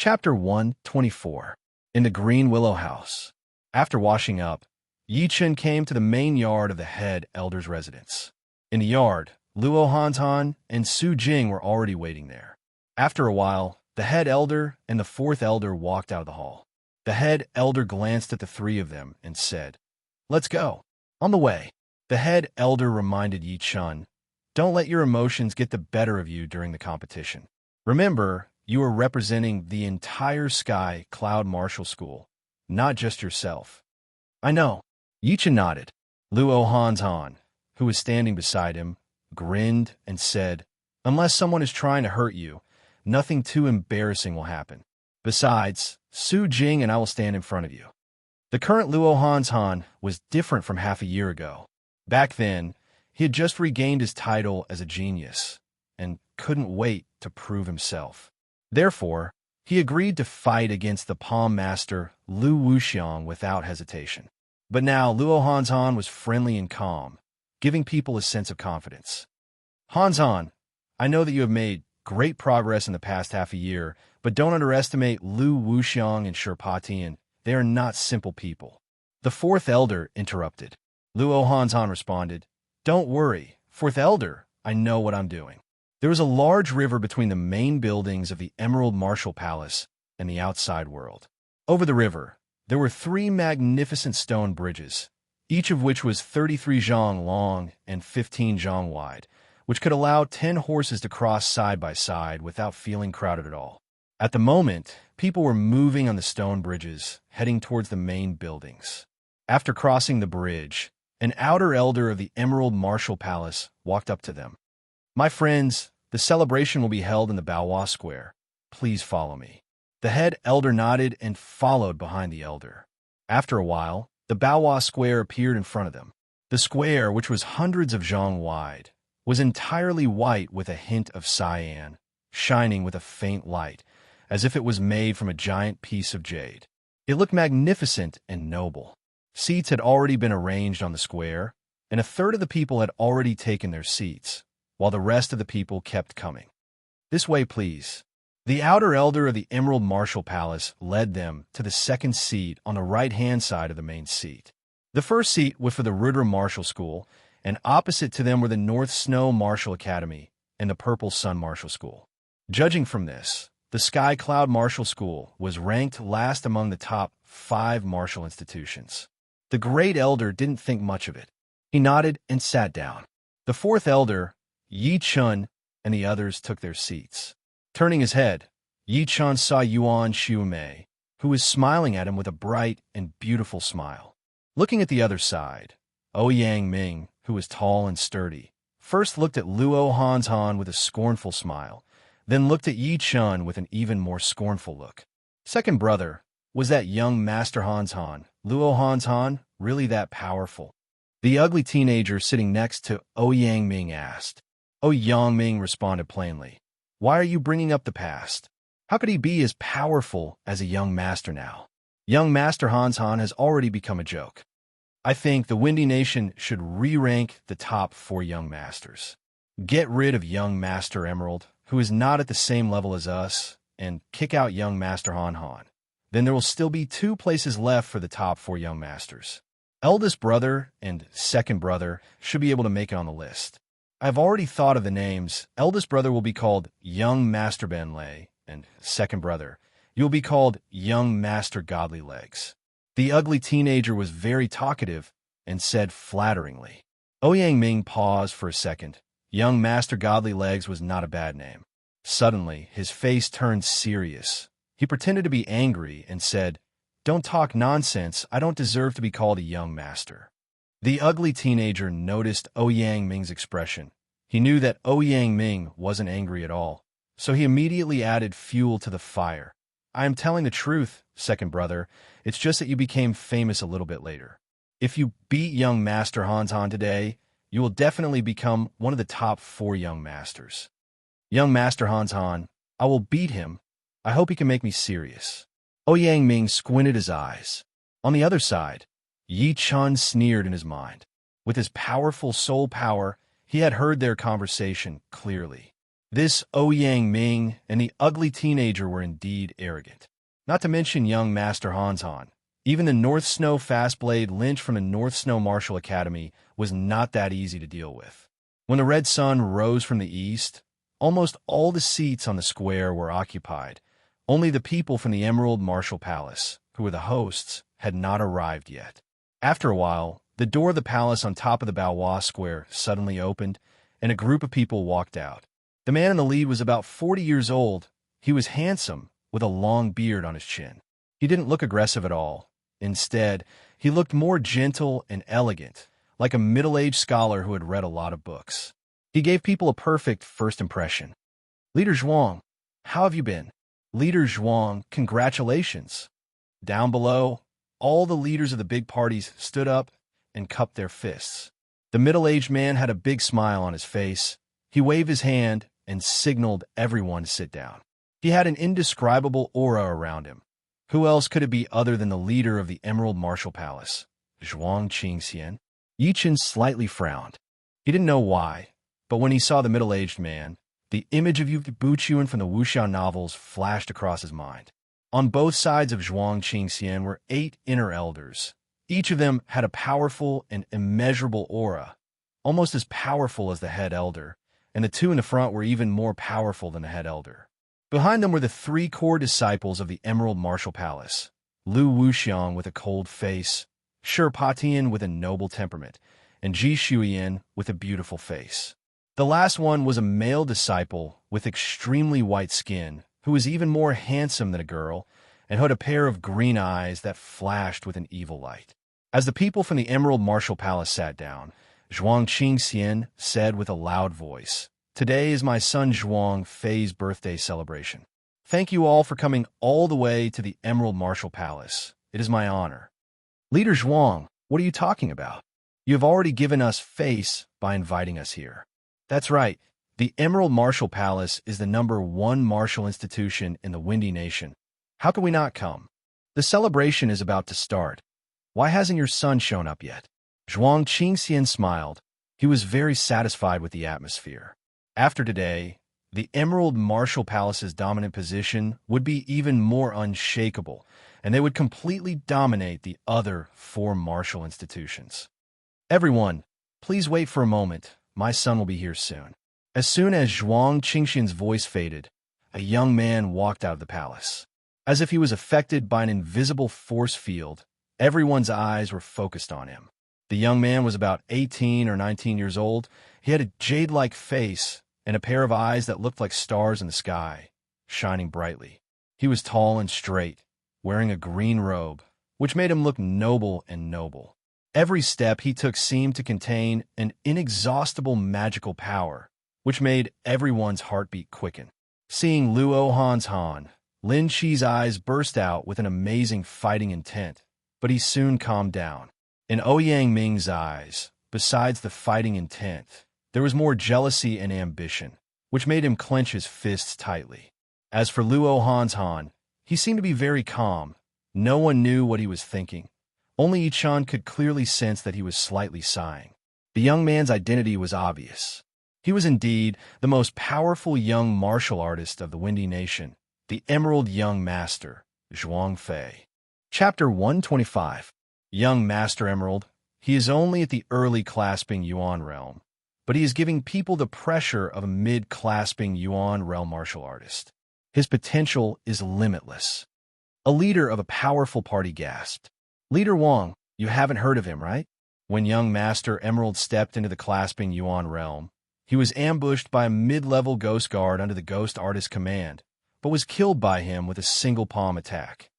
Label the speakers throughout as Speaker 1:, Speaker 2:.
Speaker 1: Chapter 124. In the Green Willow House. After washing up, Yi Chen came to the main yard of the head elder's residence. In the yard, Luo Hantan and Su Jing were already waiting there. After a while, the head elder and the fourth elder walked out of the hall. The head elder glanced at the three of them and said, "Let's go." On the way, the head elder reminded Yi Chen, "Don't let your emotions get the better of you during the competition. Remember, you are representing the entire Sky Cloud Martial School, not just yourself." "I know." Yi Chen nodded. Luo Hantan, who was standing beside him, grinned and said, "Unless someone is trying to hurt you, nothing too embarrassing will happen. Besides, Su Jing and I will stand in front of you." The current Luo Hantan was different from half a year ago. Back then, he had just regained his title as a genius and couldn't wait to prove himself. Therefore, he agreed to fight against the palm master Lu Wuxiang without hesitation. But now Luo Hantan was friendly and calm, giving people a sense of confidence. "Hantan, I know that you have made great progress in the past half a year, but don't underestimate Lu Wuxiang and Sherpatian. They are not simple people." The fourth elder interrupted. Luo Hantan responded, "Don't worry, fourth elder, I know what I'm doing." There was a large river between the main buildings of the Emerald Martial Palace and the outside world. Over the river, there were 3 magnificent stone bridges, each of which was 33 zhang long and 15 zhang wide, which could allow 10 horses to cross side by side without feeling crowded at all. At the moment, people were moving on the stone bridges, heading towards the main buildings. After crossing the bridge, an outer elder of the Emerald Martial Palace walked up to them. "My friends, the celebration will be held in the Baohua Square. Please follow me." The head elder nodded and followed behind the elder. After a while, the Baohua Square appeared in front of them. The square, which was hundreds of zhang wide, was entirely white with a hint of cyan, shining with a faint light, as if it was made from a giant piece of jade. It looked magnificent and noble. Seats had already been arranged on the square, and a third of the people had already taken their seats, while the rest of the people kept coming. "This way, please." The outer elder of the Emerald Martial Palace led them to the second seat on the right-hand side of the main seat. The first seat was for the Rudra Martial School, and opposite to them were the North Snow Martial Academy and the Purple Sun Martial School. Judging from this, the Sky Cloud Martial School was ranked last among the top 5 martial institutions. The great elder didn't think much of it. He nodded and sat down. The fourth elder, Yi Chen, and the others took their seats. Turning his head, Yi Chen saw Yuan Xiumei, who was smiling at him with a bright and beautiful smile. Looking at the other side, Ouyang Ming, who was tall and sturdy, first looked at Luo Hantan with a scornful smile, then looked at Yi Chen with an even more scornful look. Second brother, was that young Master Hantan, Luo Hantan, really that powerful? The ugly teenager sitting next to Ouyang Ming asked. Ouyang Ming responded plainly, "Why are you bringing up the past? How could he be as powerful as a young master now? Young Master Hantan has already become a joke. I think the Windy Nation should re-rank the top 4 young masters. Get rid of young Master Emerald, who is not at the same level as us, and kick out young Master Han Han. Then there will still be 2 places left for the top 4 young masters. Eldest brother and second brother should be able to make it on the list. I've already thought of the names. Eldest brother will be called Young Master Ben Lei, and second brother, you will be called Young Master Godly Legs." The ugly teenager was very talkative and said flatteringly. Ouyang Ming paused for a second. Young Master Godly Legs was not a bad name. Suddenly, his face turned serious. He pretended to be angry and said, "Don't talk nonsense. I don't deserve to be called a young master." The ugly teenager noticed Ouyang Ming's expression. He knew that Ouyang Ming wasn't angry at all, so he immediately added fuel to the fire. "I am telling the truth, second brother. It's just that you became famous a little bit later. If you beat young Master Hantan today, you will definitely become one of the top 4 young masters. Young Master Hantan, I will beat him. I hope he can make me serious." Ouyang Ming squinted his eyes. On the other side, Yi Chen sneered in his mind. With his powerful soul power, he had heard their conversation clearly. This Ouyang Ming and the ugly teenager were indeed arrogant. Not to mention young Master Hanzhan. Even the North Snow Fastblade Lynch from the North Snow Martial Academy was not that easy to deal with. When the red sun rose from the east, almost all the seats on the square were occupied. Only the people from the Emerald Martial Palace, who were the hosts, had not arrived yet. After a while, the door of the palace on top of the Balois Square suddenly opened, and a group of people walked out. The man in the lead was about 40 years old. He was handsome, with a long beard on his chin. He didn't look aggressive at all. Instead, he looked more gentle and elegant, like a middle-aged scholar who had read a lot of books. He gave people a perfect first impression. "Leader Zhuang, how have you been?" "Leader Zhuang, congratulations." Down below, all the leaders of the big parties stood up and cupped their fists. The middle-aged man had a big smile on his face. He waved his hand and signaled everyone to sit down. He had an indescribable aura around him. Who else could it be other than the leader of the Emerald Martial Palace, Zhuang Qingxian? Yi Chen slightly frowned. He didn't know why, but when he saw the middle-aged man, the image of Yu Buchuan from the wuxia novels flashed across his mind. On both sides of Zhuang Qingxian were 8 inner elders. Each of them had a powerful and immeasurable aura, almost as powerful as the head elder, and the 2 in the front were even more powerful than the head elder. Behind them were the 3 core disciples of the Emerald Martial Palace, Lu Wuxiang with a cold face, Shi Patian with a noble temperament, and Ji Shuyan with a beautiful face. The last one was a male disciple with extremely white skin, who was even more handsome than a girl, and who had a pair of green eyes that flashed with an evil light. As the people from the Emerald Martial Palace sat down, Zhuang Qingxian said with a loud voice, "Today is my son Zhuang Fei's birthday celebration. Thank you all for coming all the way to the Emerald Martial Palace. It is my honor." "Leader Zhuang, what are you talking about? You have already given us face by inviting us here." "That's right. The Emerald Martial Palace is the #1 martial institution in the Windy Nation. How can we not come? The celebration is about to start. Why hasn't your son shown up yet?" Zhuang Qingxian smiled. He was very satisfied with the atmosphere. After today, the Emerald Martial Palace's dominant position would be even more unshakable, and they would completely dominate the other 4 martial institutions. "Everyone, please wait for a moment. My son will be here soon." As soon as Zhuang Qingxian's voice faded, a young man walked out of the palace. As if he was affected by an invisible force field, everyone's eyes were focused on him. The young man was about 18 or 19 years old. He had a jade-like face and a pair of eyes that looked like stars in the sky, shining brightly. He was tall and straight, wearing a green robe, which made him look noble and noble. Every step he took seemed to contain an inexhaustible magical power, which made everyone's heartbeat quicken. Seeing Luo Hanzhan, Lin Qi's eyes burst out with an amazing fighting intent, but he soon calmed down. In Ouyang Ming's eyes, besides the fighting intent, there was more jealousy and ambition, which made him clench his fists tightly. As for Luo Hanzhan, he seemed to be very calm. No one knew what he was thinking. Only Yichan could clearly sense that he was slightly sighing. The young man's identity was obvious. He was indeed the most powerful young martial artist of the Windy Nation, the Emerald Young Master, Zhuang Fei. Chapter 125. Young Master Emerald. He is only at the early clasping Yuan realm, but he is giving people the pressure of a mid-clasping Yuan realm martial artist. His potential is limitless. A leader of a powerful party gasped. "Leader Wang, you haven't heard of him, right?" When young Master Emerald stepped into the clasping Yuan realm, he was ambushed by a mid-level ghost guard under the ghost artist's command, but was killed by him with a single palm attack.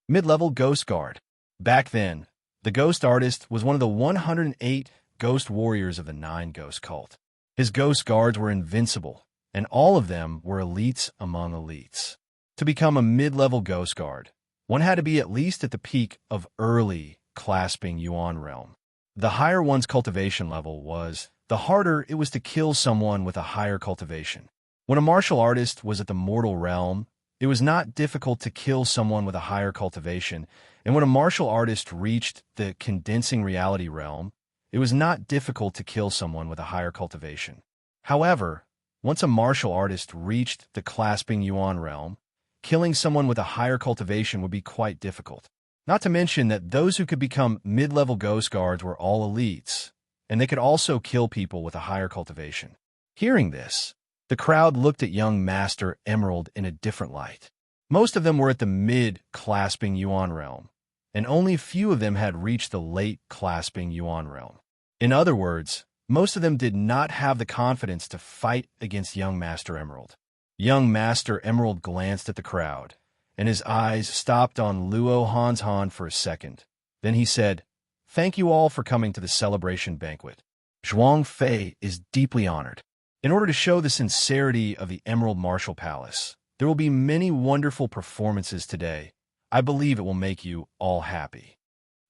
Speaker 1: Mid-level ghost guard. Back then, the ghost artist was one of the 108 ghost warriors of the 9 Ghost cult. His ghost guards were invincible, and all of them were elites among elites. To become a mid-level ghost guard, one had to be at least at the peak of early clasping Yuan realm. The higher one's cultivation level was, the harder it was to kill someone with a higher cultivation. When a martial artist was at the mortal realm, it was not difficult to kill someone with a higher cultivation, and when a martial artist reached the condensing reality realm, it was not difficult to kill someone with a higher cultivation. However, Once a martial artist reached the clasping yuan realm, killing someone with a higher cultivation would be quite difficult. Not to mention that those who could become mid-level ghost guards were all elites, and they could also kill people with a higher cultivation. Hearing this, the crowd looked at young Master Emerald in a different light. Most of them were at the mid-clasping yuan realm, and only a few of them had reached the late-clasping yuan realm. In other words, most of them did not have the confidence to fight against young Master Emerald. Young Master Emerald glanced at the crowd, and his eyes stopped on Luo Hanzhan for a second. Then he said, "Thank you all for coming to the celebration banquet. Zhuang Fei is deeply honored. In order to show the sincerity of the Emerald Martial Palace, there will be many wonderful performances today. I believe it will make you all happy."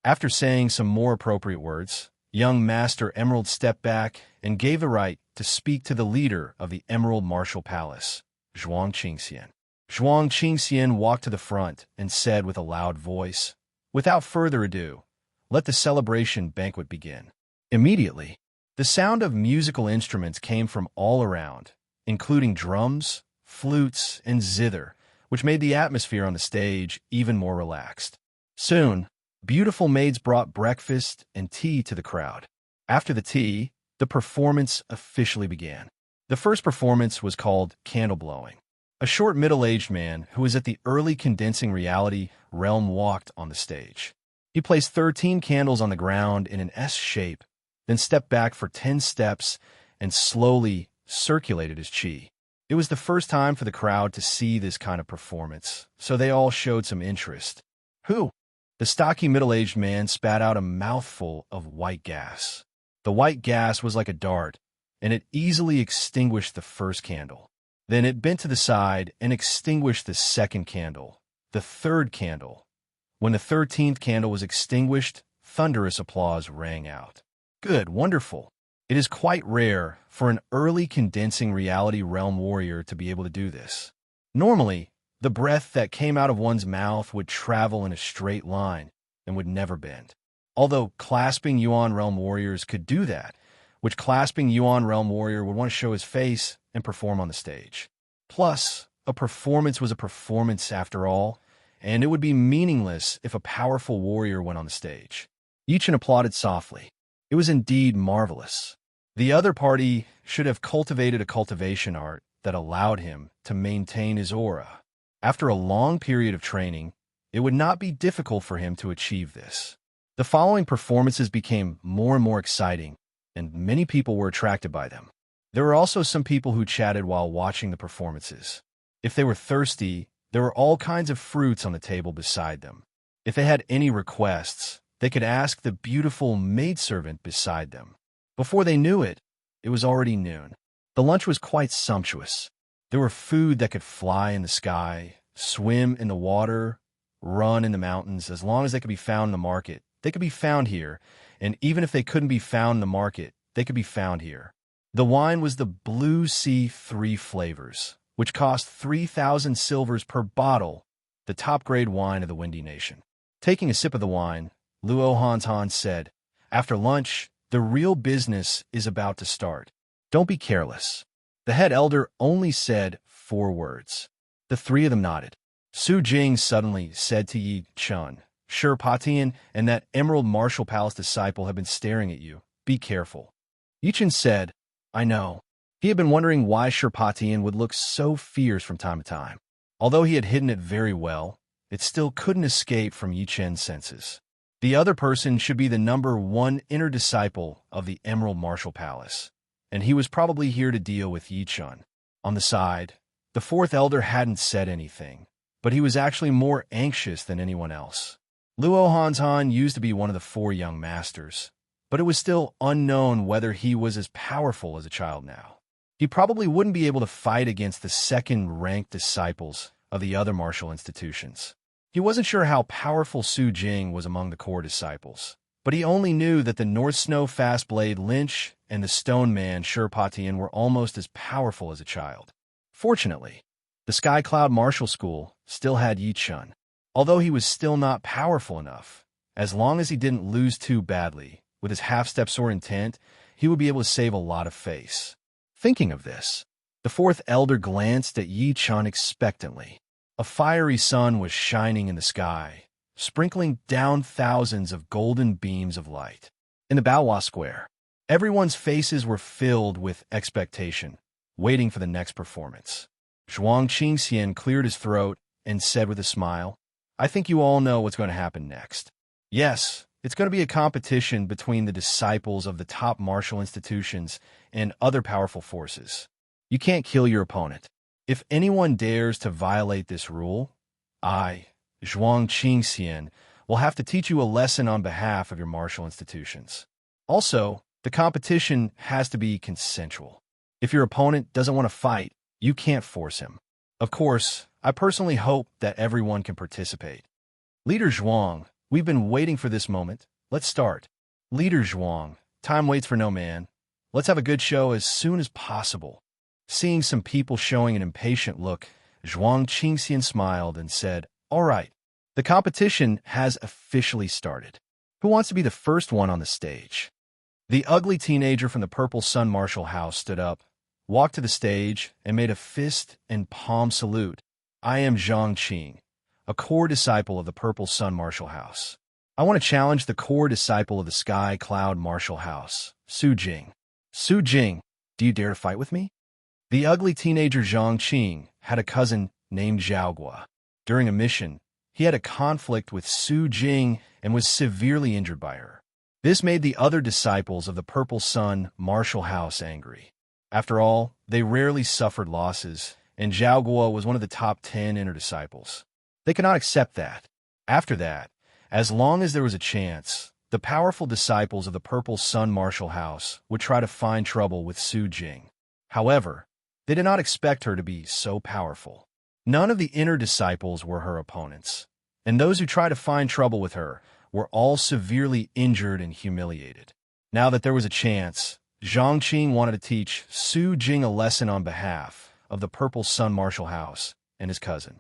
Speaker 1: After saying some more appropriate words, young Master Emerald stepped back and gave the right to speak to the leader of the Emerald Martial Palace, Zhuang Qingxian. Zhuang Qingxian walked to the front and said with a loud voice, "Without further ado, let the celebration banquet begin." Immediately, the sound of musical instruments came from all around, including drums, flutes, and zither, which made the atmosphere on the stage even more relaxed. Soon, beautiful maids brought breakfast and tea to the crowd. After the tea, the performance officially began. The first performance was called Candle Blowing. A short middle-aged man who was at the early condensing reality realm walked on the stage. He placed 13 candles on the ground in an S shape, then stepped back for 10 steps and slowly circulated his chi. It was the first time for the crowd to see this kind of performance, so they all showed some interest. "Who?" The stocky middle-aged man spat out a mouthful of white gas. The white gas was like a dart, and it easily extinguished the first candle. Then it bent to the side and extinguished the second candle, the third candle. When the 13th candle was extinguished, thunderous applause rang out. "Good, wonderful." It is quite rare for an early condensing reality realm warrior to be able to do this. Normally, the breath that came out of one's mouth would travel in a straight line and would never bend. Although clasping Yuan Realm warriors could do that, which clasping Yuan Realm warrior would want to show his face and perform on the stage. Plus, a performance was a performance after all, and it would be meaningless if a powerful warrior went on the stage. Yichen applauded softly. It was indeed marvelous. The other party should have cultivated a cultivation art that allowed him to maintain his aura. After a long period of training, it would not be difficult for him to achieve this. The following performances became more and more exciting, and many people were attracted by them. There were also some people who chatted while watching the performances. If they were thirsty, there were all kinds of fruits on the table beside them. If they had any requests, they could ask the beautiful maidservant beside them. Before they knew it, it was already noon. The lunch was quite sumptuous. There were food that could fly in the sky, swim in the water, run in the mountains. As long as they could be found in the market, they could be found here, and even if they couldn't be found in the market, they could be found here. The wine was the Blue Sea 3 flavors, which cost 3,000 silvers per bottle, the top-grade wine of the Windy Nation. Taking a sip of the wine, Luo Hanzhan said, "After lunch, the real business is about to start. Don't be careless." The head elder only said 4 words. The 3 of them nodded. Su Jing suddenly said to Yi Chun, "Sure, Patian and that Emerald Martial Palace disciple have been staring at you. Be careful." Yi Chun said, "I know." He had been wondering why Sherpatian would look so fierce from time to time. Although he had hidden it very well, it still couldn't escape from Yi Chen's senses. The other person should be the number 1 inner disciple of the Emerald Martial Palace, and he was probably here to deal with Yi Chun. On the side, the 4th elder hadn't said anything, but he was actually more anxious than anyone else. Luo Hanzhan used to be one of the 4 young masters, but it was still unknown whether he was as powerful as a child now. He probably wouldn't be able to fight against the 2nd-ranked disciples of the other martial institutions. He wasn't sure how powerful Su Jing was among the core disciples, but he only knew that the North Snow Fastblade Lynch and the Stone Man Sherpatian were almost as powerful as a child. Fortunately, the Sky Cloud Martial School still had Yi Chun. Although he was still not powerful enough, as long as he didn't lose too badly, with his half-steps or intent, he would be able to save a lot of face. Thinking of this, The fourth elder glanced at Yi Chun expectantly. A fiery sun was shining in the sky, sprinkling down thousands of golden beams of light. In the Baohua Square, everyone's faces were filled with expectation, waiting for the next performance. Zhuang Qingxian cleared his throat and said with a smile, "I think you all know what's going to happen next. Yes, it's going to be a competition between the disciples of the top martial institutions and other powerful forces. You can't kill your opponent. If anyone dares to violate this rule, I, Zhuang Qingxian, will have to teach you a lesson on behalf of your martial institutions. Also, the competition has to be consensual. If your opponent doesn't want to fight, you can't force him. Of course, I personally hope that everyone can participate. Leader Zhuang, we've been waiting for this moment. Let's start." Leader Zhuang, time waits for no man. Let's have a good show as soon as possible. Seeing some people showing an impatient look, Zhuang Qingxian smiled and said, "All right, the competition has officially started. Who wants to be the first one on the stage?" The ugly teenager from the Purple Sun Martial House stood up, walked to the stage, and made a fist and palm salute. "I am Zhang Qing, a core disciple of the Purple Sun Martial House. I want to challenge the core disciple of the Sky Cloud Martial House, Su Jing. Su Jing, do you dare to fight with me?" The ugly teenager Zhang Qing had a cousin named Zhaogua. During a mission, he had a conflict with Su Jing and was severely injured by her. This made the other disciples of the Purple Sun Martial House angry. After all, they rarely suffered losses, and Zhaogua was one of the top 10 inner disciples. They could not accept that. After that, as long as there was a chance, the powerful disciples of the Purple Sun Martial House would try to find trouble with Su Jing. However, they did not expect her to be so powerful. None of the inner disciples were her opponents, and those who tried to find trouble with her were all severely injured and humiliated. Now that there was a chance, Zhang Qing wanted to teach Su Jing a lesson on behalf of the Purple Sun Martial House and his cousin.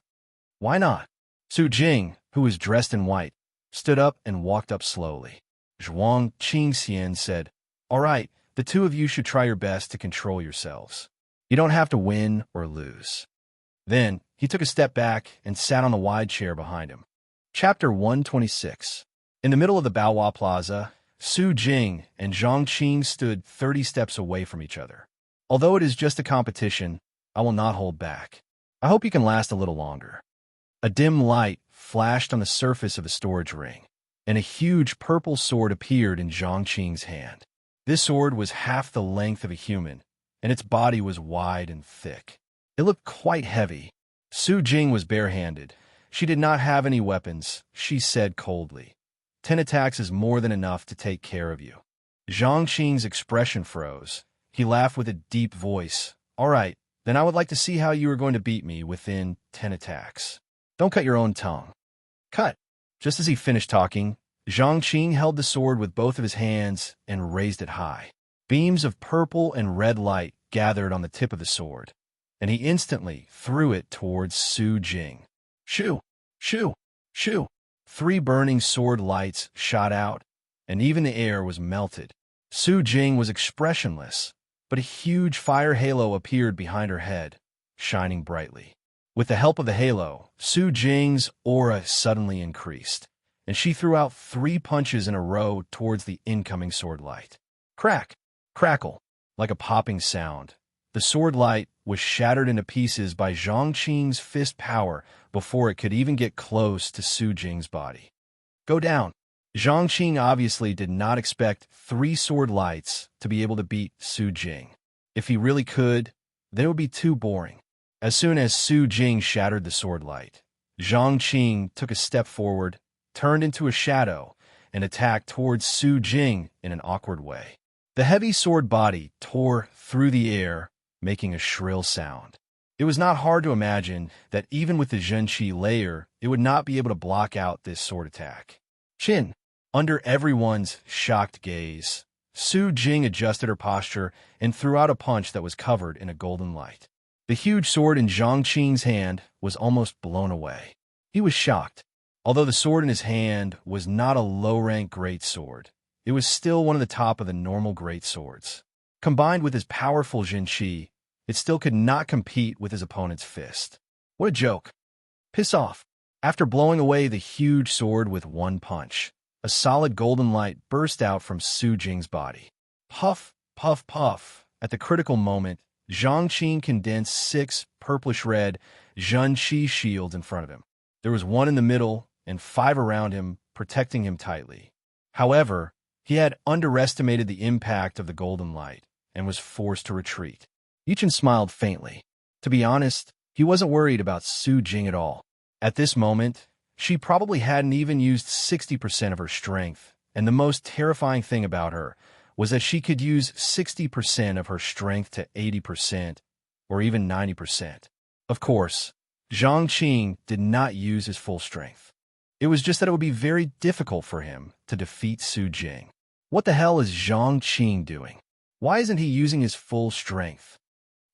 Speaker 1: Why not? Su Jing, who was dressed in white, stood up and walked up slowly. Zhuang Qingxian said, "All right, the two of you should try your best to control yourselves. You don't have to win or lose." Then he took a step back and sat on the wide chair behind him. Chapter 126. In the middle of the Baohua Plaza, Su Jing and Zhang Qing stood 30 steps away from each other. "Although it is just a competition, I will not hold back. I hope you can last a little longer." A dim light flashed on the surface of a storage ring, and a huge purple sword appeared in Zhang Qing's hand. This sword was half the length of a human, and its body was wide and thick. It looked quite heavy. Su Jing was barehanded. She did not have any weapons, she said coldly. 10 attacks is more than enough to take care of you." Zhang Qing's expression froze. He laughed with a deep voice. "All right, then I would like to see how you are going to beat me within 10 attacks. Don't cut your own tongue." "Cut." Just as he finished talking, Zhang Qing held the sword with both of his hands and raised it high. Beams of purple and red light gathered on the tip of the sword, and he instantly threw it towards Su Jing. Shoo! Shoo! Shoo! 3 burning sword lights shot out, and even the air was melted. Su Jing was expressionless, but a huge fire halo appeared behind her head, shining brightly. With the help of the halo, Su Jing's aura suddenly increased, and she threw out 3 punches in a row towards the incoming sword light. Crack! Crackle! Like a popping sound, the sword light was shattered into pieces by Zhang Qing's fist power before it could even get close to Su Jing's body. "Go down." Zhang Qing obviously did not expect 3 sword lights to be able to beat Su Jing. If he really could, then it would be too boring. As soon as Su Jing shattered the sword light, Zhang Qing took a step forward, turned into a shadow, and attacked towards Su Jing in an awkward way. The heavy sword body tore through the air, making a shrill sound. It was not hard to imagine that even with the Zhenqi layer, it would not be able to block out this sword attack. Chin. Under everyone's shocked gaze, Su Jing adjusted her posture and threw out a punch that was covered in a golden light. The huge sword in Zhang Qing's hand was almost blown away. He was shocked. Although the sword in his hand was not a low-rank great sword, it was still one of the top of the normal great swords. Combined with his powerful Zhenqi, it still could not compete with his opponent's fist. What a joke. Piss off. After blowing away the huge sword with one punch, a solid golden light burst out from Su Jing's body. Puff, puff, puff. At the critical moment, Zhang Qing condensed 6 purplish-red Zhun Qi shields in front of him. There was 1 in the middle and 5 around him, protecting him tightly. However, he had underestimated the impact of the golden light and was forced to retreat. Yichen smiled faintly. To be honest, he wasn't worried about Su Jing at all. At this moment, she probably hadn't even used 60% of her strength, and the most terrifying thing about her was that she could use 60% of her strength to 80%, or even 90%. Of course, Zhang Qing did not use his full strength. It was just that it would be very difficult for him to defeat Su Jing. What the hell is Zhang Qing doing? Why isn't he using his full strength?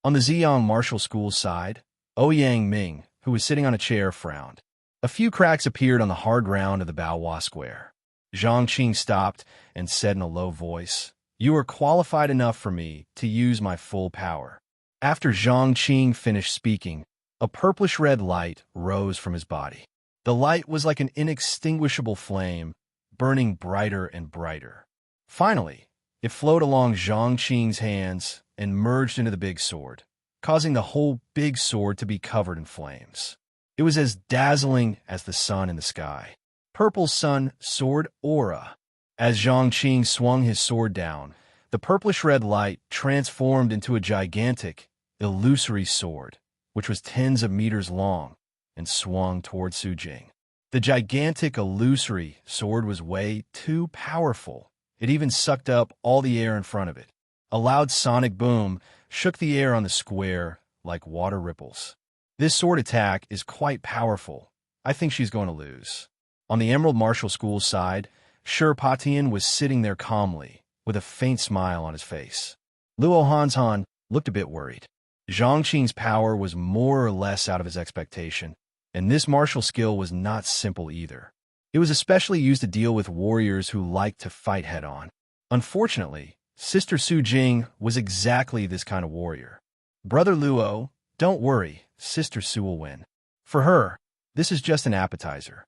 Speaker 1: On the Ziyang Martial School side, Ouyang Ming, who was sitting on a chair, frowned. A few cracks appeared on the hard ground of the Baohua Square. Zhang Qing stopped and said in a low voice, "You are qualified enough for me to use my full power." After Zhang Qing finished speaking, a purplish-red light rose from his body. The light was like an inextinguishable flame, burning brighter and brighter. Finally, it flowed along Zhang Qing's hands and merged into the big sword, causing the whole big sword to be covered in flames. It was as dazzling as the sun in the sky. Purple Sun Sword Aura. As Zhang Qing swung his sword down, the purplish-red light transformed into a gigantic, illusory sword, which was tens of meters long, and swung toward Su Jing. The gigantic illusory sword was way too powerful. It even sucked up all the air in front of it. A loud sonic boom shook the air on the square like water ripples. This sword attack is quite powerful. I think she's going to lose. On the Emerald Martial School side, Patian was sitting there calmly, with a faint smile on his face. Luo Hanzhan looked a bit worried. Zhang Qing's power was more or less out of his expectation, and this martial skill was not simple either. It was especially used to deal with warriors who liked to fight head-on. Unfortunately, Sister Su Jing was exactly this kind of warrior. Brother Luo, don't worry, Sister Su will win. For her, this is just an appetizer.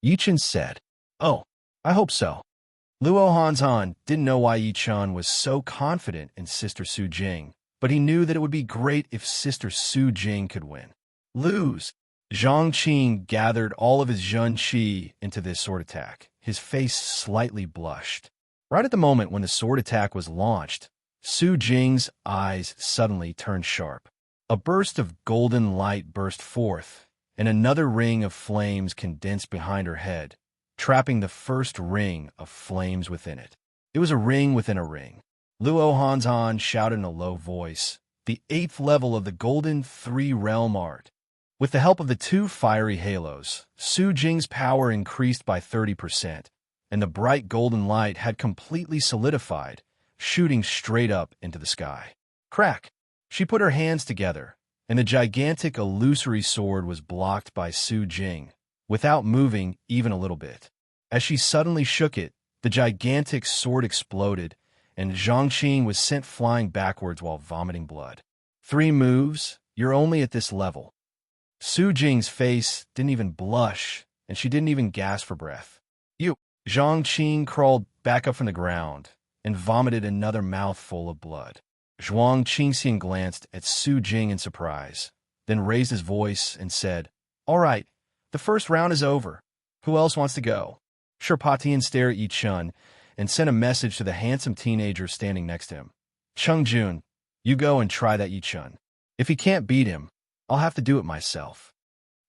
Speaker 1: Yichen said. Oh, I hope so. Luo Hanzhan didn't know why Yichen was so confident in Sister Su Jing, but he knew that it would be great if Sister Su Jing could win. Lose. Zhang Qing gathered all of his Zhun Qi into this sword attack. His face slightly blushed. Right at the moment when the sword attack was launched, Su Jing's eyes suddenly turned sharp. A burst of golden light burst forth, and another ring of flames condensed behind her head, trapping the first ring of flames within it. It was a ring within a ring. Luo Hanzhan shouted in a low voice, "The 8th level of the Golden 3-Realm Art." With the help of the 2 fiery halos, Su Jing's power increased by 30%, and the bright golden light had completely solidified, shooting straight up into the sky. Crack! She put her hands together, and the gigantic illusory sword was blocked by Su Jing, without moving even a little bit. As she suddenly shook it, the gigantic sword exploded, and Zhang Qing was sent flying backwards while vomiting blood. 3 moves, you're only at this level. Su Jing's face didn't even blush, and she didn't even gasp for breath. You! Zhang Qing crawled back up from the ground and vomited another mouthful of blood. Zhuang Qingxian glanced at Su Jing in surprise, then raised his voice and said, "All right, the first round is over. Who else wants to go?" Patian stared at Yichen and sent a message to the handsome teenager standing next to him. "Cheng Jun, you go and try that Yichen. If he can't beat him, I'll have to do it myself."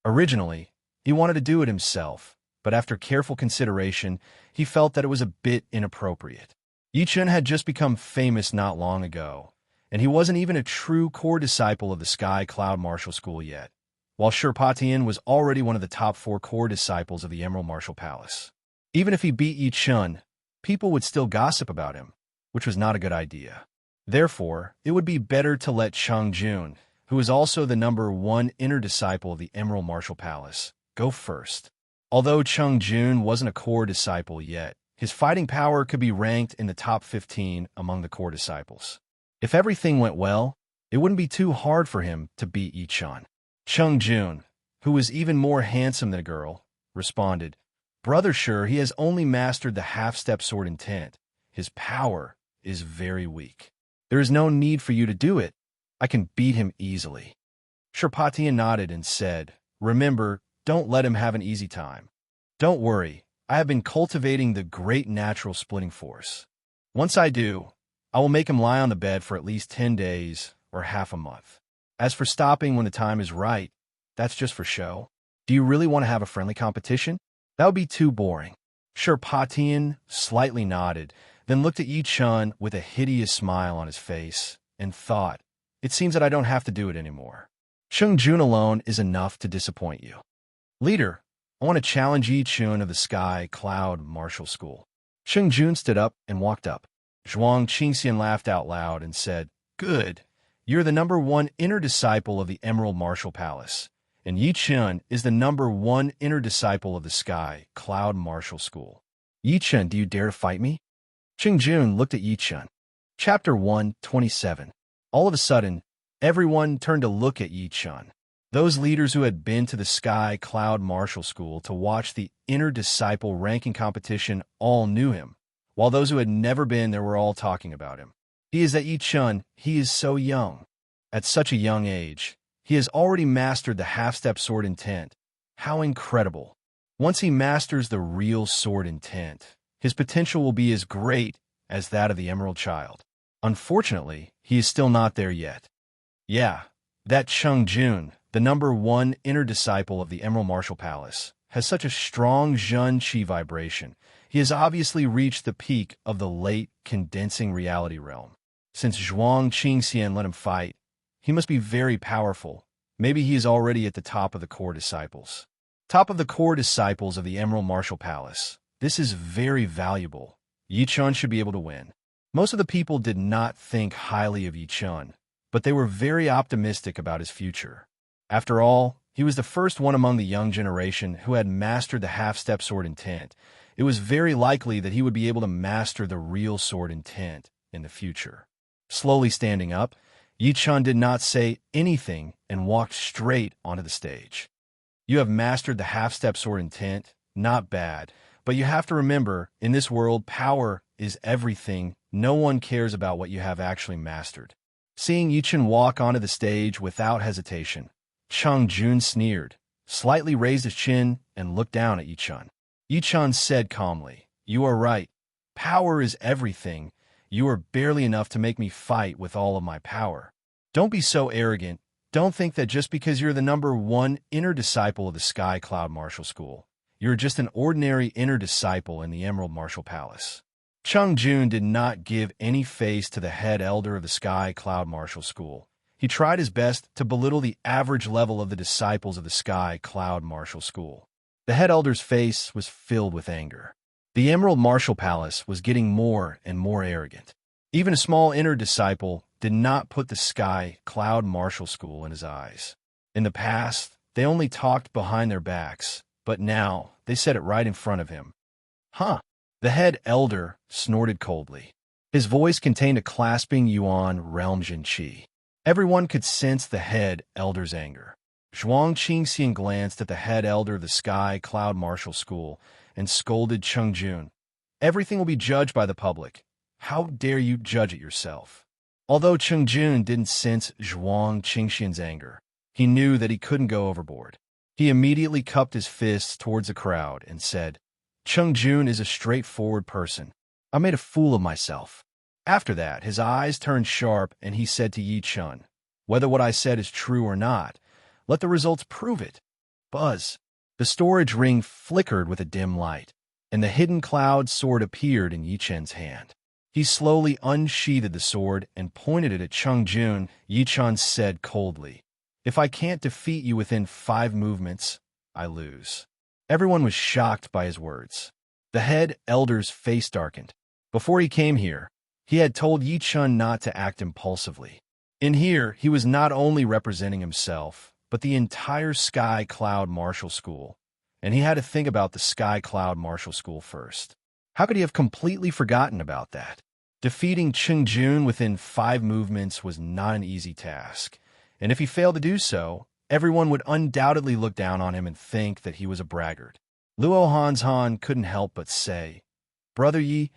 Speaker 1: Originally, he wanted to do it himself, but after careful consideration, he felt that it was a bit inappropriate. Yichen had just become famous not long ago, and he wasn't even a true core disciple of the Sky Cloud Martial School yet, while Patian was already one of the top 4 core disciples of the Emerald Martial Palace. Even if he beat Yichen, people would still gossip about him, which was not a good idea. Therefore, it would be better to let Cheng Jun, who is also the #1 inner disciple of the Emerald Martial Palace, go first. Although Cheng Jun wasn't a core disciple yet, his fighting power could be ranked in the top 15 among the core disciples. If everything went well, It wouldn't be too hard for him to beat Yichun. Chung Jun, who was even more handsome than a girl, responded, "Brother, sure, he has only mastered the half-step sword intent. His power is very weak. There is no need for you to do it. I can beat him easily." Sherpatian nodded and said, "Remember, don't let him have an easy time. Don't worry, I have been cultivating the great natural splitting force. Once I do, I will make him lie on the bed for at least 10 days or half a month. As for stopping when the time is right, that's just for show. Do you really want to have a friendly competition? That would be too boring." Sherpatian slightly nodded, then looked at Yichun with a hideous smile on his face and thought, "It seems that I don't have to do it anymore. Chung Jun alone is enough to disappoint you. Leader, I want to challenge Yichun of the Sky Cloud Martial School." Chung Jun stood up and walked up. Zhuang Qingxian laughed out loud and said, "Good. You're the #1 inner disciple of the Emerald Martial Palace, and Yichun is the #1 inner disciple of the Sky Cloud Martial School. Yichun, do you dare to fight me?" Chung Jun looked at Yichun. Chapter 127. All of a sudden, everyone turned to look at Yichun. Those leaders who had been to the Sky Cloud Martial School to watch the inner disciple ranking competition all knew him, while those who had never been there were all talking about him. He is that Yichun, he is so young. At such a young age, he has already mastered the half-step sword intent. How incredible. Once he masters the real sword intent, his potential will be as great as that of the Emerald Child. Unfortunately, he is still not there yet. Yeah, that Chung Jun, the #1 inner disciple of the Emerald Martial Palace, has such a strong Zhun Qi vibration. He has obviously reached the peak of the late condensing reality realm. Since Zhuang Qingxian let him fight, he must be very powerful. Maybe he is already at the top of the core disciples. Top of the core disciples of the Emerald Martial Palace. This is very valuable. Yichun should be able to win. Most of the people did not think highly of Yichun, but they were very optimistic about his future. After all, he was the first one among the young generation who had mastered the half-step sword intent. It was very likely that he would be able to master the real sword intent in the future. Slowly standing up, Yichun did not say anything and walked straight onto the stage. "You have mastered the half-step sword intent. Not bad. But you have to remember, in this world, power is everything. No one cares about what you have actually mastered." Seeing Yichun walk onto the stage without hesitation, Chung Jun sneered, slightly raised his chin, and looked down at Yichun. Yichun said calmly, "You are right. Power is everything. You are barely enough to make me fight with all of my power. Don't be so arrogant. Don't think that just because you're the #1 inner disciple of the Sky Cloud Martial School, you're just an ordinary inner disciple in the Emerald Martial Palace." Chung Jun did not give any face to the head elder of the Sky Cloud Martial School. He tried his best to belittle the average level of the disciples of the Sky Cloud Martial School. The head elder's face was filled with anger. The Emerald Martial Palace was getting more and more arrogant. Even a small inner disciple did not put the Sky Cloud Martial School in his eyes. In the past, they only talked behind their backs, but now they said it right in front of him. "Huh." The head elder snorted coldly. His voice contained a clasping yuan realm Jin Qi. Everyone could sense the head elder's anger. Zhuang Qingxian glanced at the head elder of the Sky Cloud Martial School and scolded Chung Jun. "Everything will be judged by the public. How dare you judge it yourself?" Although Chung Jun didn't sense Zhuang Qingxian's anger, he knew that he couldn't go overboard. He immediately cupped his fists towards the crowd and said, "Chung Jun is a straightforward person. I made a fool of myself." After that, his eyes turned sharp and he said to Yichun, "Whether what I said is true or not, let the results prove it." Buzz. The storage ring flickered with a dim light, and the hidden cloud sword appeared in Yichun's hand. He slowly unsheathed the sword and pointed it at Chung Jun. Yichun said coldly, "If I can't defeat you within 5 movements, I lose." Everyone was shocked by his words. The head elder's face darkened. Before he came here, he had told Yichun not to act impulsively. In here, he was not only representing himself, but the entire Sky Cloud Martial School, and he had to think about the Sky Cloud Martial School first. How could he have completely forgotten about that? Defeating Cheng Jun within 5 movements was not an easy task, and if he failed to do so, everyone would undoubtedly look down on him and think that he was a braggart. Luo Hanzhan couldn't help but say, "Brother Yi,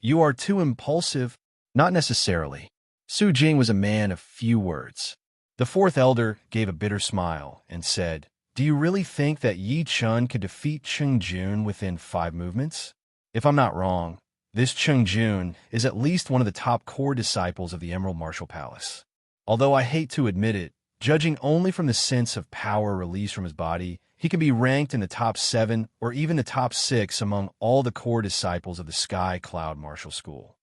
Speaker 1: you are too impulsive." Not necessarily. Su Jing was a man of few words. The fourth elder gave a bitter smile and said, "Do you really think that Yi Chun could defeat Cheng Jun within 5 movements? If I'm not wrong, this Cheng Jun is at least one of the top core disciples of the Emerald Martial Palace. Although I hate to admit it, judging only from the sense of power released from his body, he can be ranked in the top 7 or even the top 6 among all the core disciples of the Sky Cloud Martial School."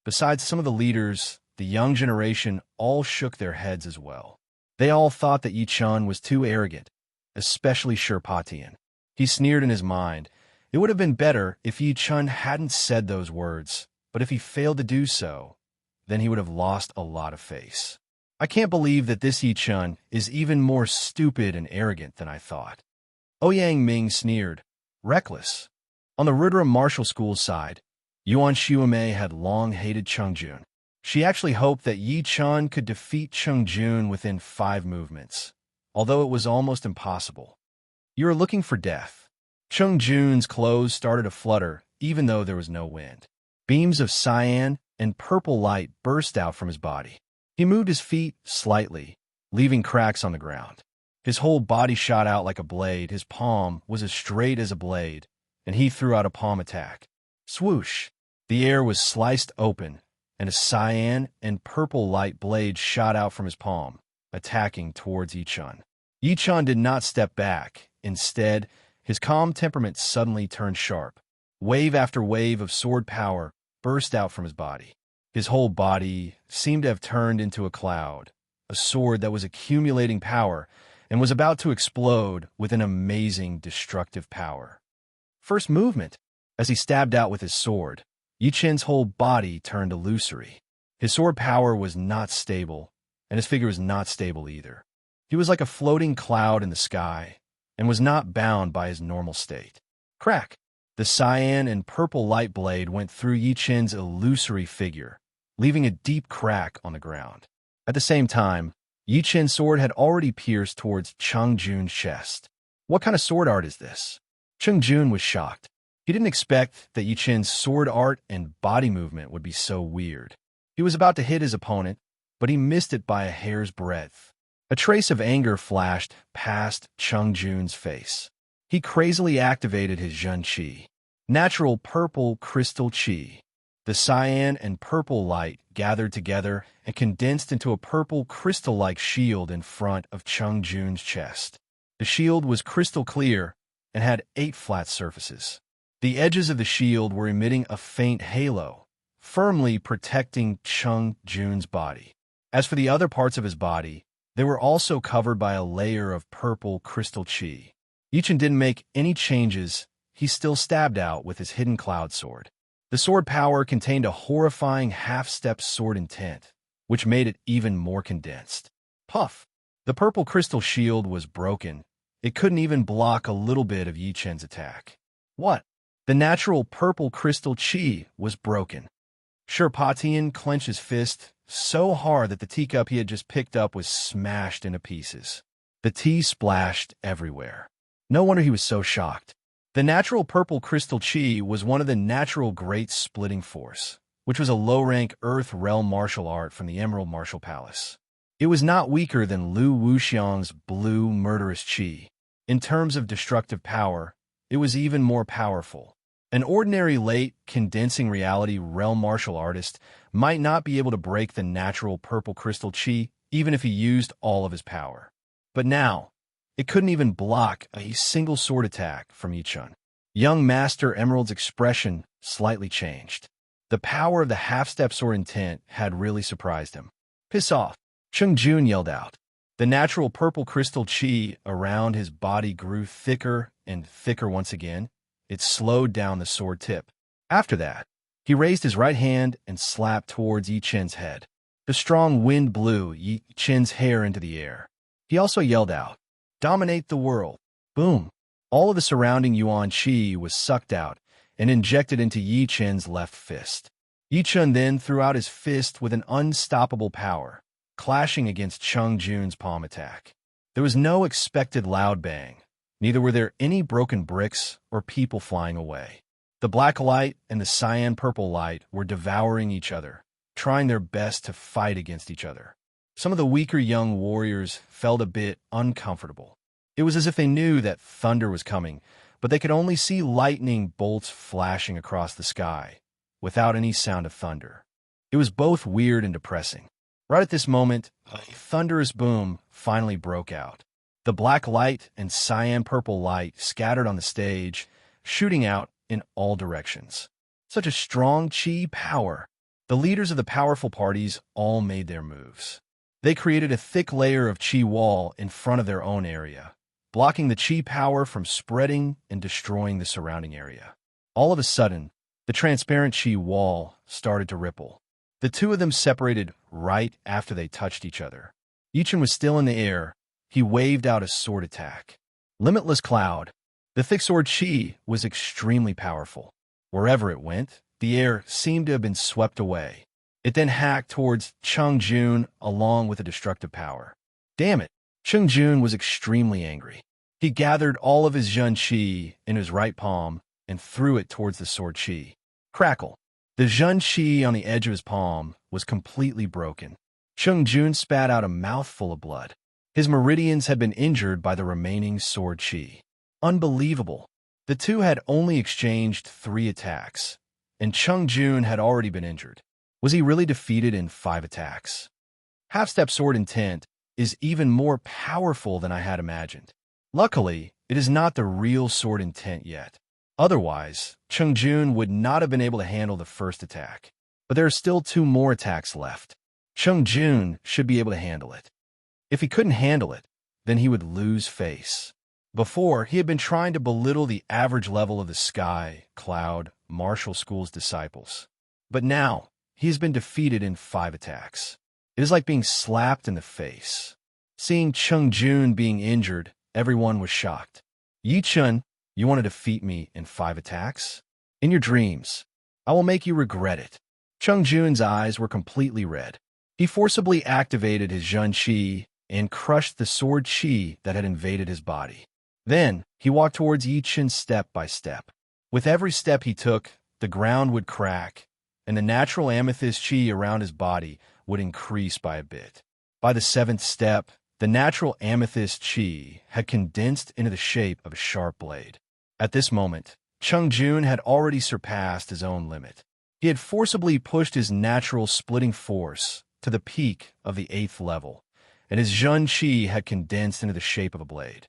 Speaker 1: Besides some of the leaders, the young generation all shook their heads as well. They all thought that Yi Chun was too arrogant, especially Shirpatian. He sneered in his mind. It would have been better if Yi Chun hadn't said those words, but if he failed to do so, then he would have lost a lot of face. I can't believe that this Yi Chun is even more stupid and arrogant than I thought. Ouyang Ming sneered, reckless. On the Rudra Martial School's side, Yuan Xiume had long hated Cheng Jun. She actually hoped that Yi Chun could defeat Cheng Jun within 5 movements, although it was almost impossible. "You are looking for death." Cheng Jun's clothes started to flutter, even though there was no wind. Beams of cyan and purple light burst out from his body. He moved his feet slightly, leaving cracks on the ground. His whole body shot out like a blade, his palm was as straight as a blade, and he threw out a palm attack. Swoosh! The air was sliced open, and a cyan and purple light blade shot out from his palm, attacking towards Yi Chun. Yi Chun did not step back. Instead, his calm temperament suddenly turned sharp. Wave after wave of sword power burst out from his body. His whole body seemed to have turned into a cloud, a sword that was accumulating power and was about to explode with an amazing destructive power. First movement. As he stabbed out with his sword, Yi Chun's whole body turned illusory. His sword power was not stable, and his figure was not stable either. He was like a floating cloud in the sky, and was not bound by his normal state. Crack! The cyan and purple light blade went through Yi Chun's illusory figure, leaving a deep crack on the ground. At the same time, Yi Chun's sword had already pierced towards Cheng Jun's chest. What kind of sword art is this? Cheng Jun was shocked. He didn't expect that Yi Chun's sword art and body movement would be so weird. He was about to hit his opponent, but he missed it by a hair's breadth. A trace of anger flashed past Cheng Jun's face. He crazily activated his Zhen Qi, natural purple crystal Qi. The cyan and purple light gathered together and condensed into a purple crystal-like shield in front of Cheng Jun's chest. The shield was crystal clear and had 8 flat surfaces. The edges of the shield were emitting a faint halo, firmly protecting Cheng Jun's body. As for the other parts of his body, they were also covered by a layer of purple crystal Qi. Yi Chun didn't make any changes. He still stabbed out with his hidden cloud sword. The sword power contained a horrifying half-step sword intent, which made it even more condensed. Puff! The purple crystal shield was broken. It couldn't even block a little bit of Yi Chun's attack. What? The natural purple crystal Qi was broken. Shirpatian clenched his fist so hard that the teacup he had just picked up was smashed into pieces. The tea splashed everywhere. No wonder he was so shocked. The natural purple crystal Qi was one of the natural great splitting force, which was a low-rank Earth realm martial art from the Emerald Martial Palace. It was not weaker than Lu Wuxiang's blue murderous Qi. In terms of destructive power, it was even more powerful. An ordinary late condensing reality realm martial artist might not be able to break the natural purple crystal Qi even if he used all of his power. But now, it couldn't even block a single sword attack from Yi Chun. Young Master Emerald's expression slightly changed. The power of the half-step sword intent had really surprised him. Piss off! Cheng Jun yelled out. The natural purple crystal Qi around his body grew thicker and thicker once again. It slowed down the sword tip. After that, he raised his right hand and slapped towards Yi Chun's head. The strong wind blew Yi Chun's hair into the air. He also yelled out, "Dominate the world." Boom! All of the surrounding Yuan Qi was sucked out and injected into Yi Chun's left fist. Yi Chun then threw out his fist with an unstoppable power, clashing against Chung Jun's palm attack. There was no expected loud bang, neither were there any broken bricks or people flying away. The black light and the cyan-purple light were devouring each other, trying their best to fight against each other. Some of the weaker young warriors felt a bit uncomfortable. It was as if they knew that thunder was coming, but they could only see lightning bolts flashing across the sky, without any sound of thunder. It was both weird and depressing. Right at this moment, a thunderous boom finally broke out. The black light and cyan-purple light scattered on the stage, shooting out in all directions. Such a strong chi power. The leaders of the powerful parties all made their moves. They created a thick layer of chi wall in front of their own area, blocking the chi power from spreading and destroying the surrounding area. All of a sudden, the transparent chi wall started to ripple. The two of them separated right after they touched each other. Yi Chun was still in the air. He waved out a sword attack. Limitless Cloud. The thick sword chi was extremely powerful. Wherever it went, the air seemed to have been swept away. It then hacked towards Chung Jun along with a destructive power. Damn it! Chung Jun was extremely angry. He gathered all of his Jun Chi in his right palm and threw it towards the sword Chi. Crackle. The Jun Chi on the edge of his palm was completely broken. Chung Jun spat out a mouthful of blood. His meridians had been injured by the remaining sword Chi. Unbelievable. The two had only exchanged 3 attacks, and Chung Jun had already been injured. Was he really defeated in 5 attacks? Half-step sword intent is even more powerful than I had imagined. Luckily, it is not the real sword intent yet. Otherwise, Chung Jun would not have been able to handle the first attack. But there are still 2 more attacks left. Chung Jun should be able to handle it. If he couldn't handle it, then he would lose face. Before, he had been trying to belittle the average level of the Sky, Cloud, Martial School's disciples. But now, he has been defeated in 5 attacks. It is like being slapped in the face. Seeing Chung Jun being injured, everyone was shocked. Yi Chun, you want to defeat me in 5 attacks? In your dreams, I will make you regret it. Chung Jun's eyes were completely red. He forcibly activated his Jun Chi and crushed the sword Chi that had invaded his body. Then, he walked towards Yi Chun step by step. With every step he took, the ground would crack, and the natural amethyst Chi around his body would increase by a bit. By the 7th step, the natural amethyst Chi had condensed into the shape of a sharp blade. At this moment, Chung Jun had already surpassed his own limit. He had forcibly pushed his natural splitting force to the peak of the 8th level, and his Jun Chi had condensed into the shape of a blade.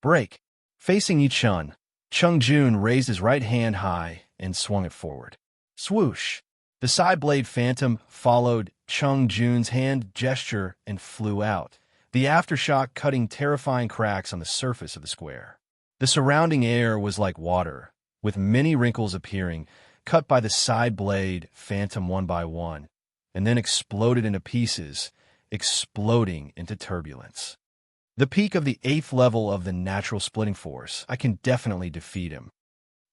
Speaker 1: Break! Facing Yi Chun, Chung Jun raised his right hand high and swung it forward. Swoosh! The side blade phantom followed Chung Jun's hand gesture and flew out, the aftershock cutting terrifying cracks on the surface of the square. The surrounding air was like water, with many wrinkles appearing, cut by the side blade phantom one by one, and then exploded into pieces, exploding into turbulence. The peak of the 8th level of the natural splitting force, I can definitely defeat him.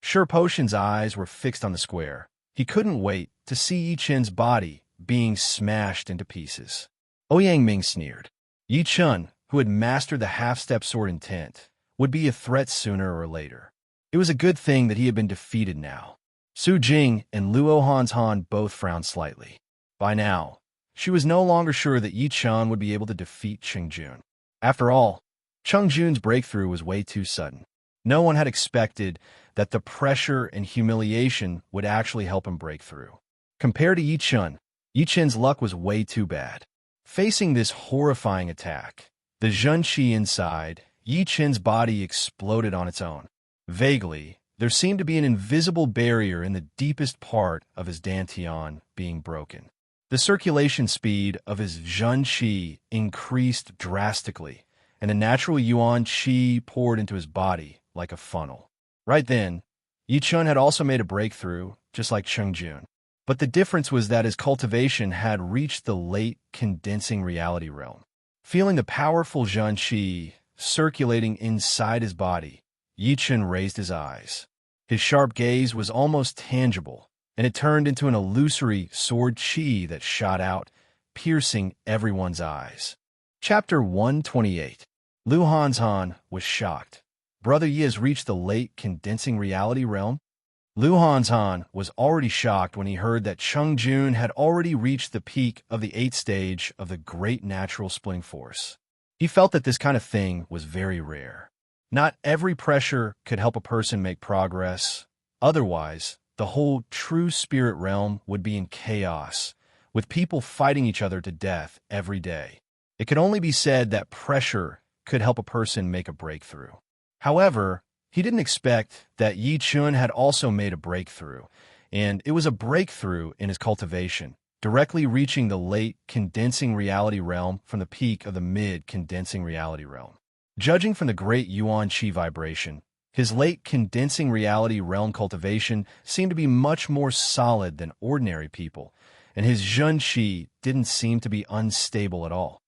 Speaker 1: Sure Potion's eyes were fixed on the square. He couldn't wait to see Yi Chun's body being smashed into pieces. Ouyang Ming sneered. Yi Chun, who had mastered the half-step sword intent, would be a threat sooner or later. It was a good thing that he had been defeated now. Su Jing and Luo Han both frowned slightly. By now, she was no longer sure that Yi Chun would be able to defeat Chung Jun. After all, Chung Jun's breakthrough was way too sudden. No one had expected that the pressure and humiliation would actually help him break through. Compared to Yi Chun's luck was way too bad. Facing this horrifying attack, the Jun Chi inside, Yi Chun's body exploded on its own. Vaguely, there seemed to be an invisible barrier in the deepest part of his dantian being broken. The circulation speed of his Jun Chi increased drastically, and the natural Yuan Chi poured into his body like a funnel. Right then, Yi Chun had also made a breakthrough, just like Chung Jun. But the difference was that his cultivation had reached the late condensing reality realm. Feeling the powerful Jun Chi circulating inside his body, Yi Chun raised his eyes. His sharp gaze was almost tangible, and it turned into an illusory sword chi that shot out, piercing everyone's eyes. Chapter 128. Lu Hanzhan was shocked. Brother Yi has reached the late condensing reality realm? Lu Hanzhan was already shocked when he heard that Cheng Jun had already reached the peak of the 8th stage of the Great Natural Splitting Force. He felt that this kind of thing was very rare. Not every pressure could help a person make progress. Otherwise, the whole true spirit realm would be in chaos, with people fighting each other to death every day. It could only be said that pressure could help a person make a breakthrough. However, he didn't expect that Yi Chun had also made a breakthrough, and it was a breakthrough in his cultivation, directly reaching the late condensing reality realm from the peak of the mid condensing reality realm. Judging from the great Yuan Qi vibration, his late condensing reality realm cultivation seemed to be much more solid than ordinary people, and his Zhun Qi didn't seem to be unstable at all.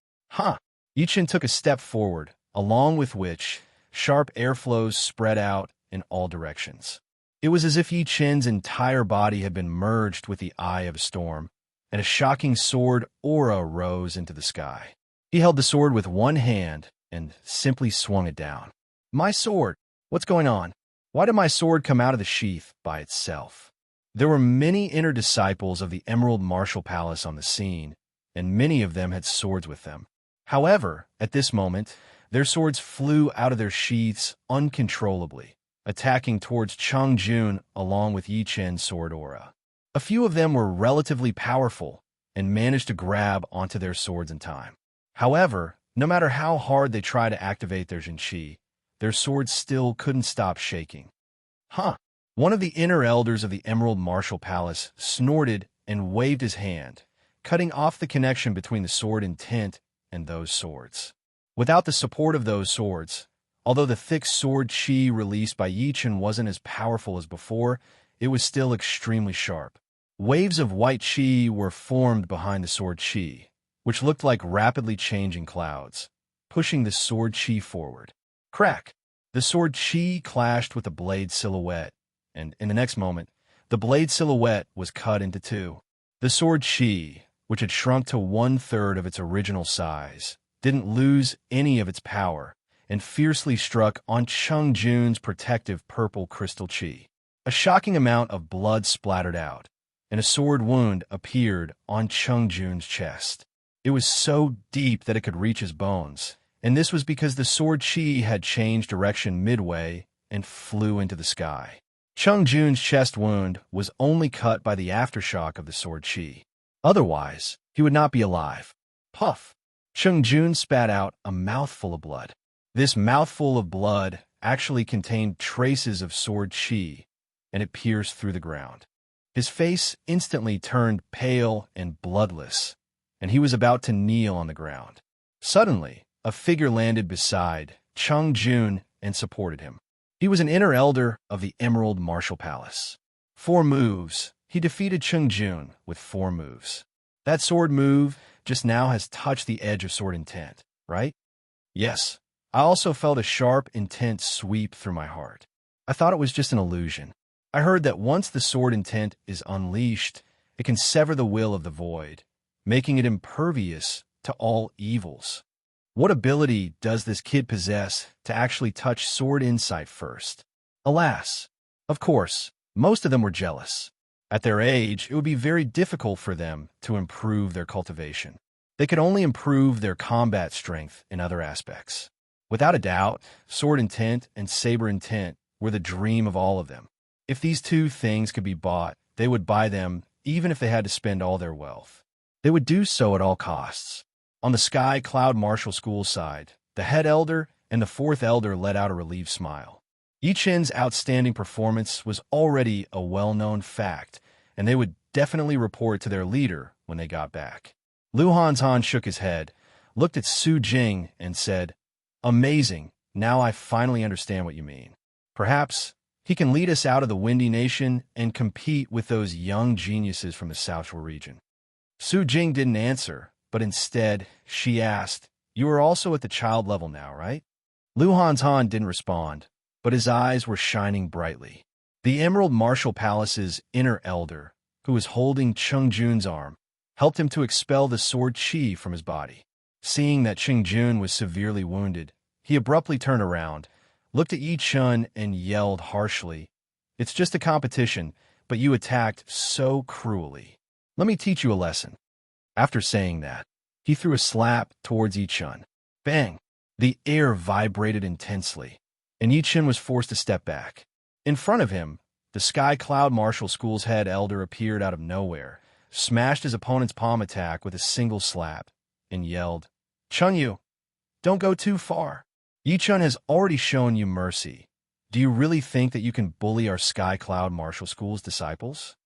Speaker 1: Yi Chun took a step forward, along with which sharp airflows spread out in all directions. It was as if Yi Chun's entire body had been merged with the eye of a storm, and a shocking sword aura rose into the sky. He held the sword with one hand and simply swung it down. My sword! What's going on? Why did my sword come out of the sheath by itself? There were many inner disciples of the Emerald Martial Palace on the scene, and many of them had swords with them. However, at this moment, their swords flew out of their sheaths uncontrollably, attacking towards Cheng Jun along with Yi Chun's sword aura. A few of them were relatively powerful and managed to grab onto their swords in time. However, no matter how hard they tried to activate their Zhen Qi, their swords still couldn't stop shaking. One of the inner elders of the Emerald Martial Palace snorted and waved his hand, cutting off the connection between the sword intent and those swords. Without the support of those swords, although the thick sword chi released by Yi Chun wasn't as powerful as before, it was still extremely sharp. Waves of white chi were formed behind the sword chi, which looked like rapidly changing clouds, pushing the sword chi forward. Crack! The sword chi clashed with the blade silhouette, and in the next moment, the blade silhouette was cut into two. The sword chi, which had shrunk to 1/3 of its original size, didn't lose any of its power, and fiercely struck on Cheng Jun's protective purple crystal chi. A shocking amount of blood splattered out, and a sword wound appeared on Cheng Jun's chest. It was so deep that it could reach his bones, and this was because the sword chi had changed direction midway and flew into the sky. Cheng Jun's chest wound was only cut by the aftershock of the sword chi. Otherwise, he would not be alive. Puff! Cheng Jun spat out a mouthful of blood. This mouthful of blood actually contained traces of sword chi, and it pierced through the ground. His face instantly turned pale and bloodless, and he was about to kneel on the ground. Suddenly, a figure landed beside Cheng Jun and supported him. He was an inner elder of the Emerald Martial Palace. 4 moves. He defeated Cheng Jun with 4 moves. That sword move just now has touched the edge of sword intent, right? Yes. I also felt a sharp, intense sweep through my heart. I thought it was just an illusion. I heard that once the sword intent is unleashed, it can sever the will of the void, making it impervious to all evils. What ability does this kid possess to actually touch sword insight first? Alas, of course, most of them were jealous. At their age, it would be very difficult for them to improve their cultivation. They could only improve their combat strength in other aspects. Without a doubt, sword intent and saber intent were the dream of all of them. If these 2 things could be bought, they would buy them even if they had to spend all their wealth. They would do so at all costs. On the Sky Cloud Martial School side, the head elder and the 4th elder let out a relieved smile. Yi Chun's outstanding performance was already a well-known fact, and they would definitely report to their leader when they got back. Lu Hanzhan shook his head, looked at Su Jing, and said, "Amazing, now I finally understand what you mean. Perhaps he can lead us out of the Windy Nation and compete with those young geniuses from the Southshore region." Su Jing didn't answer, but instead, she asked, "You are also at the child level now, right?" Lu Hanzhan didn't respond, but his eyes were shining brightly. The Emerald Martial Palace's inner elder who was holding Cheng Jun's arm, helped him to expel the sword chi from his body. Seeing that Cheng Jun was severely wounded, he abruptly turned around, looked at Yi Chun, and yelled harshly, "It's just a competition, but you attacked so cruelly. Let me teach you a lesson." After saying that, he threw a slap towards Yi Chun. Bang! The air vibrated intensely, and Yi Chun was forced to step back. In front of him, the Sky Cloud Martial School's head elder appeared out of nowhere, smashed his opponent's palm attack with a single slap, and yelled, "Chun Yu, don't go too far. Yi Chun has already shown you mercy. Do you really think that you can bully our Sky Cloud Martial School's disciples?"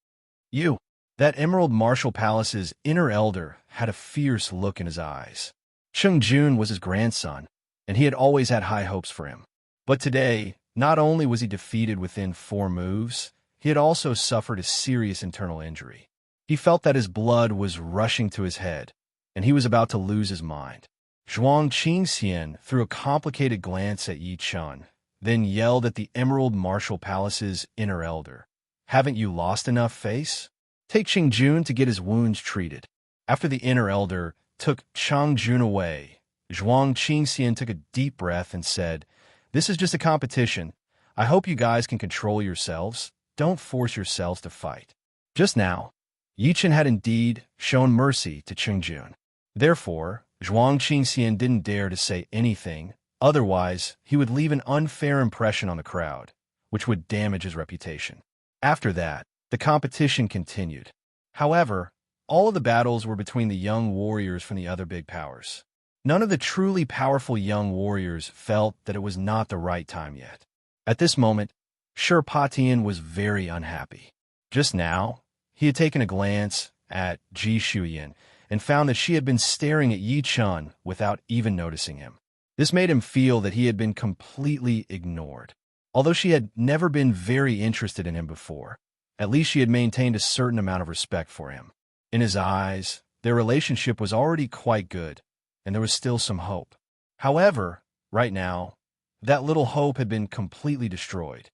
Speaker 1: You. That Emerald Martial Palace's inner elder had a fierce look in his eyes. Cheng Jun was his grandson, and he had always had high hopes for him. But today, not only was he defeated within 4 moves, he had also suffered a serious internal injury. He felt that his blood was rushing to his head, and he was about to lose his mind. Zhuang Qingxian threw a complicated glance at Yi Chun, then yelled at the Emerald Martial Palace's inner elder, "Haven't you lost enough face? Take Cheng Jun to get his wounds treated." After the inner elder took Cheng Jun away, Zhuang Qingxian took a deep breath and said, "This is just a competition. I hope you guys can control yourselves. Don't force yourselves to fight." Just now, Yi Chun had indeed shown mercy to Cheng Jun. Therefore, Zhuang Qingxian didn't dare to say anything, otherwise he would leave an unfair impression on the crowd, which would damage his reputation. After that, the competition continued. However, all of the battles were between the young warriors from the other big powers. None of the truly powerful young warriors felt that it was not the right time yet. At this moment, Shi Patian was very unhappy. Just now, he had taken a glance at Ji Shuyan and found that she had been staring at Yi Chun without even noticing him. This made him feel that he had been completely ignored. Although she had never been very interested in him before, at least she had maintained a certain amount of respect for him. In his eyes, their relationship was already quite good, and there was still some hope. However, right now, that little hope had been completely destroyed.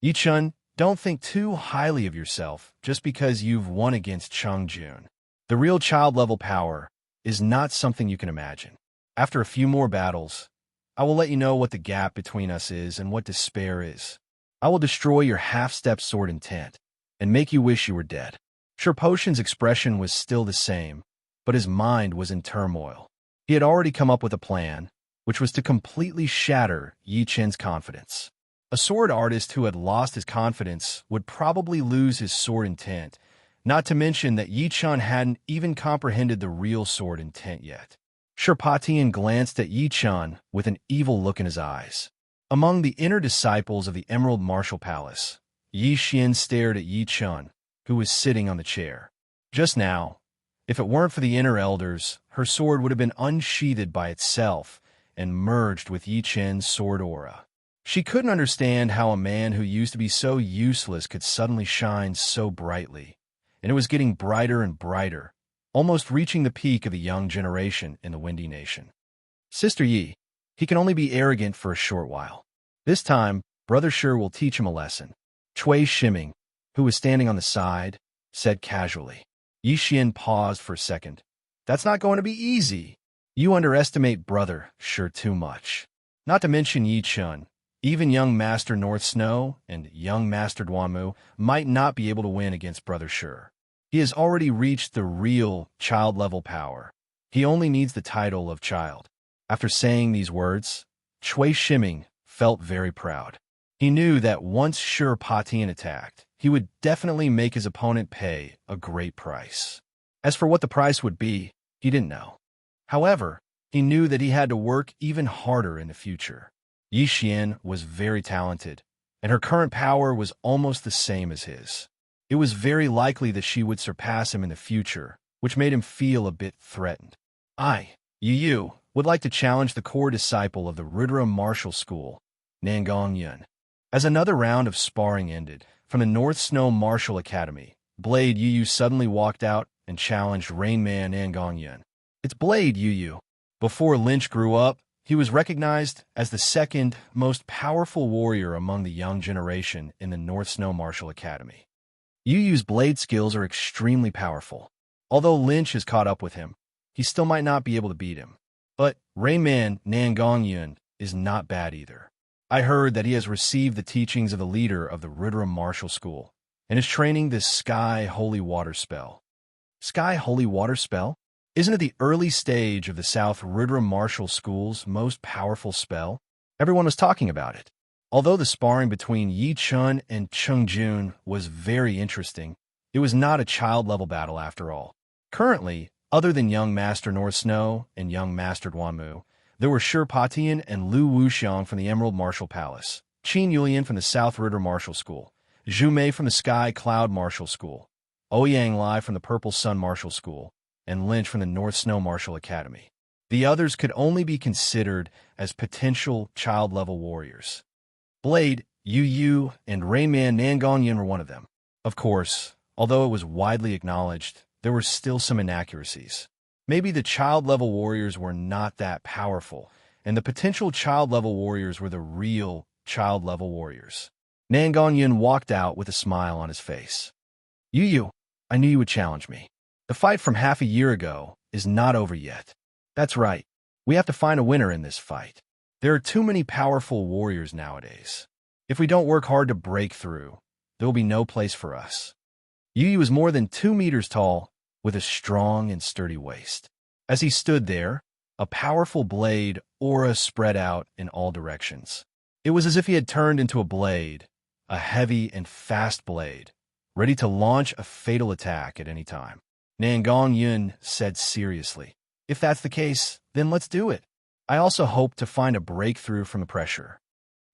Speaker 1: Yi Chun, don't think too highly of yourself just because you've won against Cheng Jun. The real child-level power is not something you can imagine. After a few more battles, I will let you know what the gap between us is and what despair is. I will destroy your half-step sword intent and make you wish you were dead. Shi Potion's expression was still the same, but his mind was in turmoil. He had already come up with a plan, which was to completely shatter Yi Chun's confidence. A sword artist who had lost his confidence would probably lose his sword intent, not to mention that Yi Chun hadn't even comprehended the real sword intent yet. Shi Patian glanced at Yi Chun with an evil look in his eyes. Among the inner disciples of the Emerald Martial Palace, Yi Xian stared at Yi Chun, who was sitting on the chair. Just now, if it weren't for the inner elders, her sword would have been unsheathed by itself and merged with Yi Chun's sword aura. She couldn't understand how a man who used to be so useless could suddenly shine so brightly, and it was getting brighter and brighter, almost reaching the peak of the young generation in the Windy Nation. "Sister Yi, he can only be arrogant for a short while. This time, Brother Shi will teach him a lesson." Cui Shiming, who was standing on the side, said casually. Yi Xian paused for a second. "That's not going to be easy. You underestimate Brother Shi too much. Not to mention Yi Chun. Even young Master North Snow and young Master Duanmu might not be able to win against Brother Shi. He has already reached the real child-level power. He only needs the title of child." After saying these words, Cui Shiming felt very proud. He knew that once Shi Patian attacked, he would definitely make his opponent pay a great price. As for what the price would be, he didn't know. However, he knew that he had to work even harder in the future. Yi Xian was very talented, and her current power was almost the same as his. It was very likely that she would surpass him in the future, which made him feel a bit threatened. I, Yu, would like to challenge the core disciple of the Rudra Martial School, Nangong Yun. As another round of sparring ended, from the North Snow Martial Academy, Blade Yu suddenly walked out and challenged Rain Man Nangong Yun. "It's Blade Yu." Before Lynch grew up, he was recognized as the second most powerful warrior among the young generation in the North Snow Martial Academy. Yu Yu's blade skills are extremely powerful. Although Lynch has caught up with him, he still might not be able to beat him. But Rayman Nangongyun is not bad either. I heard that he has received the teachings of the leader of the Ridra Martial School and is training this Sky Holy Water spell. Sky Holy Water spell? Isn't it the early stage of the South Ridra Martial School's most powerful spell? Everyone was talking about it. Although the sparring between Yi Chun and Chung Jun was very interesting, it was not a child-level battle after all. Currently, other than young Master North Snow and young Master Duanmu, there were Shi Patian and Lu Wuxiang from the Emerald Martial Palace, Qin Yulian from the South Ridra Martial School, Zhu Mei from the Sky Cloud Martial School, Ouyang Lai from the Purple Sun Martial School, and Lynch from the North Snow Martial Academy. The others could only be considered as potential child-level warriors. Blade, Yu Yu, and Rayman Nangongyun were one of them. Of course, although it was widely acknowledged, there were still some inaccuracies. Maybe the child-level warriors were not that powerful, and the potential child-level warriors were the real child-level warriors. Nangongyun walked out with a smile on his face. Yu Yu, I knew you would challenge me. The fight from half a year ago is not over yet. That's right. We have to find a winner in this fight. There are too many powerful warriors nowadays. If we don't work hard to break through, there will be no place for us. Yu Yu is more than 2 meters tall, with a strong and sturdy waist. As he stood there, a powerful blade aura spread out in all directions. It was as if he had turned into a blade, a heavy and fast blade, ready to launch a fatal attack at any time. Nangongyun said seriously, "If that's the case, then let's do it. I also hope to find a breakthrough from the pressure."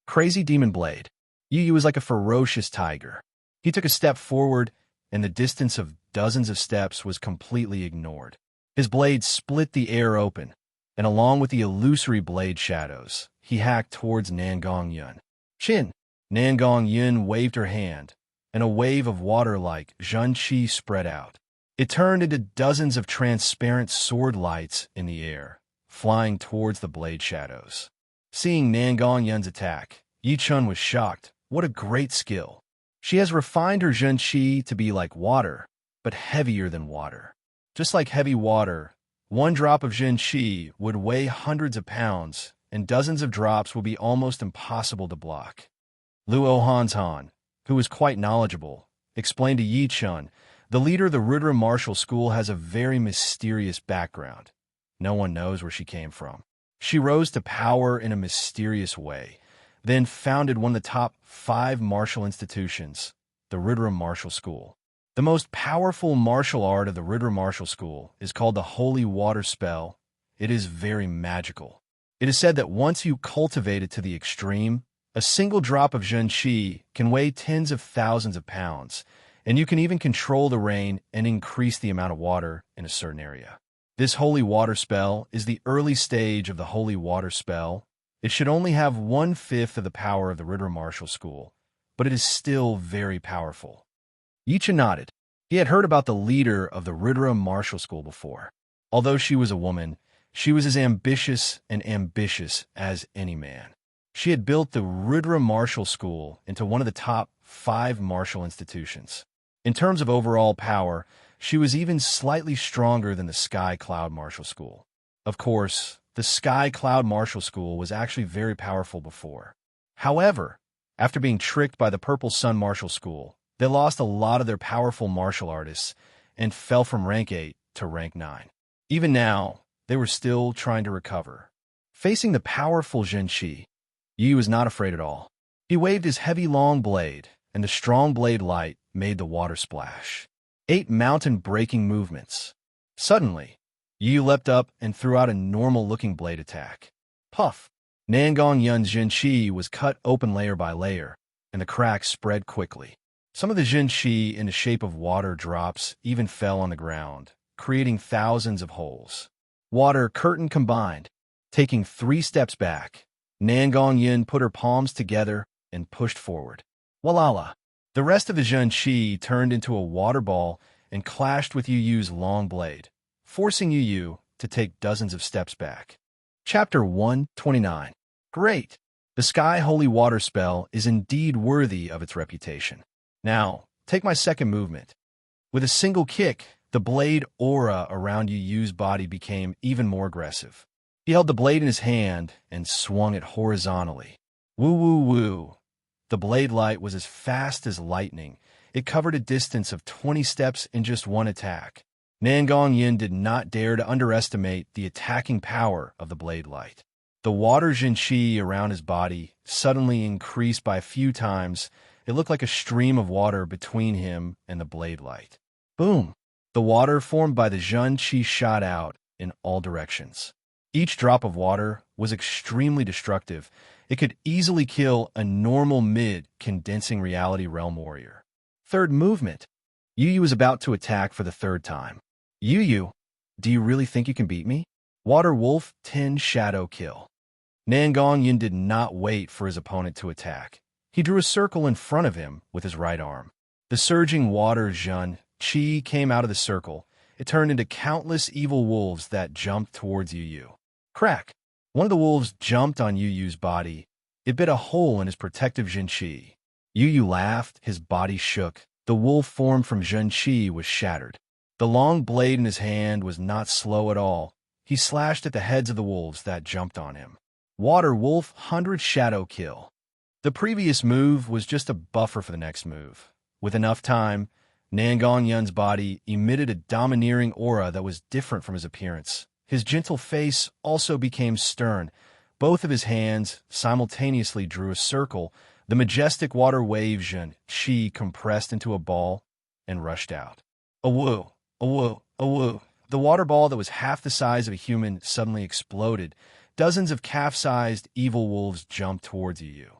Speaker 1: Crazy Demon Blade. Yu Yu was like a ferocious tiger. He took a step forward, and the distance of dozens of steps was completely ignored. His blade split the air open, and along with the illusory blade shadows, he hacked towards Nangongyun. Chin! Nangongyun waved her hand, and a wave of water like Zhenqi spread out. It turned into dozens of transparent sword lights in the air, flying towards the blade shadows. Seeing Nangongyun's attack, Yi Chun was shocked. What a great skill. She has refined her Zhenqi to be like water, but heavier than water. Just like heavy water, one drop of Zhenqi would weigh hundreds of pounds, and dozens of drops would be almost impossible to block. Luo Hantan, who was quite knowledgeable, explained to Yi Chun, the leader of the Ridra Martial School has a very mysterious background. No one knows where she came from. She rose to power in a mysterious way, then founded one of the top 5 martial institutions, the Ridra Martial School. The most powerful martial art of the Ridra Martial School is called the Holy Water Spell. It is very magical. It is said that once you cultivate it to the extreme, a single drop of Zhenqi can weigh tens of thousands of pounds, and you can even control the rain and increase the amount of water in a certain area. This Holy Water Spell is the early stage of the Holy Water Spell. It should only have 1/5 of the power of the Ridra Martial School, but it is still very powerful. Yi Chun nodded. He had heard about the leader of the Ridra Martial School before. Although she was a woman, she was as ambitious as any man. She had built the Ridra Martial School into one of the top 5 martial institutions. In terms of overall power, she was even slightly stronger than the Sky Cloud Martial School. Of course, the Sky Cloud Martial School was actually very powerful before. However, after being tricked by the Purple Sun Martial School, they lost a lot of their powerful martial artists and fell from rank 8 to rank 9. Even now, they were still trying to recover. Facing the powerful Zhenqi, Yi was not afraid at all. He waved his heavy long blade, and the strong blade light made the water splash. 8 mountain-breaking movements. Suddenly, Yi leapt up and threw out a normal-looking blade attack. Puff! Nangongyun's Zhenqi was cut open layer by layer, and the cracks spread quickly. Some of the Zhenqi in the shape of water drops even fell on the ground, creating thousands of holes. Water curtain combined. Taking 3 steps back, Nangongyun put her palms together and pushed forward. Walala! The rest of the Zhenqi turned into a water ball and clashed with Yu Yu's long blade, forcing Yu Yu to take dozens of steps back. Chapter 129. Great! The Sky Holy Water Spell is indeed worthy of its reputation. Now, Take my second movement. With a single kick, the blade aura around Yu Yu's body became even more aggressive. He held the blade in his hand and swung it horizontally. Woo woo woo. The blade light was as fast as lightning. It covered a distance of 20 steps in just one attack. Nangong Yin did not dare to underestimate the attacking power of the blade light. The water Jinqi around his body suddenly increased by a few times. It looked like a stream of water between him and the blade light. Boom! The water formed by the Jinqi shot out in all directions. Each drop of water was extremely destructive. It could easily kill a normal mid-condensing reality realm warrior. Third movement. Yu Yu was about to attack for the third time. Yu Yu, do you really think you can beat me? Water Wolf 10 Shadow Kill. Nangong Yin did not wait for his opponent to attack. He drew a circle in front of him with his right arm. The surging water Jinqi came out of the circle. It turned into countless evil wolves that jumped towards Yu Yu. Crack! One of the wolves jumped on Yu Yu's body. It bit a hole in his protective Jinqi. Yu Yu laughed, his body shook. The wolf formed from Jinqi was shattered. The long blade in his hand was not slow at all. He slashed at the heads of the wolves that jumped on him. Water Wolf 100 Shadow Kill. The previous move was just a buffer for the next move. With enough time, Nangong Yun's body emitted a domineering aura that was different from his appearance. His gentle face also became stern. Both of his hands simultaneously drew a circle. The majestic water wave Jinqi compressed into a ball and rushed out. Awoo! Awoo! Awoo! The water ball that was half the size of a human suddenly exploded. Dozens of calf-sized evil wolves jumped towards Yu Yu.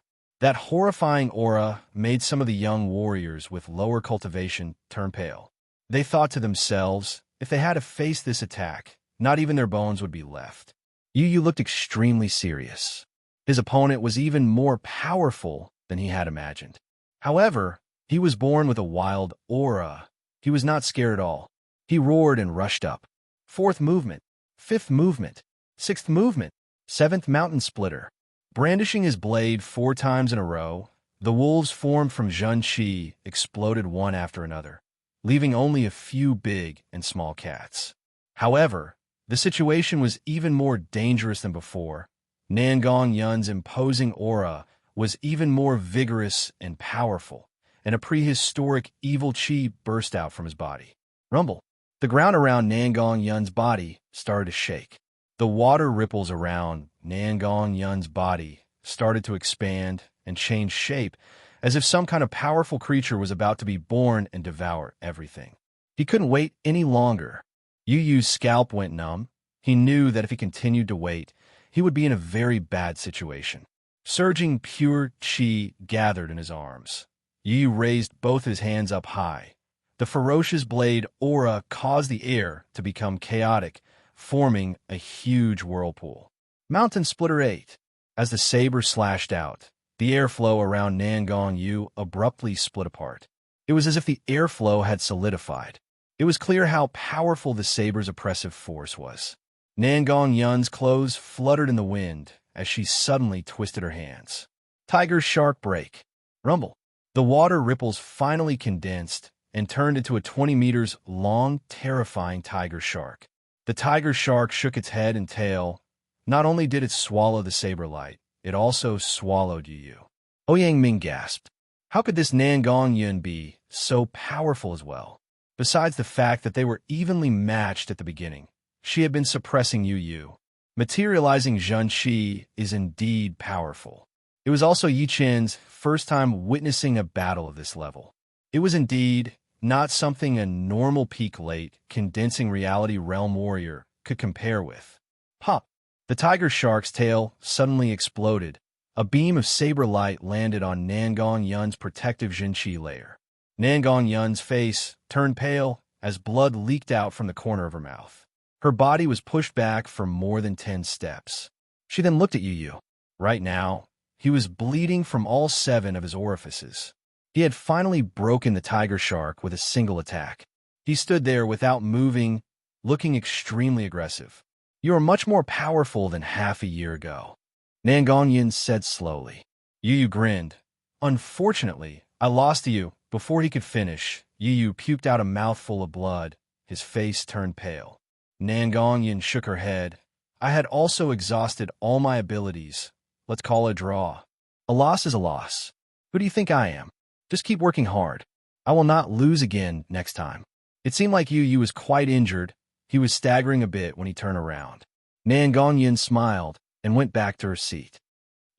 Speaker 1: That horrifying aura made some of the young warriors with lower cultivation turn pale. They thought to themselves, if they had to face this attack, not even their bones would be left. Yu Yu looked extremely serious. His opponent was even more powerful than he had imagined. However, he was born with a wild aura. He was not scared at all. He roared and rushed up. Fourth movement, fifth movement, sixth movement, seventh mountain splitter. Brandishing his blade 4 times in a row, the wolves formed from Jinqi exploded one after another, leaving only a few big and small cats. However, the situation was even more dangerous than before. Nangong Yun's imposing aura was even more vigorous and powerful, and a prehistoric evil chi burst out from his body. Rumble. The ground around Nangong Yun's body started to shake. The water ripples around Nangong Yun's body started to expand and change shape, as if some kind of powerful creature was about to be born and devour everything. He couldn't wait any longer. Yu Yu's scalp went numb. He knew that if he continued to wait, he would be in a very bad situation. Surging pure chi gathered in his arms. Yu Yu raised both his hands up high. The ferocious blade aura caused the air to become chaotic, forming a huge whirlpool. Mountain Splitter 8. As the saber slashed out, the airflow around Nangong Yu abruptly split apart. It was as if the airflow had solidified. It was clear how powerful the saber's oppressive force was. Nangong Yun's clothes fluttered in the wind as she suddenly twisted her hands. Tiger Shark Break. Rumble. The water ripples finally condensed and turned into a 20 meters long, terrifying tiger shark. The tiger shark shook its head and tail. Not only did it swallow the saber light, it also swallowed Yu Yu. Ouyang Ming gasped. How could this Nangong Yun be so powerful as well? Besides the fact that they were evenly matched at the beginning, she had been suppressing Yu Yu. Materializing Jinqi is indeed powerful. It was also Yi Chen's first time witnessing a battle of this level. It was indeed not something a normal peak late, condensing reality realm warrior could compare with. Pop! The tiger shark's tail suddenly exploded. A beam of saber light landed on Nangong Yun's protective Jinqi layer. Nangong Yun's face turned pale as blood leaked out from the corner of her mouth. Her body was pushed back for more than 10 steps. She then looked at Yu Yu. Right now, he was bleeding from all 7 of his orifices. He had finally broken the tiger shark with a single attack. He stood there without moving, looking extremely aggressive. You are much more powerful than half a year ago, Nangong Yun said slowly. Yu Yu grinned. Unfortunately, I lost to you Before he could finish, Yu puked out a mouthful of blood. His face turned pale. Nangongyan shook her head. I had also exhausted all my abilities. Let's call it a draw. A loss is a loss. Who do you think I am? Just keep working hard. I will not lose again next time. It seemed like Yu was quite injured. He was staggering a bit when he turned around. Nangongyan smiled and went back to her seat.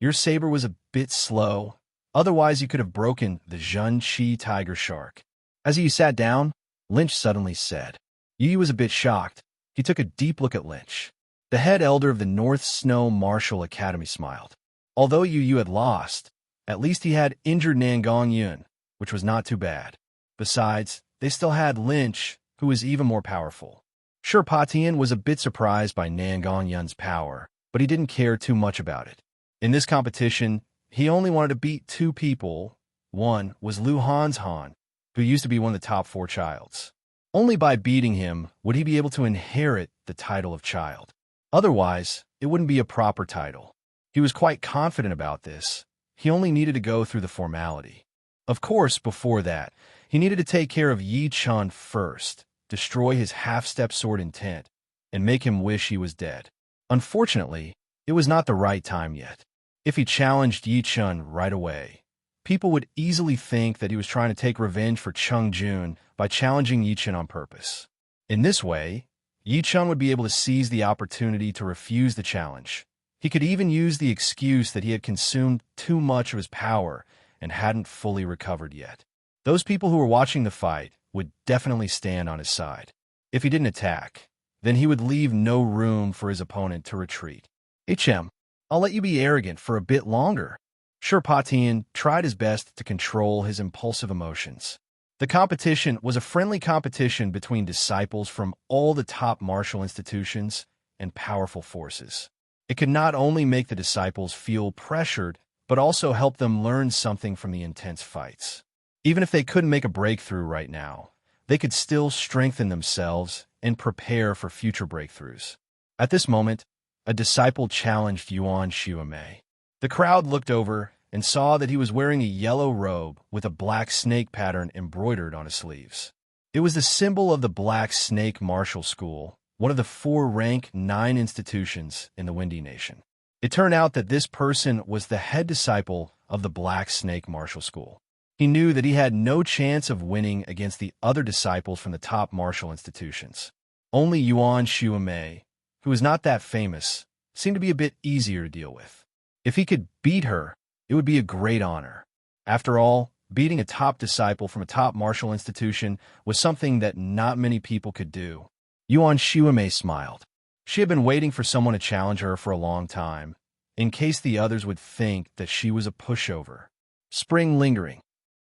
Speaker 1: Your saber was a bit slow. Otherwise, you could have broken the Zhun-Chi tiger shark. As he sat down, Lynch suddenly said. Yu was a bit shocked. He took a deep look at Lynch. The head elder of the North Snow Martial Academy smiled. Although Yu had lost, at least he had injured Nangongyan, which was not too bad. Besides, they still had Lynch, who was even more powerful. Sure, Patian was a bit surprised by Nangongyan's power, but he didn't care too much about it. In this competition, he only wanted to beat two people. One was Lu Hanshan, who used to be one of the top 4 childs. Only by beating him would he be able to inherit the title of child. Otherwise, it wouldn't be a proper title. He was quite confident about this. He only needed to go through the formality. Of course, before that, he needed to take care of Yi Chun first, destroy his half-step sword intent, and make him wish he was dead. Unfortunately, it was not the right time yet. If he challenged Yi Chun right away, people would easily think that he was trying to take revenge for Chung Jun by challenging Yi Chun on purpose. In this way, Yi Chun would be able to seize the opportunity to refuse the challenge. He could even use the excuse that he had consumed too much of his power and hadn't fully recovered yet. Those people who were watching the fight would definitely stand on his side. If he didn't attack, then he would leave no room for his opponent to retreat. HM, I'll let you be arrogant for a bit longer. Sure, Patian tried his best to control his impulsive emotions. The competition was a friendly competition between disciples from all the top martial institutions and powerful forces. It could not only make the disciples feel pressured, but also help them learn something from the intense fights. Even if they couldn't make a breakthrough right now, they could still strengthen themselves and prepare for future breakthroughs. At this moment, a disciple challenged Yuan Xiumei. The crowd looked over and saw that he was wearing a yellow robe with a black snake pattern embroidered on his sleeves. It was the symbol of the Black Snake Martial School, one of the 4 rank 9 institutions in the Windy Nation. It turned out that this person was the head disciple of the Black Snake Martial School. He knew that he had no chance of winning against the other disciples from the top martial institutions. Only Yuan Xiumei, who was not that famous, seemed to be a bit easier to deal with. If he could beat her, it would be a great honor. After all, beating a top disciple from a top martial institution was something that not many people could do. Yuan Xiumei smiled. She had been waiting for someone to challenge her for a long time, in case the others would think that she was a pushover. Spring lingering.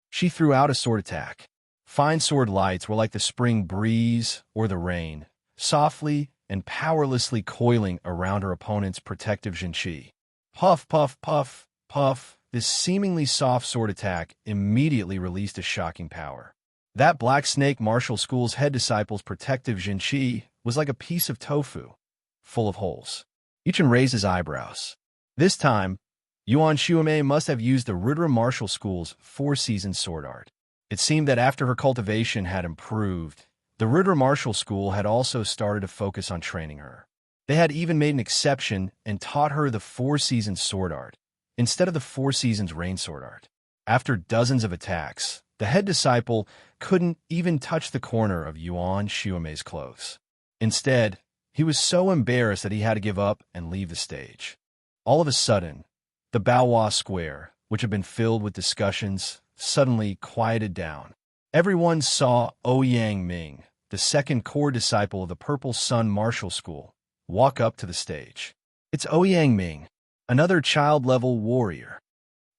Speaker 1: She threw out a sword attack. Fine sword lights were like the spring breeze or the rain, softly and powerlessly coiling around her opponent's protective Zhun-Chi. Puff, puff, puff, puff. This seemingly soft sword attack immediately released a shocking power. That Black Snake Martial School's head disciple's protective Zhun-Chi was like a piece of tofu, full of holes. Yichen raised his eyebrows. This time, Yuan Xiumei must have used the Rudra Martial School's 4-season sword art. It seemed that after her cultivation had improved, the Rudra Martial School had also started to focus on training her. They had even made an exception and taught her the 4-season sword art, instead of the 4 seasons rain sword art. After dozens of attacks, the head disciple couldn't even touch the corner of Yuan Xiumei's clothes. Instead, he was so embarrassed that he had to give up and leave the stage. All of a sudden, the Baohua Square, which had been filled with discussions, suddenly quieted down. Everyone saw Ouyang Ming, the second core disciple of the Purple Sun Martial School, walk up to the stage. It's Ouyang Ming, another child-level warrior.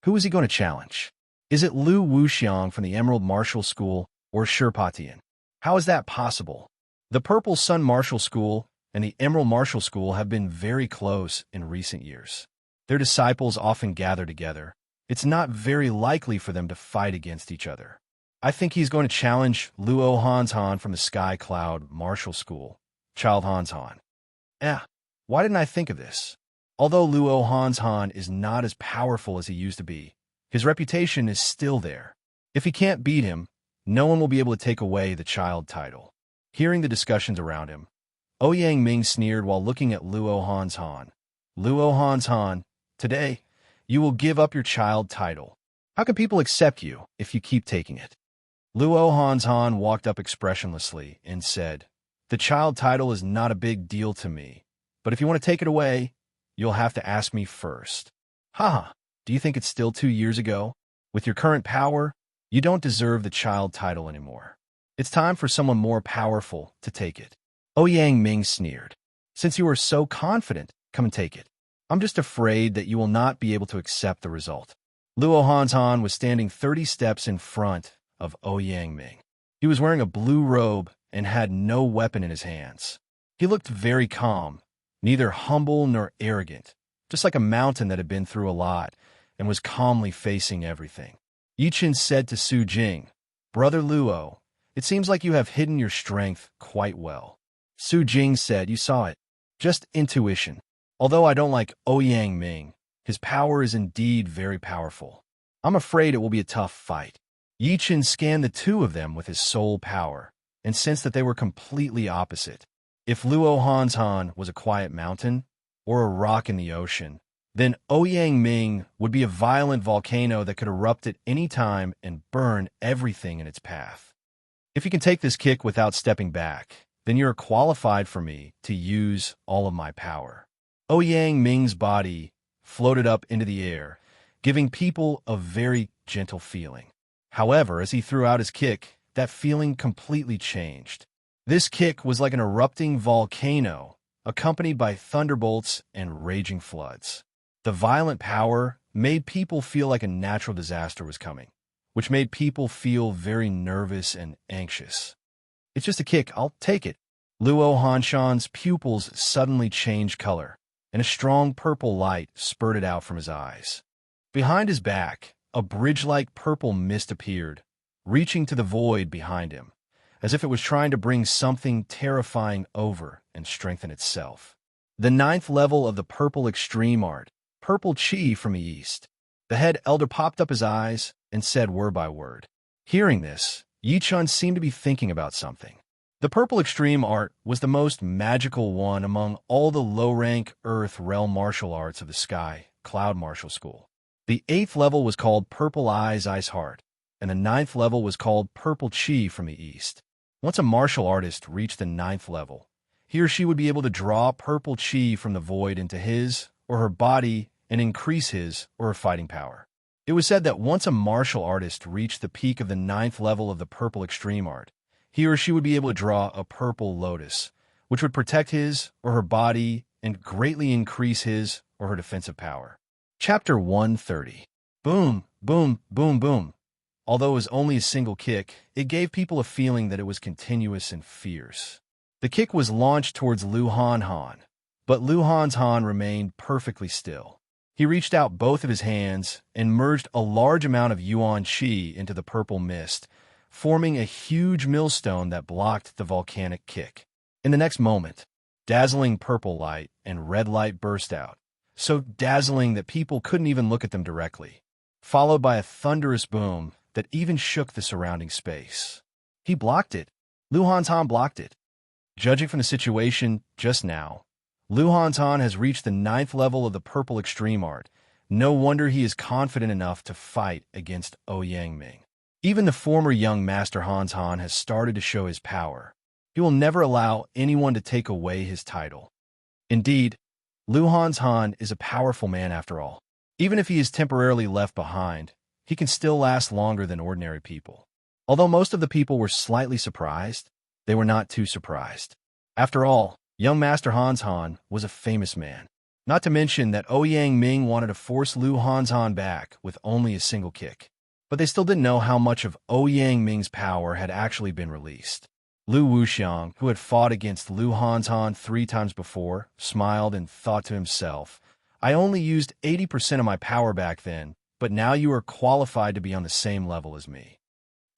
Speaker 1: Who is he going to challenge? Is it Lu Wuxiang from the Emerald Martial School or Shi Patian? How is that possible? The Purple Sun Martial School and the Emerald Martial School have been very close in recent years. Their disciples often gather together. It's not very likely for them to fight against each other. I think he's going to challenge Luo Hanshan from the Sky Cloud Martial School, Child Hanshan. Why didn't I think of this? Although Luo Hanshan is not as powerful as he used to be, his reputation is still there. If he can't beat him, no one will be able to take away the child title. Hearing the discussions around him, Ouyang Ming sneered while looking at Luo Han's Han. Luo Han's Han, today, you will give up your child title. How can people accept you if you keep taking it? Luo Han's Han walked up expressionlessly and said, the child title is not a big deal to me, but if you want to take it away, you'll have to ask me first. Haha, do you think it's still 2 years ago? With your current power, you don't deserve the child title anymore. It's time for someone more powerful to take it. Ouyang Ming sneered. Since you are so confident, come and take it. I'm just afraid that you will not be able to accept the result. Luo Han's Han was standing 30 steps in front of Ouyang Ming. He was wearing a blue robe and had no weapon in his hands. He looked very calm, neither humble nor arrogant, just like a mountain that had been through a lot and was calmly facing everything. Yichen said to Su Jing, Brother Luo, it seems like you have hidden your strength quite well. Su Jing said, you saw it. Just intuition. Although I don't like Ouyang Ming, his power is indeed very powerful. I'm afraid it will be a tough fight. Yichen scanned the two of them with his soul power and sensed that they were completely opposite. If Luo Han's Han was a quiet mountain or a rock in the ocean, then Ouyang Ming would be a violent volcano that could erupt at any time and burn everything in its path. If you can take this kick without stepping back, then you're qualified for me to use all of my power. Ouyang Ming's body floated up into the air, giving people a very gentle feeling. However, as he threw out his kick, that feeling completely changed. This kick was like an erupting volcano, accompanied by thunderbolts and raging floods. The violent power made people feel like a natural disaster was coming, which made people feel very nervous and anxious. It's just a kick, I'll take it. Luo Hanshan's pupils suddenly changed color, and a strong purple light spurted out from his eyes. Behind his back, a bridge-like purple mist appeared, reaching to the void behind him, as if it was trying to bring something terrifying over and strengthen itself. The 9th level of the purple extreme art, Purple Chi from the east. The head elder popped up his eyes and said word by word. Hearing this, Yichun seemed to be thinking about something. The purple extreme art was the most magical one among all the low-rank earth realm martial arts of the sky, Cloud Martial School. The 8th level was called Purple Eyes Ice Heart, and the 9th level was called Purple Chi from the east. Once a martial artist reached the 9th level, he or she would be able to draw purple chi from the void into his or her body and increase his or her fighting power. It was said that once a martial artist reached the peak of the 9th level of the purple extreme art, he or she would be able to draw a purple lotus, which would protect his or her body and greatly increase his or her defensive power. Chapter 130. Boom, boom, boom, boom. Although it was only a single kick, it gave people a feeling that it was continuous and fierce. The kick was launched towards Lu Han Han, but Lu Han's Han remained perfectly still. He reached out both of his hands and merged a large amount of Yuan Qi into the purple mist, forming a huge millstone that blocked the volcanic kick. In the next moment, dazzling purple light and red light burst out, so dazzling that people couldn't even look at them directly, followed by a thunderous boom that even shook the surrounding space. He blocked it. Lu Han's Han blocked it. Judging from the situation just now, Lu Han's Han has reached the 9th level of the purple extreme art. No wonder he is confident enough to fight against Ouyang Ming. Even the former young Master Han's Han has started to show his power. He will never allow anyone to take away his title. Indeed, Lu Han's Han is a powerful man after all. Even if he is temporarily left behind, he can still last longer than ordinary people. Although most of the people were slightly surprised, they were not too surprised. After all, young Master Han's Han was a famous man. Not to mention that Ouyang Ming wanted to force Lu Han's Han back with only a single kick. But they still didn't know how much of Ouyang Ming's power had actually been released. Lu Wuxiang, who had fought against Lu Han's Han 3 times before, smiled and thought to himself, I only used 80% of my power back then, but now you are qualified to be on the same level as me.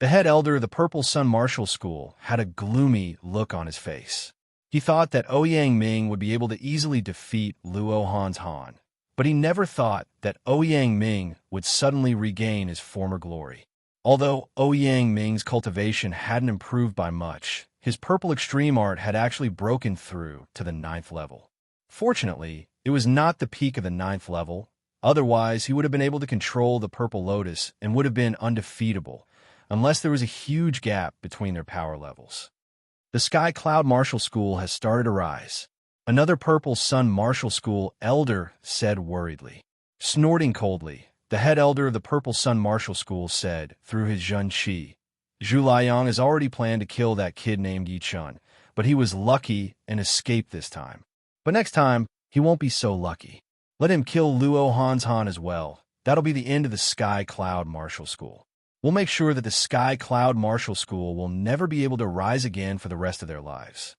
Speaker 1: The head elder of the Purple Sun Martial School had a gloomy look on his face. He thought that Ouyang Ming would be able to easily defeat Luo Han's Han, but he never thought that Ouyang Ming would suddenly regain his former glory. Although Ouyang Ming's cultivation hadn't improved by much, his purple extreme art had actually broken through to the 9th level. Fortunately, it was not the peak of the 9th level. Otherwise, he would have been able to control the Purple Lotus and would have been undefeatable, unless there was a huge gap between their power levels. The Sky Cloud Martial School has started to rise. Another Purple Sun Martial School elder said worriedly. Snorting coldly, the head elder of the Purple Sun Martial School said, through his Zhun Qi, Zhu Liang has already planned to kill that kid named Yi Chun, but he was lucky and escaped this time. But next time, he won't be so lucky. Let him kill Luo Hanshan as well. That'll be the end of the Sky Cloud Martial School. We'll make sure that the Sky Cloud Martial School will never be able to rise again for the rest of their lives.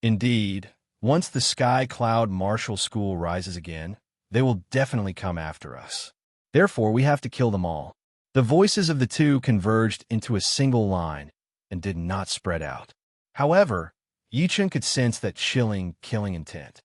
Speaker 1: Indeed, once the Sky Cloud Martial School rises again, they will definitely come after us. Therefore, we have to kill them all. The voices of the two converged into a single line and did not spread out. However, Yi Chun could sense that chilling, killing intent.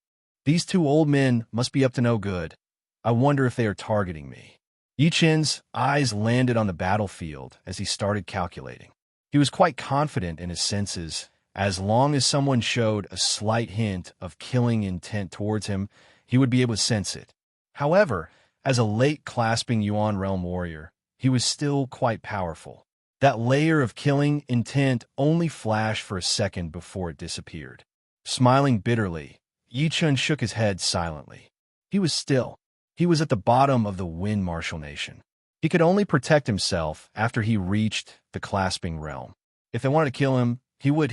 Speaker 1: These two old men must be up to no good. I wonder if they are targeting me. Yi Chun's eyes landed on the battlefield as he started calculating. He was quite confident in his senses. As long as someone showed a slight hint of killing intent towards him, he would be able to sense it. However, as a late clasping Yuan Realm warrior, he was still quite powerful. That layer of killing intent only flashed for a second before it disappeared. Smiling bitterly, Yi Chun shook his head silently. He was still. He was at the bottom of the Wind Martial Nation. He could only protect himself after he reached the clasping realm. If they wanted to kill him, he would.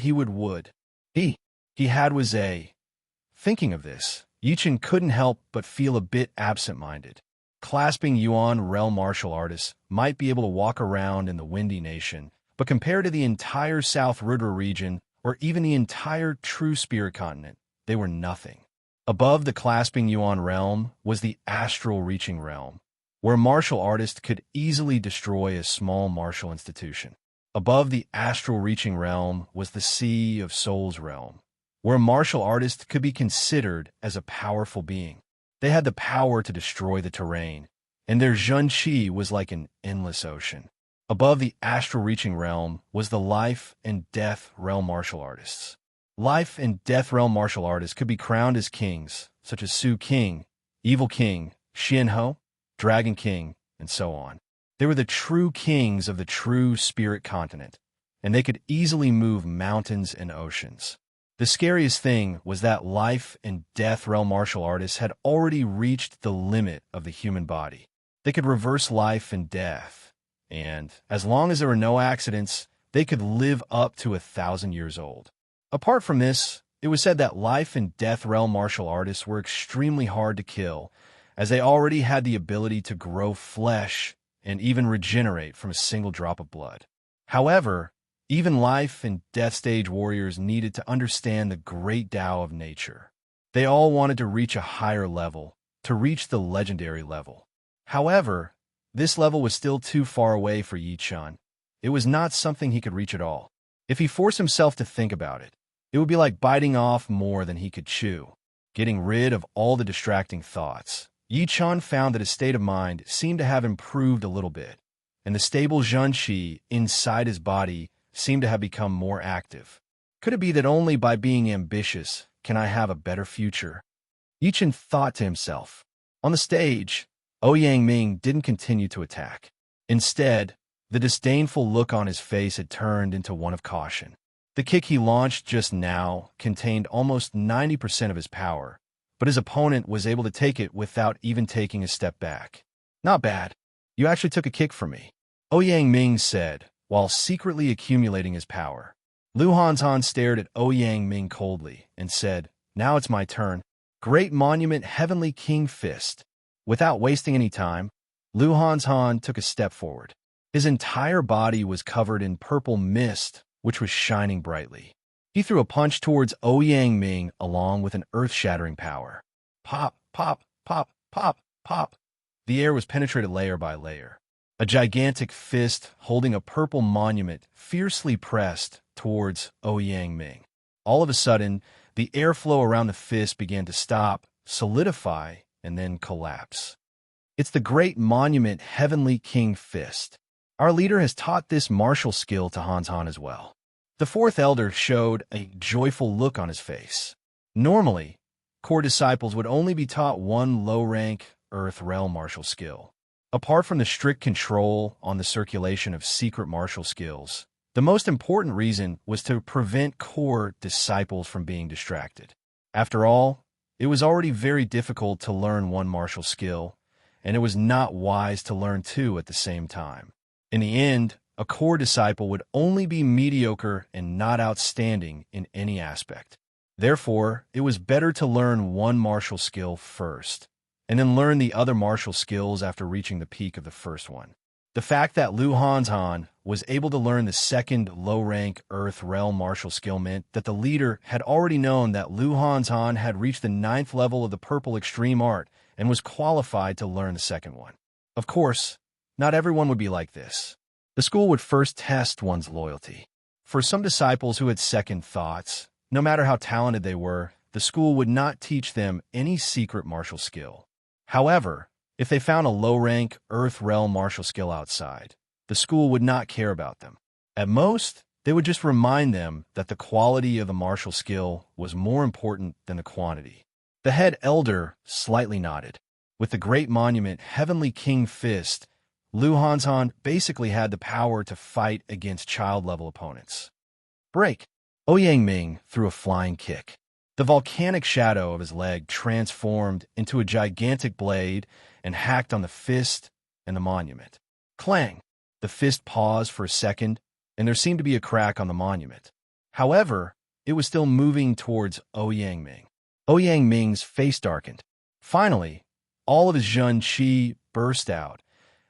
Speaker 1: He had was a... Thinking of this, Yi Chun couldn't help but feel a bit absent-minded. Clasping Yuan Realm martial artists might be able to walk around in the Windy Nation, but compared to the entire South Rudra region, or even the entire True Spirit continent, they were nothing. Above the clasping Yuan realm was the astral reaching realm, where a martial artist could easily destroy a small martial institution. Above the astral reaching realm was the Sea of Souls realm, where a martial artist could be considered as a powerful being. They had the power to destroy the terrain, and their Zhun Qi was like an endless ocean. Above the astral reaching realm was the Life and Death realm martial artists. Life and Death realm martial artists could be crowned as kings, such as Su King, Evil King, Xian Ho, Dragon King, and so on. They were the true kings of the True Spirit continent, and they could easily move mountains and oceans. The scariest thing was that Life and Death realm martial artists had already reached the limit of the human body. They could reverse life and death, and as long as there were no accidents, they could live up to 1,000 years old. Apart from this, it was said that Life and Death realm martial artists were extremely hard to kill, as they already had the ability to grow flesh and even regenerate from a single drop of blood. However, even Life and Death stage warriors needed to understand the great Tao of nature. They all wanted to reach a higher level, to reach the legendary level. However, this level was still too far away for Yi Chun. It was not something he could reach at all. If he forced himself to think about it, it would be like biting off more than he could chew. Getting rid of all the distracting thoughts, Yi Chun found that his state of mind seemed to have improved a little bit, and the stable Zhun Qi inside his body seemed to have become more active. Could it be that only by being ambitious can I have a better future? Yi Chun thought to himself. On the stage, Ouyang Ming didn't continue to attack. Instead, the disdainful look on his face had turned into one of caution. The kick he launched just now contained almost 90% of his power, but his opponent was able to take it without even taking a step back. Not bad. You actually took a kick from me, Ouyang Ming said, while secretly accumulating his power. Lu Hanzhan stared at Ouyang Ming coldly and said, Now it's my turn. Great Monument Heavenly King Fist. Without wasting any time, Lu Hanzhan took a step forward. His entire body was covered in purple mist, which was shining brightly. He threw a punch towards Ouyang Ming along with an earth-shattering power. Pop, pop, pop, pop, pop. The air was penetrated layer by layer. A gigantic fist holding a purple monument fiercely pressed towards Ouyang Ming. All of a sudden, the airflow around the fist began to stop, solidify, and then collapse. It's the Great Monument Heavenly King Fist. Our leader has taught this martial skill to Han as well. The fourth elder showed a joyful look on his face. Normally, core disciples would only be taught one low-rank Earth Realm martial skill. Apart from the strict control on the circulation of secret martial skills, the most important reason was to prevent core disciples from being distracted. After all, it was already very difficult to learn one martial skill, and it was not wise to learn two at the same time. In the end, a core disciple would only be mediocre and not outstanding in any aspect. Therefore, it was better to learn one martial skill first, and then learn the other martial skills after reaching the peak of the first one. The fact that Lu Hanzhan was able to learn the second low-rank Earth Realm martial skill meant that the leader had already known that Lu Hanzhan had reached the 9th level of the Purple Extreme Art and was qualified to learn the second one. Of course, not everyone would be like this. The school would first test one's loyalty. For some disciples who had second thoughts, no matter how talented they were, the school would not teach them any secret martial skill. However, if they found a low-rank Earth Realm martial skill outside, the school would not care about them. At most, they would just remind them that the quality of the martial skill was more important than the quantity. The head elder slightly nodded. With the great monument Heavenly King Fist, Lu Hanzhan basically had the power to fight against child-level opponents. Break! Ouyang Ming threw a flying kick. The volcanic shadow of his leg transformed into a gigantic blade and hacked on the fist and the monument. Clang! The fist paused for a second, and there seemed to be a crack on the monument. However, it was still moving towards Ouyang Ming. Ouyang Ming's face darkened. Finally, all of his Zhun Qi burst out,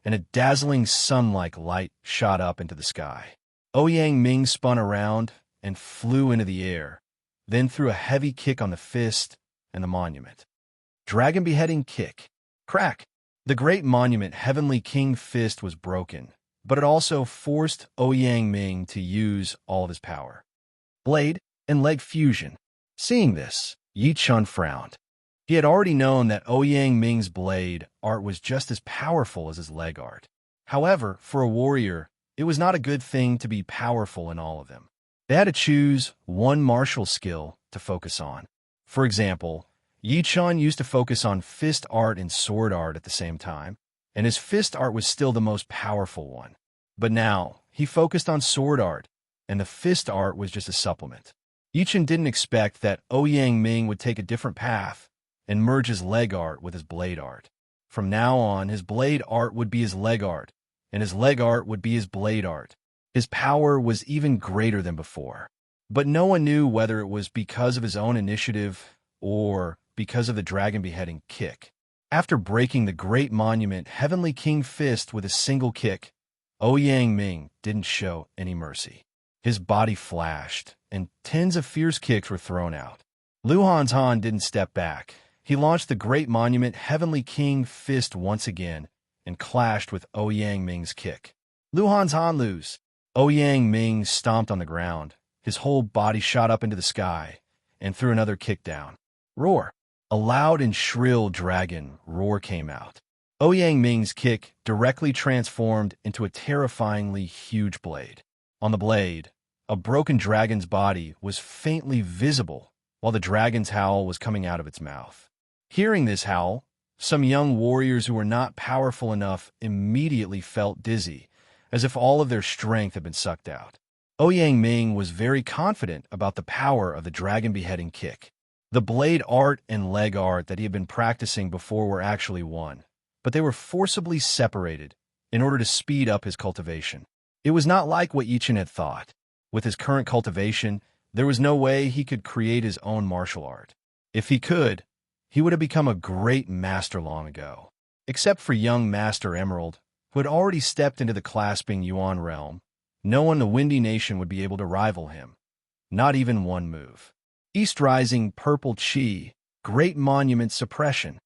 Speaker 1: and a dazzling sun-like light shot up into the sky. Ouyang Ming spun around and flew into the air, then threw a heavy kick on the fist and the monument. Dragon beheading kick. Crack! The great monument Heavenly King Fist was broken, but it also forced Ouyang Ming to use all of his power. Blade and leg fusion. Seeing this, Yi Chun frowned. He had already known that Ouyang Ming's blade art was just as powerful as his leg art. However, for a warrior, it was not a good thing to be powerful in all of them. They had to choose one martial skill to focus on. For example, Yi Chun used to focus on fist art and sword art at the same time, and his fist art was still the most powerful one. But now, he focused on sword art, and the fist art was just a supplement. Yi Chun didn't expect that Ouyang Ming would take a different path and merge his leg art with his blade art. From now on, his blade art would be his leg art, and his leg art would be his blade art. His power was even greater than before. But no one knew whether it was because of his own initiative or because of the dragon beheading kick. After breaking the great monument Heavenly King Fist with a single kick, Ouyang Ming didn't show any mercy. His body flashed, and tens of fierce kicks were thrown out. Lu Hanzhan didn't step back. He launched the great monument Heavenly King Fist once again and clashed with Ouyang Ming's kick. Lu Hanzhan lose. Ouyang Ming stomped on the ground. His whole body shot up into the sky and threw another kick down. Roar! A loud and shrill dragon roar came out. Ouyang Ming's kick directly transformed into a terrifyingly huge blade. On the blade, a broken dragon's body was faintly visible while the dragon's howl was coming out of its mouth. Hearing this howl, some young warriors who were not powerful enough immediately felt dizzy, as if all of their strength had been sucked out. Ouyang Ming was very confident about the power of the dragon beheading kick. The blade art and leg art that he had been practicing before were actually one, but they were forcibly separated in order to speed up his cultivation. It was not like what Yi Chun had thought. With his current cultivation, there was no way he could create his own martial art. If he could, he would have become a great master long ago. Except for young Master Emerald, who had already stepped into the clasping Yuan realm, no one in the Windy Nation would be able to rival him. Not even one move. East Rising Purple Chi, Great Monument Suppression.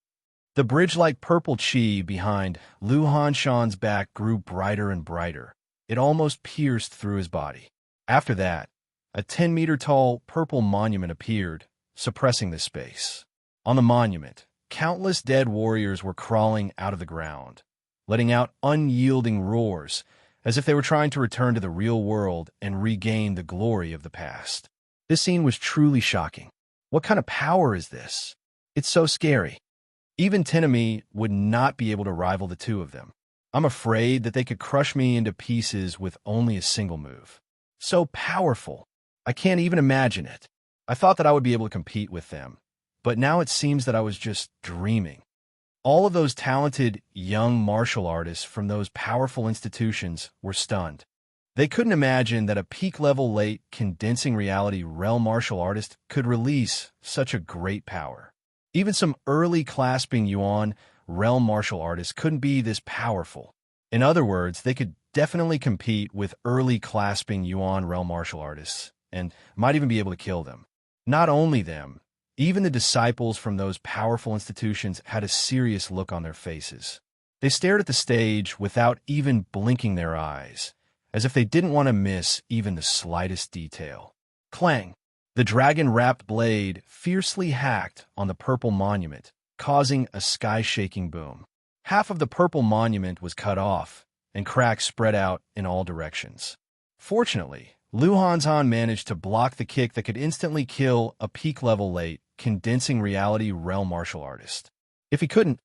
Speaker 1: The bridge-like purple chi behind Lu Hanshan's back grew brighter and brighter. It almost pierced through his body. After that, a 10-meter-tall purple monument appeared, suppressing the space. On the monument, countless dead warriors were crawling out of the ground, letting out unyielding roars as if they were trying to return to the real world and regain the glory of the past. This scene was truly shocking. What kind of power is this? It's so scary. Even Tenemi would not be able to rival the two of them. I'm afraid that they could crush me into pieces with only a single move. So powerful. I can't even imagine it. I thought that I would be able to compete with them, but now it seems that I was just dreaming. All of those talented young martial artists from those powerful institutions were stunned. They couldn't imagine that a peak-level late condensing reality realm martial artist could release such a great power. Even some early clasping yuan realm martial artists couldn't be this powerful. In other words, they could definitely compete with early clasping yuan realm martial artists and might even be able to kill them. Not only them, even the disciples from those powerful institutions had a serious look on their faces. They stared at the stage without even blinking their eyes, as if they didn't want to miss even the slightest detail. Clang! The dragon-wrapped blade fiercely hacked on the purple monument, causing a sky-shaking boom. Half of the purple monument was cut off, and cracks spread out in all directions. Fortunately, Lu Hanzhan managed to block the kick that could instantly kill a peak-level late, condensing reality realm martial artist. If he couldn't,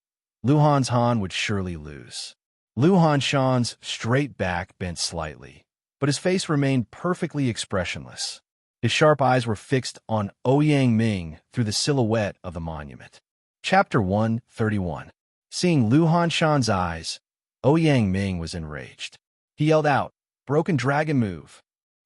Speaker 1: Lu Hanzhan would surely lose. Lu Hanzhan's straight back bent slightly, but his face remained perfectly expressionless. His sharp eyes were fixed on Ouyang Ming through the silhouette of the monument. Chapter 131. Seeing Lu Hanzhan's eyes, Ouyang Ming was enraged. He yelled out, "Broken dragon move!"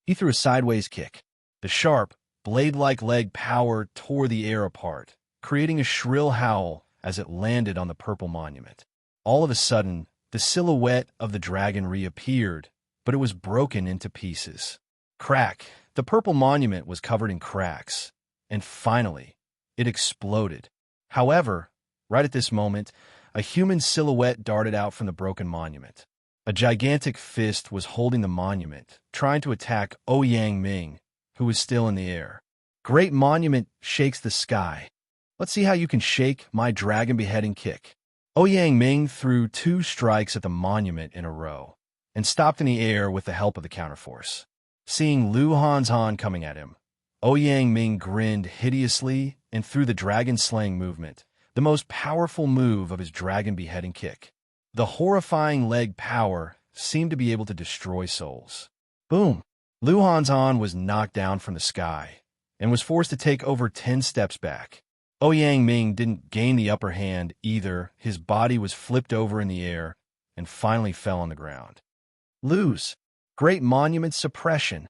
Speaker 1: He threw a sideways kick. The sharp, blade-like leg power tore the air apart, creating a shrill howl as it landed on the purple monument. All of a sudden, the silhouette of the dragon reappeared, but it was broken into pieces. Crack! The purple monument was covered in cracks, and finally, it exploded. However, right at this moment, a human silhouette darted out from the broken monument. A gigantic fist was holding the monument, trying to attack Ouyang Ming, who was still in the air. Great monument shakes the sky. Let's see how you can shake my dragon beheading kick. Ouyang Ming threw 2 strikes at the monument in a row, and stopped in the air with the help of the counterforce. Seeing Lu Hanzhan coming at him, Ouyang Ming grinned hideously and threw the dragon-slaying movement, the most powerful move of his dragon beheading kick. The horrifying leg power seemed to be able to destroy souls. Boom! Lu Hanzhan was knocked down from the sky and was forced to take over 10 steps back. Ouyang Ming didn't gain the upper hand either. His body was flipped over in the air and finally fell on the ground. Lose. Great monument suppression.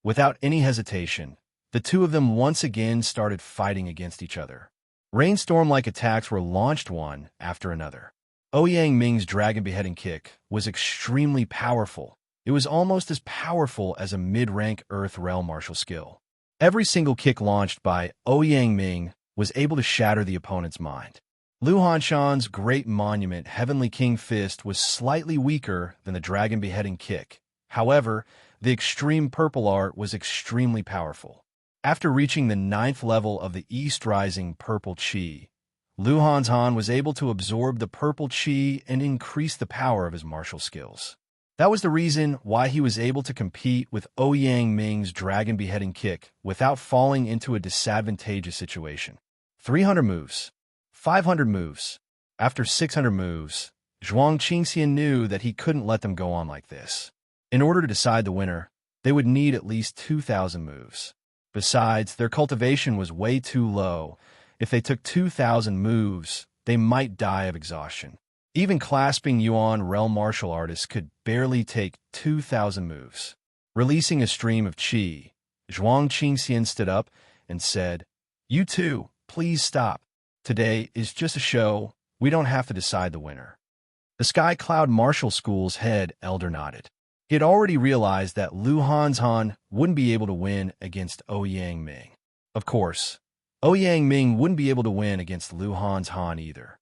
Speaker 1: Without any hesitation, the two of them once again started fighting against each other. Rainstorm-like attacks were launched one after another. Ouyang Ming's dragon beheading kick was extremely powerful. It was almost as powerful as a mid-rank Earth realm martial skill. Every single kick launched by Ouyang Ming was able to shatter the opponent's mind. Lu Hanzhan's great monument Heavenly King Fist was slightly weaker than the dragon beheading kick. However, the extreme purple art was extremely powerful. After reaching the 9th level of the East Rising Purple Chi, Lu Hanzhan was able to absorb the purple chi and increase the power of his martial skills. That was the reason why he was able to compete with Ouyang Ming's dragon beheading kick without falling into a disadvantageous situation. 300 moves. 500 moves. After 600 moves, Zhuang Qingxian knew that he couldn't let them go on like this. In order to decide the winner, they would need at least 2,000 moves. Besides, their cultivation was way too low. If they took 2,000 moves, they might die of exhaustion. Even clasping Yuan realm martial artists could barely take 2,000 moves. Releasing a stream of qi, Zhuang Qingxian stood up and said, "You two, please stop. Today is just a show. We don't have to decide the winner." The Sky Cloud Martial School's head elder nodded. He had already realized that Lu Hanzhan wouldn't be able to win against Ouyang Ming. Of course, Ouyang Ming wouldn't be able to win against Lu Hanzhan either.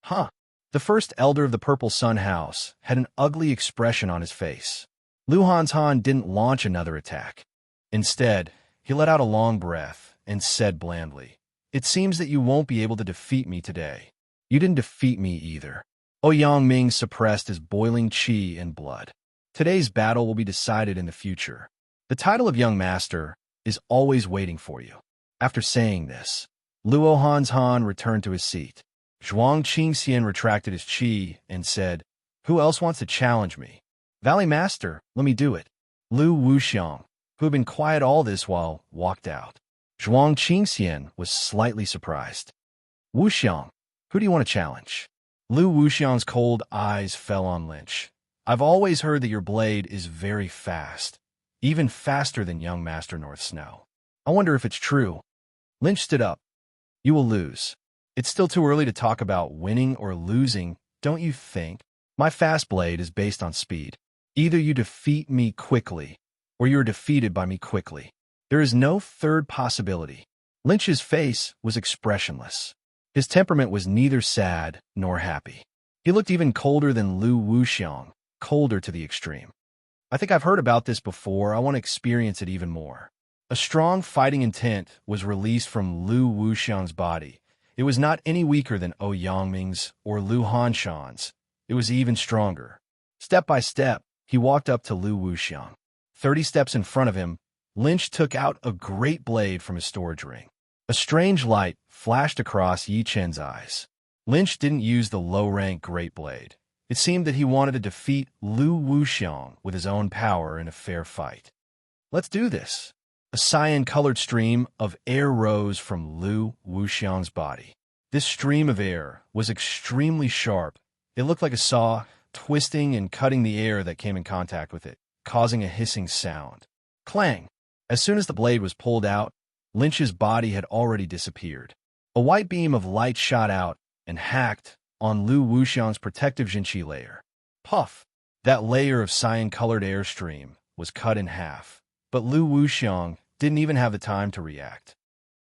Speaker 1: Huh. The first elder of the Purple Sun House had an ugly expression on his face. Lu Hanzhan didn't launch another attack. Instead, he let out a long breath and said blandly, "It seems that you won't be able to defeat me today. You didn't defeat me either." Ouyang Ming suppressed his boiling qi and blood. Today's battle will be decided in the future. The title of young master is always waiting for you. After saying this, Luo Hanzhan returned to his seat. Zhuang Qingxian retracted his qi and said, "Who else wants to challenge me?" "Valley Master, let me do it." Lu Wuxiang, who had been quiet all this while, walked out. Zhuang Qingxian was slightly surprised. "Wuxiang, who do you want to challenge?" Lu Wuxiang's cold eyes fell on Lynch. "I've always heard that your blade is very fast, even faster than young Master North Snow. I wonder if it's true." Lynch stood up. "You will lose. It's still too early to talk about winning or losing, don't you think? My fast blade is based on speed. Either you defeat me quickly, or you are defeated by me quickly. There is no third possibility." Lynch's face was expressionless. His temperament was neither sad nor happy. He looked even colder than Lu Wuxiang, colder to the extreme. "I think I've heard about this before. I want to experience it even more." A strong fighting intent was released from Lu Wuxiang's body. It was not any weaker than Yangming's or Lu Hanshan's. It was even stronger. Step by step, he walked up to Lu Wuxiang. 30 steps in front of him, Lynch took out a great blade from his storage ring. A strange light flashed across Yi Chen's eyes. Lynch didn't use the low-rank great blade. It seemed that he wanted to defeat Lu Wuxiang with his own power in a fair fight. "Let's do this." A cyan-colored stream of air rose from Lu Wuxiang's body. This stream of air was extremely sharp. It looked like a saw, twisting and cutting the air that came in contact with it, causing a hissing sound. Clang! As soon as the blade was pulled out, Lynch's body had already disappeared. A white beam of light shot out and hacked on Lu Wuxiang's protective Jinqi layer. Puff! That layer of cyan-colored airstream was cut in half. But Lu Wuxiang didn't even have the time to react.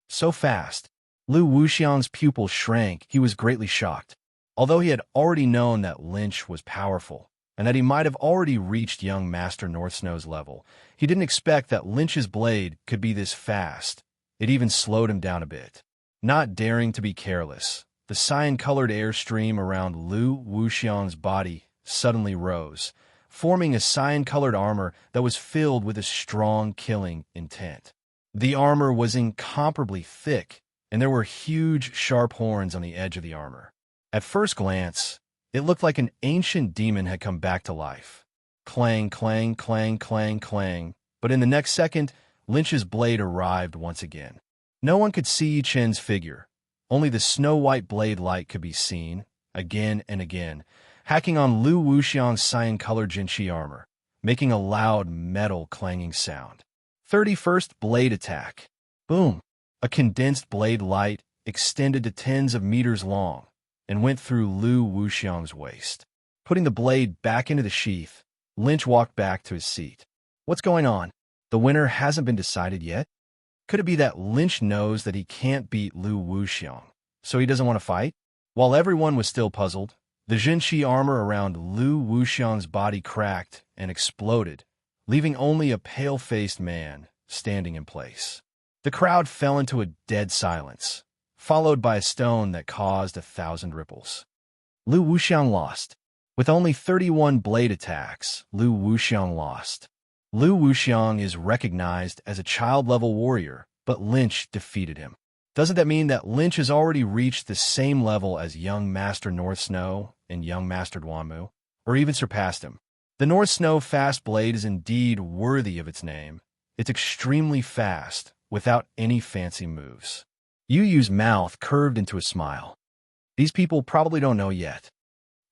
Speaker 1: So fast, Lu Wuxiang's pupil shrank. He was greatly shocked. Although he had already known that Lynch was powerful, and that he might have already reached young Master North Snow's level, he didn't expect that Lynch's blade could be this fast. It even slowed him down a bit. Not daring to be careless, the cyan-colored airstream around Lu Wuxiang's body suddenly rose, forming a cyan-colored armor that was filled with a strong killing intent. The armor was incomparably thick, and there were huge, sharp horns on the edge of the armor. At first glance, it looked like an ancient demon had come back to life. Clang, clang, clang, clang, clang. But in the next second, Lynch's blade arrived once again. No one could see Chen's figure. Only the snow-white blade light could be seen, again and again, hacking on Lu Wuxiang's cyan-colored Jinqi armor, making a loud metal clanging sound. 31st blade attack. Boom! A condensed blade light extended to tens of meters long and went through Lu Wuxiang's waist. Putting the blade back into the sheath, Lynch walked back to his seat. What's going on? The winner hasn't been decided yet? Could it be that Lynch knows that he can't beat Lu Wuxiang, so he doesn't want to fight? While everyone was still puzzled, the Jinqi armor around Lu Wuxiang's body cracked and exploded, leaving only a pale-faced man standing in place. The crowd fell into a dead silence, followed by a stone that caused 1,000 ripples. Lu Wuxiang lost. With only 31 blade attacks, Lu Wuxiang lost. Lu Wuxiang is recognized as a child-level warrior, but Lynch defeated him. Doesn't that mean that Lynch has already reached the same level as young Master North Snow and young Master Duanmu, or even surpassed him? The North Snow fast blade is indeed worthy of its name. It's extremely fast, without any fancy moves. Yu Yu's mouth curved into a smile. These people probably don't know yet.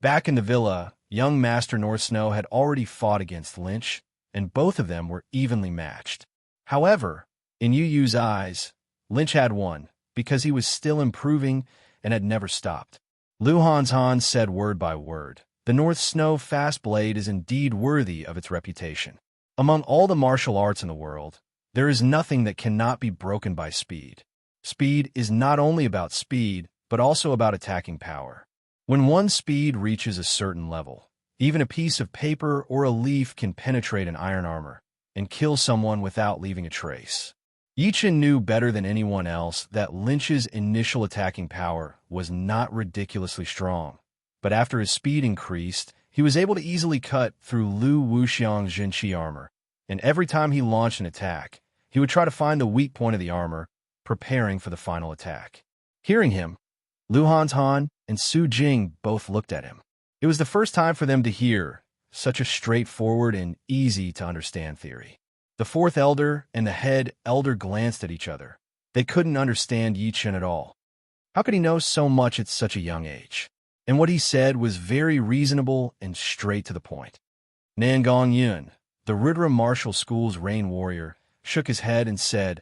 Speaker 1: Back in the villa, young Master North Snow had already fought against Lynch, and both of them were evenly matched. However, in Yu Yu's eyes, Lynch had won, because he was still improving and had never stopped. Lu Hanzhan said word by word, "The North Snow fast blade is indeed worthy of its reputation. Among all the martial arts in the world, there is nothing that cannot be broken by speed. Speed is not only about speed, but also about attacking power. When one's speed reaches a certain level, even a piece of paper or a leaf can penetrate an iron armor and kill someone without leaving a trace." Yi Chen knew better than anyone else that Lynch's initial attacking power was not ridiculously strong, but after his speed increased, he was able to easily cut through Lu Wuxiang's Jinqi armor, and every time he launched an attack, he would try to find the weak point of the armor, preparing for the final attack. Hearing him, Lu Hantan and Su Jing both looked at him. It was the first time for them to hear such a straightforward and easy-to-understand theory. The fourth elder and the head elder glanced at each other. They couldn't understand Yi Chen at all. How could he know so much at such a young age? And what he said was very reasonable and straight to the point. Nan Gongyun, the Rudra Martial School's Rain Warrior, shook his head and said,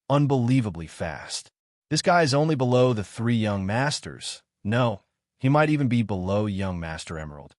Speaker 1: "Unbelievably fast. This guy is only below the 3 young masters. No, he might even be below young Master Emerald."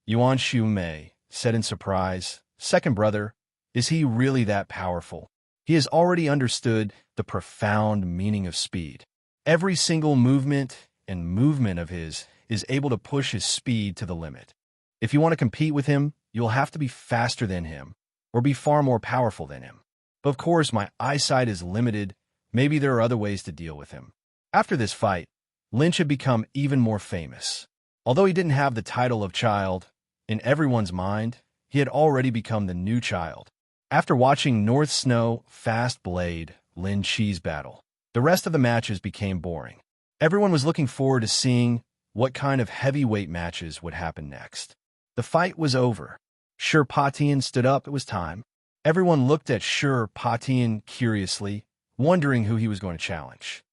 Speaker 1: Yuan Shu Mei said in surprise, "Second brother, is he really that powerful? He has already understood the profound meaning of speed. Every single movement of his is able to push his speed to the limit. If you want to compete with him, you'll have to be faster than him, or be far more powerful than him. But of course, my eyesight is limited. Maybe there are other ways to deal with him." After this fight, Lynch had become even more famous. Although he didn't have the title of child, in everyone's mind, he had already become the new child. After watching North Snow, Fast Blade, Lin Chi's battle, the rest of the matches became boring. Everyone was looking forward to seeing what kind of heavyweight matches would happen next. The fight was over. Shi Patian stood up. It was time. Everyone looked at Shi Patian curiously, wondering who he was going to challenge.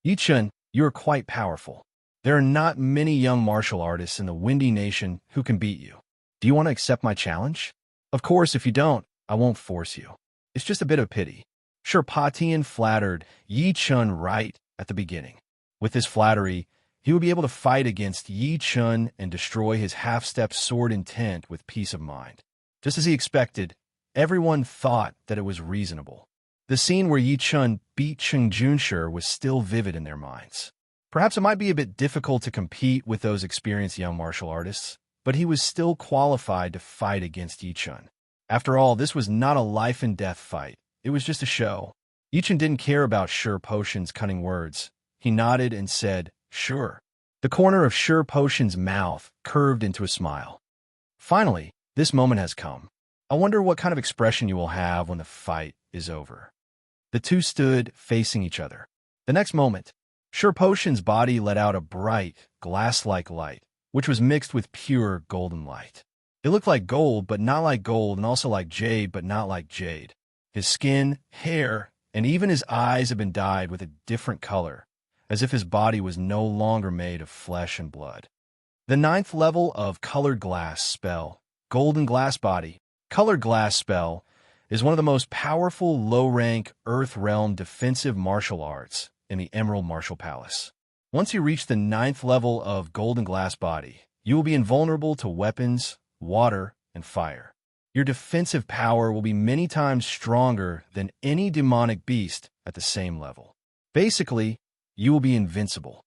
Speaker 1: "Yi Chen, you are quite powerful. There are not many young martial artists in the Windy Nation who can beat you. Do you want to accept my challenge? Of course, if you don't, I won't force you. It's just a bit of pity." Shi Patian flattered Yi Chen right at the beginning. With this flattery, he would be able to fight against Yi Chen and destroy his half-step sword intent with peace of mind. Just as he expected, everyone thought that it was reasonable. The scene where Yi Chen beat Cheng Junshi was still vivid in their minds. Perhaps it might be a bit difficult to compete with those experienced young martial artists, but he was still qualified to fight against Yi Chen. After all, this was not a life-and-death fight. It was just a show. Yi Chen didn't care about Shi Potion's cunning words. He nodded and said, "Sure." The corner of Shi Potion's mouth curved into a smile. "Finally, this moment has come. I wonder what kind of expression you will have when the fight is over." The two stood facing each other. The next moment, Shi Potion's body let out a bright, glass-like light, which was mixed with pure golden light. It looked like gold, but not like gold, and also like jade, but not like jade. His skin, hair, and even his eyes had been dyed with a different color, as if his body was no longer made of flesh and blood. The 9th level of Colored Glass spell, Golden Glass Body. Colored Glass spell is one of the most powerful low-rank Earth Realm defensive martial arts in the Emerald Martial Palace. Once you reach the 9th level of Golden Glass Body, you will be invulnerable to weapons, water, and fire. Your defensive power will be many times stronger than any demonic beast at the same level. Basically, you will be invincible.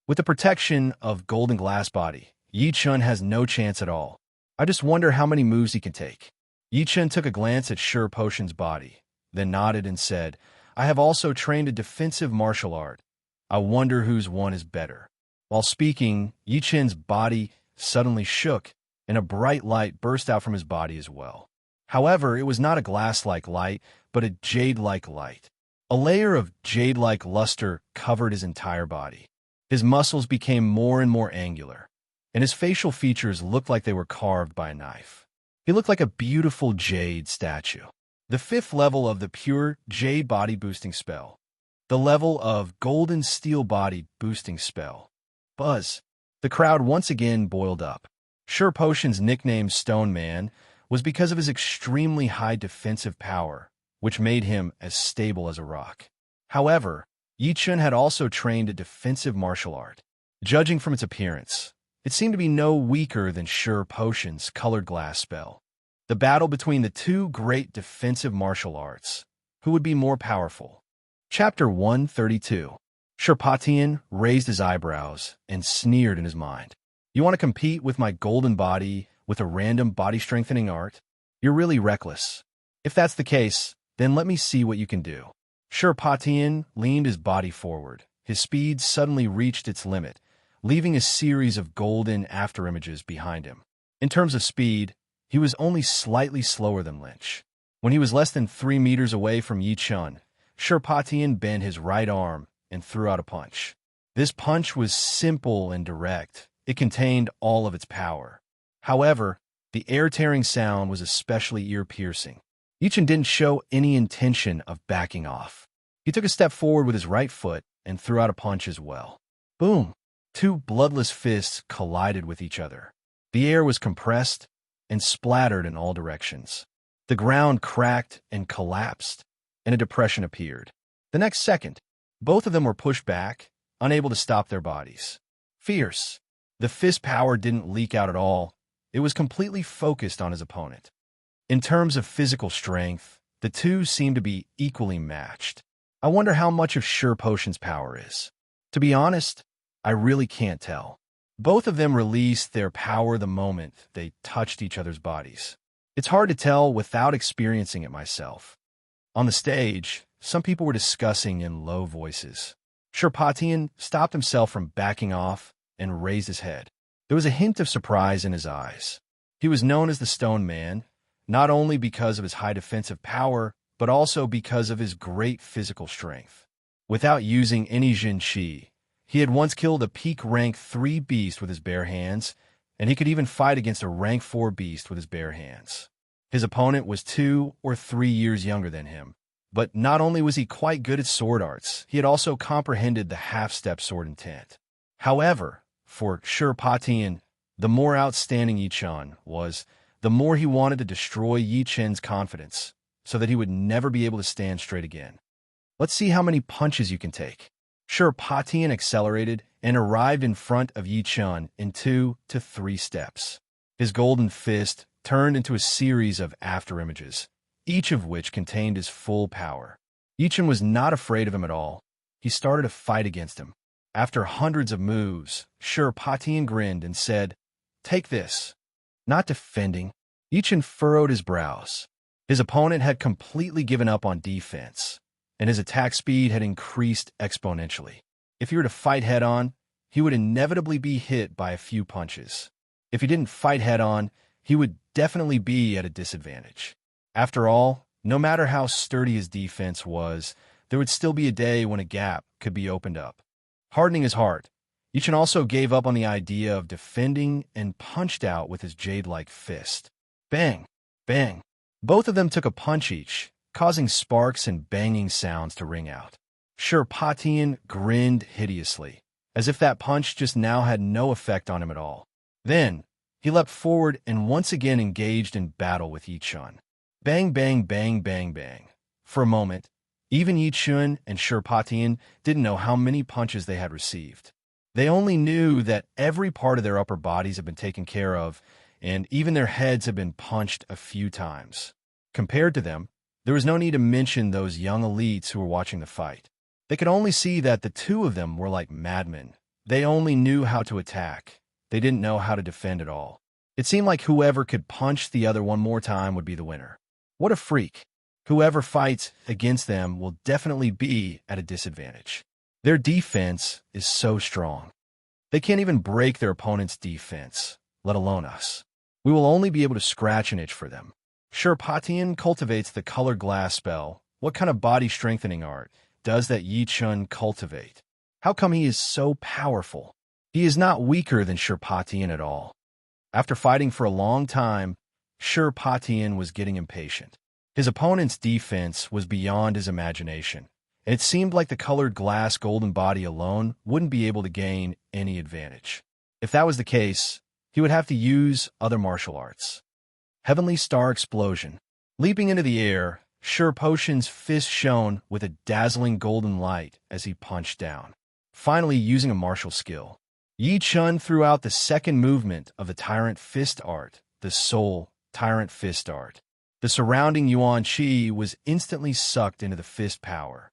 Speaker 1: With the protection of Golden Glass Body, Yi Chen has no chance at all. I just wonder how many moves he can take. Yi Chen took a glance at Shi Potion's body, then nodded and said, "I have also trained a defensive martial art. I wonder whose one is better." While speaking, Yi Chen's body suddenly shook, and a bright light burst out from his body as well. However, it was not a glass-like light, but a jade-like light. A layer of jade-like luster covered his entire body. His muscles became more and more angular, and his facial features looked like they were carved by a knife. He looked like a beautiful jade statue. The 5th level of the pure jade body boosting spell. The level of golden steel body boosting spell. Buzz. The crowd once again boiled up. Shi Potion's nickname Stone Man was because of his extremely high defensive power, which made him as stable as a rock. However, Yi Chen had also trained a defensive martial art. Judging from its appearance, it seemed to be no weaker than Shi Potion's Colored Glass spell. The battle between the two great defensive martial arts. Who would be more powerful? Chapter 132. Shi Patian raised his eyebrows and sneered in his mind. "You want to compete with my golden body with a random body-strengthening art? You're really reckless. If that's the case, then let me see what you can do." Shi Patian leaned his body forward. His speed suddenly reached its limit, leaving a series of golden afterimages behind him. In terms of speed, he was only slightly slower than Lynch. When he was less than 3 meters away from Yi Chun, Sherpatian bent his right arm and threw out a punch. This punch was simple and direct. It contained all of its power. However, the air-tearing sound was especially ear-piercing. Yi Chun didn't show any intention of backing off. He took a step forward with his right foot and threw out a punch as well. Boom! 2 bloodless fists collided with each other. The air was compressed and splattered in all directions. The ground cracked and collapsed, and a depression appeared. The next second, both of them were pushed back, unable to stop their bodies. Fierce. The fist power didn't leak out at all. It was completely focused on his opponent. In terms of physical strength, the two seemed to be equally matched. I wonder how much of Sure Potion's power is. To be honest, I really can't tell. Both of them released their power the moment they touched each other's bodies. It's hard to tell without experiencing it myself. On the stage, some people were discussing in low voices. Sherpatian stopped himself from backing off and raised his head. There was a hint of surprise in his eyes. He was known as the Stone Man, not only because of his high defensive power, but also because of his great physical strength. Without using any Jin Chi, he had once killed a peak rank 3 beast with his bare hands, and he could even fight against a rank 4 beast with his bare hands. His opponent was 2 or 3 years younger than him. But not only was he quite good at sword arts, he had also comprehended the half-step sword intent. However, for Sherpatian, the more outstanding Yi Chun was, the more he wanted to destroy Yi Chun's confidence, so that he would never be able to stand straight again. Let's see how many punches you can take. Sherpatian accelerated and arrived in front of Yi Chun in 2 to 3 steps. His golden fist turned into a series of afterimages, each of which contained his full power. Yi Chun was not afraid of him at all. He started a fight against him. After hundreds of moves, Sherpatian grinned and said, "Take this." Not defending, Yi Chun furrowed his brows. His opponent had completely given up on defense, and his attack speed had increased exponentially. If he were to fight head-on, he would inevitably be hit by a few punches. If he didn't fight head-on, he would definitely be at a disadvantage. After all, no matter how sturdy his defense was, there would still be a day when a gap could be opened up. Hardening his heart, Yi Chun also gave up on the idea of defending and punched out with his jade-like fist. Bang! Bang! Both of them took a punch each, causing sparks and banging sounds to ring out. Sherpatian grinned hideously, as if that punch just now had no effect on him at all. Then, he leapt forward and once again engaged in battle with Yi Chun. Bang, bang, bang, bang, bang. For a moment, even Yi Chun and Sherpatian didn't know how many punches they had received. They only knew that every part of their upper bodies had been taken care of, and even their heads had been punched a few times. Compared to them, there was no need to mention those young elites who were watching the fight. They could only see that the two of them were like madmen. They only knew how to attack. They didn't know how to defend at all. It seemed like whoever could punch the other one more time would be the winner. What a freak. Whoever fights against them will definitely be at a disadvantage. Their defense is so strong. They can't even break their opponent's defense, let alone us. We will only be able to scratch an itch for them. Sherpatian cultivates the colored glass spell. What kind of body strengthening art does that Yi Chun cultivate? How come he is so powerful? He is not weaker than Sherpatian at all. After fighting for a long time, Sherpatian was getting impatient. His opponent's defense was beyond his imagination, and it seemed like the colored glass golden body alone wouldn't be able to gain any advantage. If that was the case, he would have to use other martial arts. Heavenly Star Explosion. Leaping into the air, Sherpatian's fist shone with a dazzling golden light as he punched down. Finally, using a martial skill, Yi Chun threw out the second movement of the Tyrant Fist art, the Soul Tyrant Fist art. The surrounding Yuan Qi was instantly sucked into the fist power.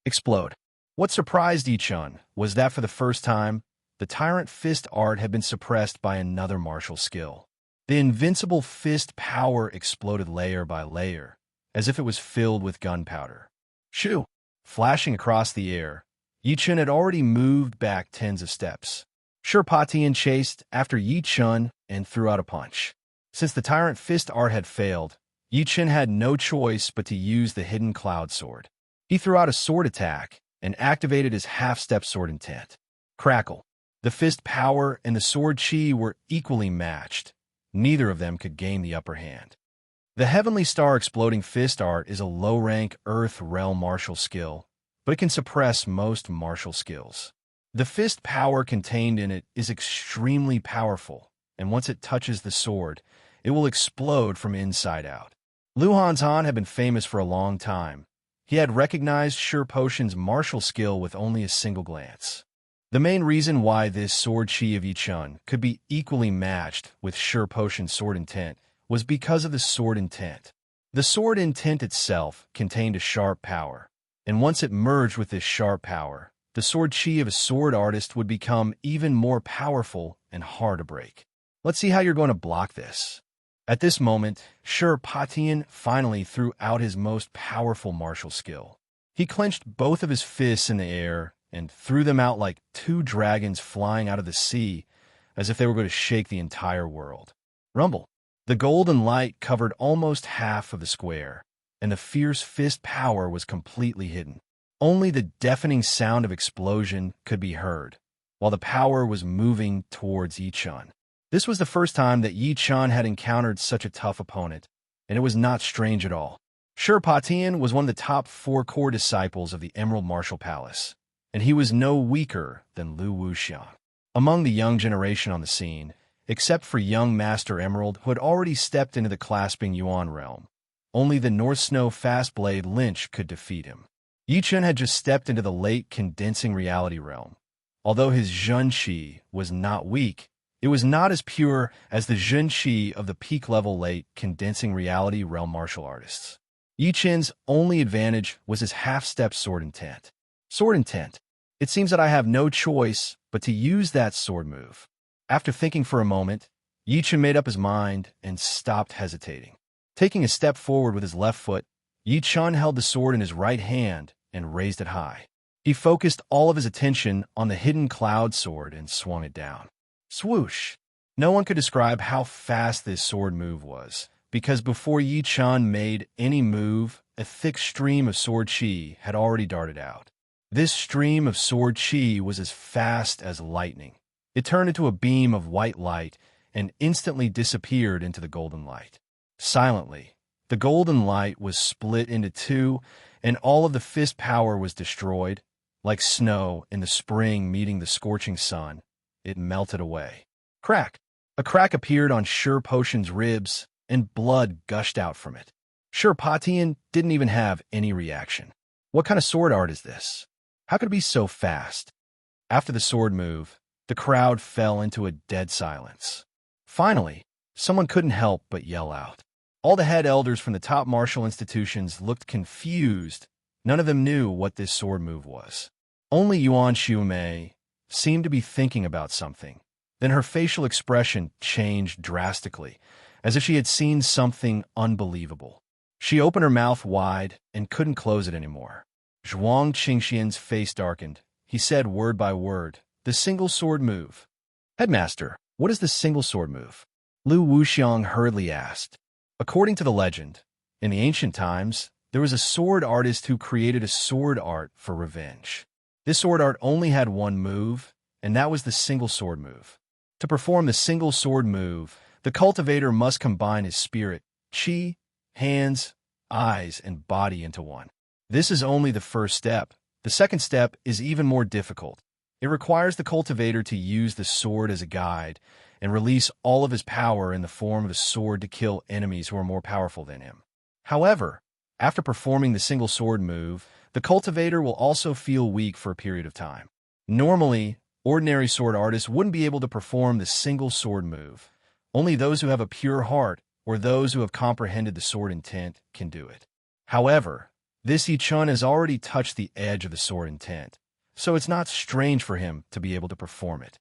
Speaker 1: Explode. What surprised Yi Chun was that for the first time, the Tyrant Fist art had been suppressed by another martial skill. The invincible fist power exploded layer by layer, as if it was filled with gunpowder. Shoo! Flashing across the air, Yi Chun had already moved back tens of steps. Sherpatian chased after Yi Chun and threw out a punch. Since the Tyrant Fist art had failed, Yi Chen had no choice but to use the hidden cloud sword. He threw out a sword attack and activated his half-step sword intent. Crackle. The fist power and the sword chi were equally matched. Neither of them could gain the upper hand. The Heavenly Star Exploding Fist art is a low-rank Earth Realm martial skill, but it can suppress most martial skills. The fist power contained in it is extremely powerful, and once it touches the sword, it will explode from inside out. Lu Hanzhan had been famous for a long time. He had recognized Shi Potion's martial skill with only a single glance. The main reason why this sword chi of Yi Chen could be equally matched with Shi Potion's sword intent was because of the sword intent. The sword intent itself contained a sharp power, and once it merged with this sharp power, the sword chi of a sword artist would become even more powerful and hard to break. Let's see how you're going to block this. At this moment, Shi Patian finally threw out his most powerful martial skill. He clenched both of his fists in the air and threw them out like two dragons flying out of the sea, as if they were going to shake the entire world. Rumble. The golden light covered almost half of the square, and the fierce fist power was completely hidden. Only the deafening sound of explosion could be heard, while the power was moving towards Yi Chen. This was the first time that Yi Chen had encountered such a tough opponent, and it was not strange at all. Shi Patian was one of the top 4 core disciples of the Emerald Martial Palace, and he was no weaker than Lu Wuxiang. Among the young generation on the scene, except for young Master Emerald who had already stepped into the Clasping Yuan realm, only the North Snow Fastblade Lynch could defeat him. Yi Chen had just stepped into the late Condensing Reality realm. Although his Zhen Qi was not weak, it was not as pure as the Zhen Qi of the peak-level late Condensing Reality realm martial artists. Yi Chen's only advantage was his half-step sword intent. Sword intent. It seems that I have no choice but to use that sword move. After thinking for a moment, Yi Chen made up his mind and stopped hesitating. Taking a step forward with his left foot, Yi Chen held the sword in his right hand and raised it high. He focused all of his attention on the hidden cloud sword and swung it down. Swoosh! No one could describe how fast this sword move was, because before Yi Chen made any move, a thick stream of sword chi had already darted out. This stream of sword chi was as fast as lightning. It turned into a beam of white light and instantly disappeared into the golden light. Silently, the golden light was split into two, and all of the fist power was destroyed. Like snow in the spring meeting the scorching sun, it melted away. Crack! A crack appeared on Shi Potion's ribs, and blood gushed out from it. Shi Patian didn't even have any reaction. What kind of sword art is this? How could it be so fast? After the sword move, the crowd fell into a dead silence. Finally, someone couldn't help but yell out. All the head elders from the top martial institutions looked confused. None of them knew what this sword move was. Only Yuan Xiumei seemed to be thinking about something. Then her facial expression changed drastically, as if she had seen something unbelievable. She opened her mouth wide and couldn't close it anymore. Zhuang Qingxian's face darkened. He said word by word, "The single sword move." "Headmaster, what is the single sword move?" Lu Wuxiang hurriedly asked. According to the legend, in the ancient times, there was a sword artist who created a sword art for revenge. This sword art only had one move, and that was the single sword move. To perform the single sword move, the cultivator must combine his spirit, chi, hands, eyes, and body into one. This is only the first step. The second step is even more difficult. It requires the cultivator to use the sword as a guide and release all of his power in the form of a sword to kill enemies who are more powerful than him. However, after performing the single sword move, the cultivator will also feel weak for a period of time. Normally, ordinary sword artists wouldn't be able to perform the single sword move. Only those who have a pure heart or those who have comprehended the sword intent can do it. However, this Yi Chen has already touched the edge of the sword intent, so it's not strange for him to be able to perform it.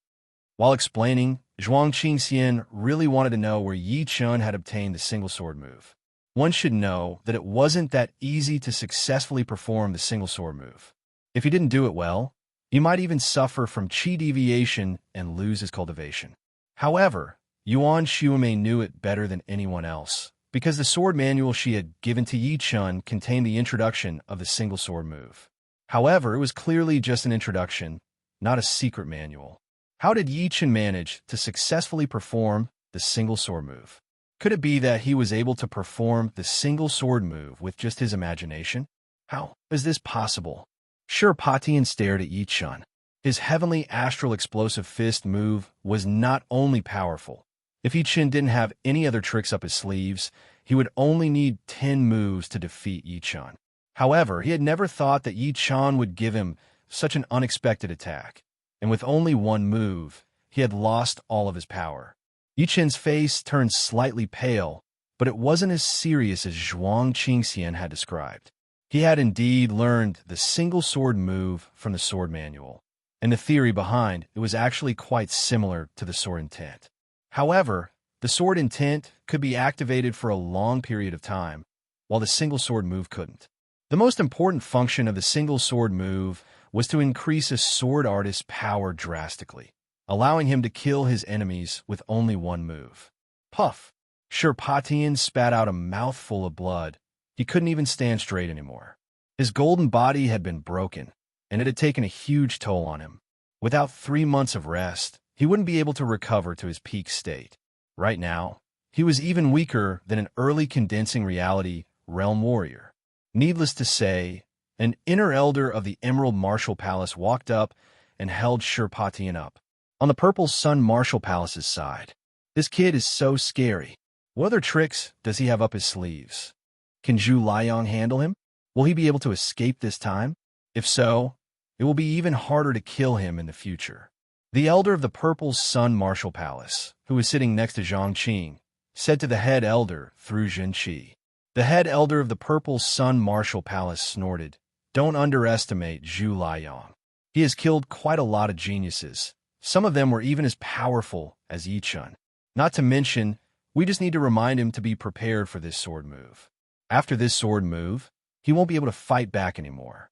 Speaker 1: While explaining, Zhuang Qingxian really wanted to know where Yi Chen had obtained the single sword move. One should know that it wasn't that easy to successfully perform the single sword move. If he didn't do it well, he might even suffer from chi deviation and lose his cultivation. However, Yuan Xuemei knew it better than anyone else, because the sword manual she had given to Yi Chun contained the introduction of the single sword move. However, it was clearly just an introduction, not a secret manual. How did Yi Chun manage to successfully perform the single sword move? Could it be that he was able to perform the single sword move with just his imagination? How is this possible? Sure, Patian stared at Yi Chun. His heavenly astral explosive fist move was not only powerful. If Yi Chun didn't have any other tricks up his sleeves, he would only need 10 moves to defeat Yi Chun. However, he had never thought that Yi Chun would give him such an unexpected attack, and with only one move, he had lost all of his power. Yi Chun's face turned slightly pale, but it wasn't as serious as Zhuang Qingxian had described. He had indeed learned the single sword move from the sword manual, and the theory behind it was actually quite similar to the sword intent. However, the sword intent could be activated for a long period of time, while the single sword move couldn't. The most important function of the single sword move was to increase a sword artist's power drastically, allowing him to kill his enemies with only one move. Puff! Sure, Patian spat out a mouthful of blood. He couldn't even stand straight anymore. His golden body had been broken, and it had taken a huge toll on him. Without 3 months of rest, he wouldn't be able to recover to his peak state. Right now, he was even weaker than an early condensing reality realm warrior. Needless to say, an inner elder of the Emerald Martial Palace walked up and held Sher Patian up. On the Purple Sun Martial Palace's side. This kid is so scary. What other tricks does he have up his sleeves? Can Zhu Liang handle him? Will he be able to escape this time? If so, it will be even harder to kill him in the future. The elder of the Purple Sun Martial Palace, who was sitting next to Zhang Qing, said to the head elder through Zhen Qi. The head elder of the Purple Sun Martial Palace snorted, "Don't underestimate Zhu Liang. He has killed quite a lot of geniuses. Some of them were even as powerful as Yi Chun. Not to mention, we just need to remind him to be prepared for this sword move. After this sword move, he won't be able to fight back anymore."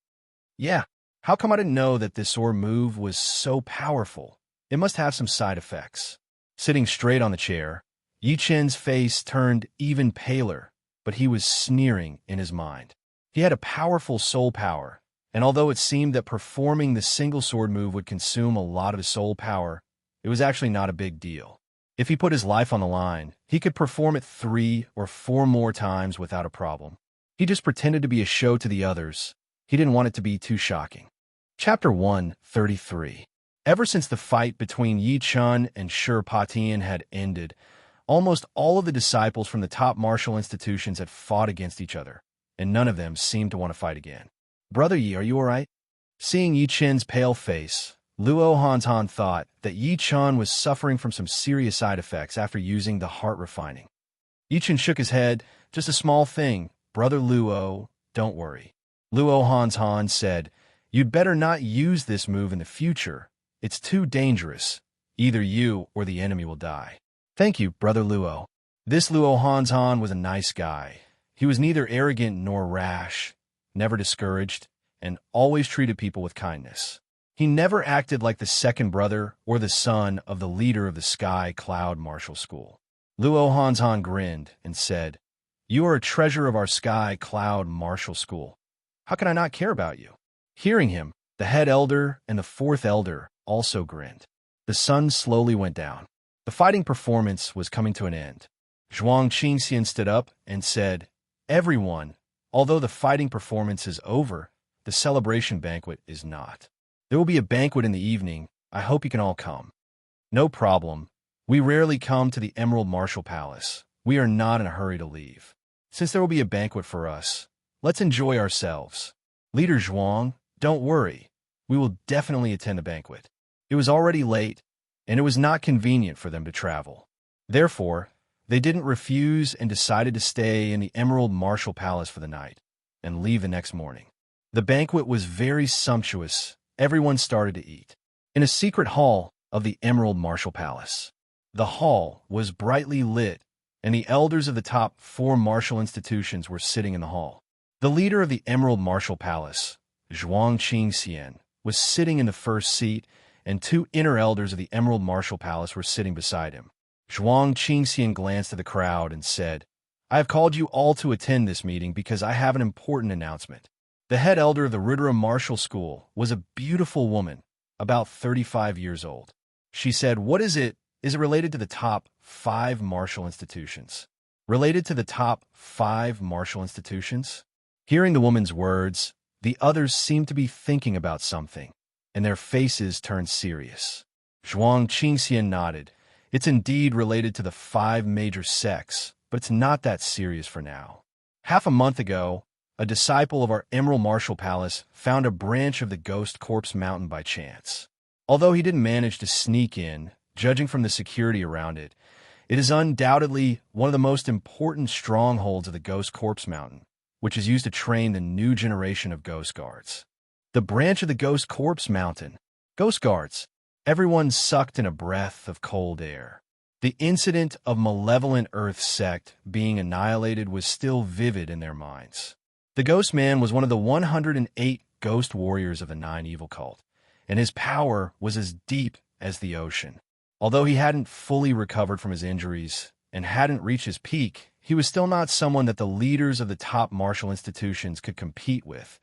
Speaker 1: Yeah, how come I didn't know that this sword move was so powerful? It must have some side effects. Sitting straight on the chair, Yi Chun's face turned even paler, but he was sneering in his mind. He had a powerful soul power, and although it seemed that performing the single sword move would consume a lot of his soul power, it was actually not a big deal. If he put his life on the line, he could perform it 3 or 4 more times without a problem. He just pretended to be a show to the others. He didn't want it to be too shocking. Chapter 133. Ever since the fight between Yi Chun and Sher Patian had ended, almost all of the disciples from the top martial institutions had fought against each other, and none of them seemed to want to fight again. "Brother Yi, are you all right?" Seeing Yi Chun's pale face, Luo Hantan thought that Yi Chun was suffering from some serious side effects after using the heart refining. Yi Chun shook his head. "Just a small thing, Brother Luo, don't worry." Luo Hantan said, "You'd better not use this move in the future. It's too dangerous. Either you or the enemy will die." "Thank you, Brother Luo." This Luo Hantan was a nice guy. He was neither arrogant nor rash, never discouraged, and always treated people with kindness. He never acted like the second brother or the son of the leader of the Sky Cloud Martial School. Luo Hantan grinned and said, "You are a treasure of our Sky Cloud Martial School. How can I not care about you?" Hearing him, the head elder and the fourth elder also grinned. The sun slowly went down. The fighting performance was coming to an end. Zhuang Qingxian stood up and said, "Everyone, although the fighting performance is over, the celebration banquet is not. There will be a banquet in the evening. I hope you can all come." "No problem. We rarely come to the Emerald Martial Palace. We are not in a hurry to leave. Since there will be a banquet for us, let's enjoy ourselves. Leader Zhuang, don't worry. We will definitely attend the banquet." It was already late, and it was not convenient for them to travel. Therefore, they didn't refuse and decided to stay in the Emerald Martial Palace for the night and leave the next morning. The banquet was very sumptuous. Everyone started to eat. In a secret hall of the Emerald Martial Palace. The hall was brightly lit, and the elders of the top 4 martial institutions were sitting in the hall. The leader of the Emerald Martial Palace, Zhuang Qingxian, was sitting in the first seat, and 2 inner elders of the Emerald Martial Palace were sitting beside him. Zhuang Qingxian glanced at the crowd and said, I have called you all to attend this meeting because I have an important announcement. The head elder of the Rudra Martial School was a beautiful woman, about 35 years old. She said, What is it? Is it related to the top 5 martial institutions? Related to the top 5 martial institutions? Hearing the woman's words, the others seemed to be thinking about something, and their faces turned serious. Zhuang Qingxian nodded. It's indeed related to the 5 major sects, but it's not that serious for now. Half a month ago, a disciple of our Emerald Martial Palace found a branch of the Ghost Corpse Mountain by chance. Although he didn't manage to sneak in, judging from the security around it, it is undoubtedly one of the most important strongholds of the Ghost Corpse Mountain, which is used to train the new generation of Ghost Guards. The branch of the Ghost Corpse Mountain. Ghost Guards. Everyone sucked in a breath of cold air. The incident of malevolent Earth sect being annihilated was still vivid in their minds. The Ghost Man was one of the 108 ghost warriors of the 9 Evil Cult, and his power was as deep as the ocean. Although he hadn't fully recovered from his injuries and hadn't reached his peak, he was still not someone that the leaders of the top martial institutions could compete with,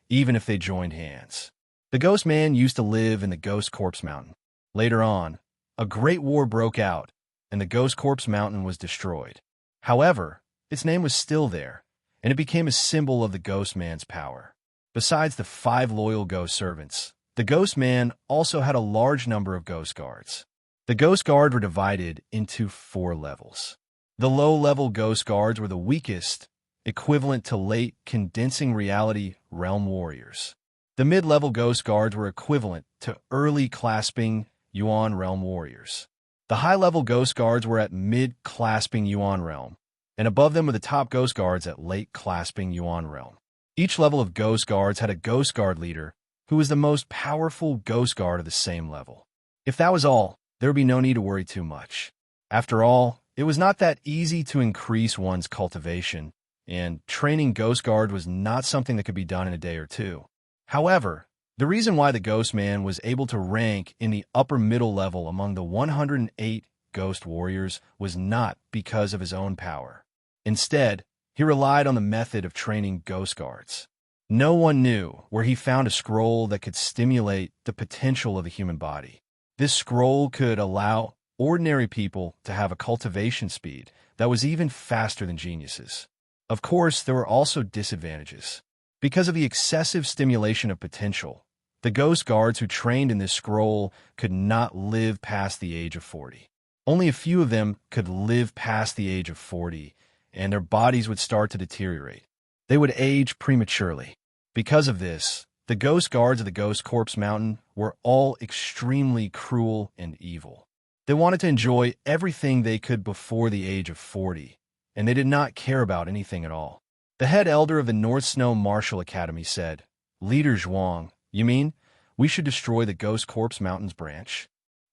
Speaker 1: even if they joined hands. The Ghost Man used to live in the Ghost Corpse Mountain. Later on, a great war broke out, and the Ghost Corpse Mountain was destroyed. However, its name was still there, and it became a symbol of the Ghost Man's power. Besides the 5 loyal ghost servants, the Ghost Man also had a large number of Ghost Guards. The Ghost Guard were divided into 4 levels. The low-level Ghost Guards were the weakest, equivalent to late condensing reality realm warriors. The mid-level Ghost Guards were equivalent to early clasping Yuan realm warriors. The high-level Ghost Guards were at mid-clasping Yuan realm, and above them were the top Ghost Guards at late-clasping Yuan realm. Each level of Ghost Guards had a Ghost Guard leader who was the most powerful Ghost Guard of the same level. If that was all, there would be no need to worry too much. After all, it was not that easy to increase one's cultivation, and training Ghost Guard was not something that could be done in a day or two. However, the reason why the Ghost Man was able to rank in the upper middle level among the 108 Ghost Warriors was not because of his own power. Instead, he relied on the method of training Ghost Guards. No one knew where he found a scroll that could stimulate the potential of the human body. This scroll could allow ordinary people to have a cultivation speed that was even faster than geniuses. Of course, there were also disadvantages. Because of the excessive stimulation of potential, the Ghost Guards who trained in this scroll could not live past the age of 40. Only a few of them could live past the age of 40, and their bodies would start to deteriorate. They would age prematurely. Because of this, the Ghost Guards of the Ghost Corpse Mountain were all extremely cruel and evil. They wanted to enjoy everything they could before the age of 40, and they did not care about anything at all. The head elder of the North Snow Martial Academy said, Leader Zhuang, you mean we should destroy the Ghost Corpse Mountain's branch?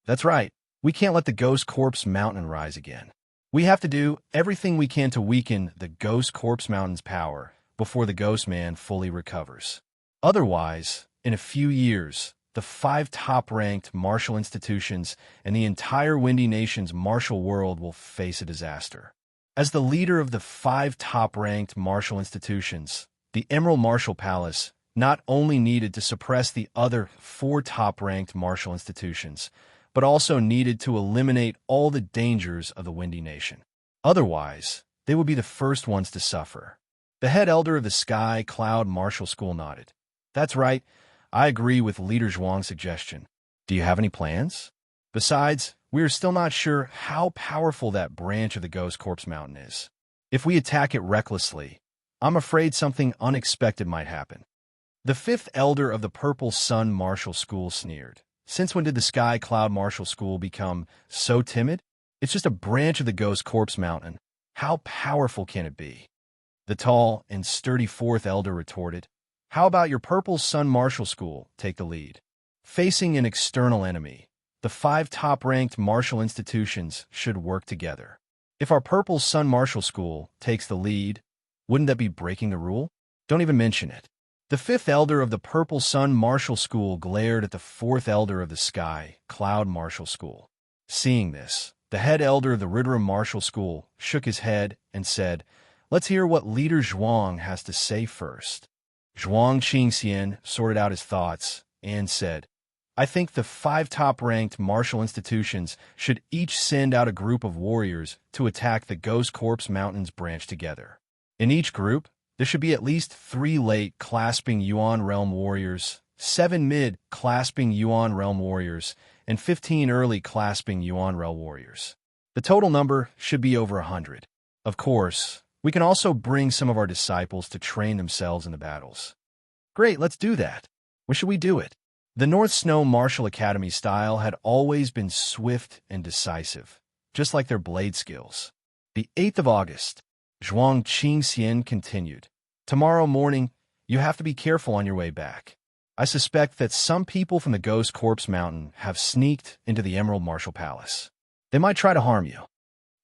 Speaker 1: That's right. We can't let the Ghost Corpse Mountain rise again. We have to do everything we can to weaken the Ghost Corpse Mountain's power before the Ghost Man fully recovers. Otherwise, in a few years, the 5 top-ranked martial institutions and the entire Windy Nation's martial world will face a disaster. As the leader of the 5 top-ranked martial institutions, the Emerald Martial Palace not only needed to suppress the other 4 top-ranked martial institutions, but also needed to eliminate all the dangers of the Windy Nation. Otherwise, they would be the first ones to suffer. The head elder of the Sky Cloud Martial School nodded. That's right. I agree with Leader Zhuang's suggestion. Do you have any plans? Besides, we are still not sure how powerful that branch of the Ghost Corpse Mountain is. If we attack it recklessly, I'm afraid something unexpected might happen. The 5th elder of the Purple Sun Martial School sneered. Since when did the Sky Cloud Martial School become so timid? It's just a branch of the Ghost Corpse Mountain. How powerful can it be? The tall and sturdy 4th elder retorted, How about your Purple Sun Martial School take the lead? Facing an external enemy, the 5 top-ranked martial institutions should work together. If our Purple Sun Martial School takes the lead, wouldn't that be breaking the rule? Don't even mention it. The 5th elder of the Purple Sun Martial School glared at the 4th elder of the Sky Cloud Martial School. Seeing this, The head elder of the Ridderum Martial School shook his head and said, "Let's hear what Leader Zhuang has to say first." Zhuang Qingxian sorted out his thoughts and said, "I think the 5 top-ranked martial institutions should each send out a group of warriors to attack the Ghost Corpse Mountains branch together. In each group, there should be at least 3 late clasping Yuan Realm warriors, 7 mid clasping Yuan Realm warriors, and 15 early clasping Yuan Realm warriors. The total number should be over 100. Of course, we can also bring some of our disciples to train themselves in the battles." "Great, let's do that. When should we do it?" The North Snow Martial Academy style had always been swift and decisive, just like their blade skills. The 8th of August, Zhuang Qingxian continued. "Tomorrow morning, you have to be careful on your way back. I suspect that some people from the Ghost Corpse Mountain have sneaked into the Emerald Martial Palace. They might try to harm you."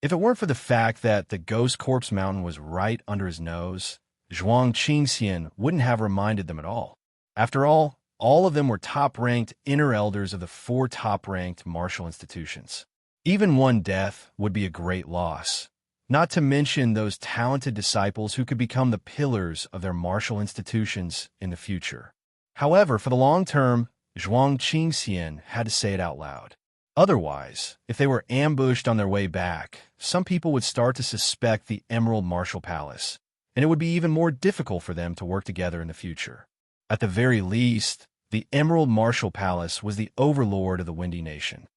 Speaker 1: If it weren't for the fact that the Ghost Corpse Mountain was right under his nose, Zhuang Qingxian wouldn't have reminded them at all. After all of them were top-ranked inner elders of the 4 top-ranked martial institutions. Even one death would be a great loss, not to mention those talented disciples who could become the pillars of their martial institutions in the future. However, for the long term, Zhuang Qingxian had to say it out loud. Otherwise, if they were ambushed on their way back, some people would start to suspect the Emerald Martial Palace, and it would be even more difficult for them to work together in the future. At the very least, the Emerald Martial Palace was the overlord of the Windy Nation.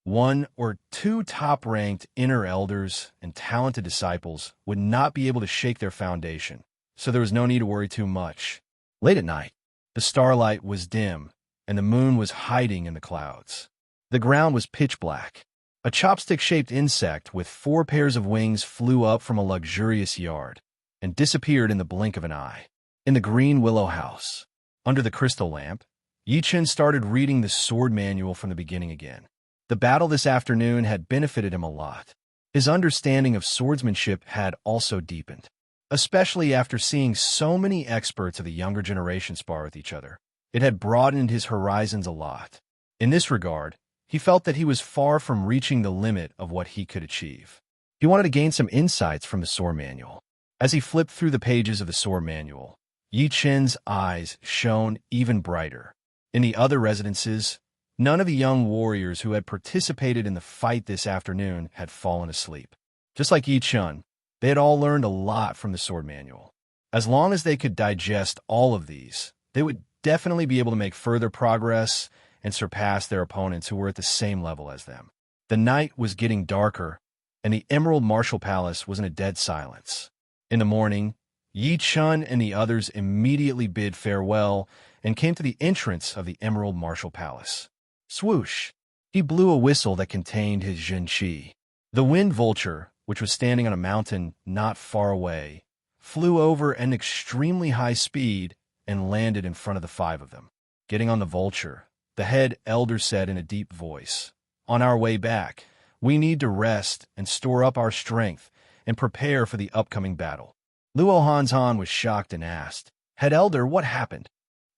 Speaker 1: 1 or 2 top-ranked inner elders and talented disciples would not be able to shake their foundation, so there was no need to worry too much. Late at night, the starlight was dim, and the moon was hiding in the clouds. The ground was pitch black. A chopstick-shaped insect with 4 pairs of wings flew up from a luxurious yard and disappeared in the blink of an eye. In the green willow house, under the crystal lamp, Yichen started reading the sword manual from the beginning again. The battle this afternoon had benefited him a lot. His understanding of swordsmanship had also deepened, especially after seeing so many experts of the younger generation spar with each other. It had broadened his horizons a lot. In this regard, he felt that he was far from reaching the limit of what he could achieve. He wanted to gain some insights from the sword manual. As he flipped through the pages of the sword manual, Yi Chen's eyes shone even brighter. In the other residences, none of the young warriors who had participated in the fight this afternoon had fallen asleep. Just like Yi Chen, they had all learned a lot from the sword manual. As long as they could digest all of these, they would definitely be able to make further progress and surpass their opponents who were at the same level as them. The night was getting darker, and the Emerald Martial Palace was in a dead silence. In the morning, Yi Chen and the others immediately bid farewell and came to the entrance of the Emerald Martial Palace. Swoosh! He blew a whistle that contained his Zhenqi. The wind vulture, which was standing on a mountain not far away, flew over at an extremely high speed and landed in front of the 5 of them. Getting on the vulture, the head elder said in a deep voice, "On our way back, we need to rest and store up our strength and prepare for the upcoming battle." Luo Hanzhan was shocked and asked, "Head elder, what happened?"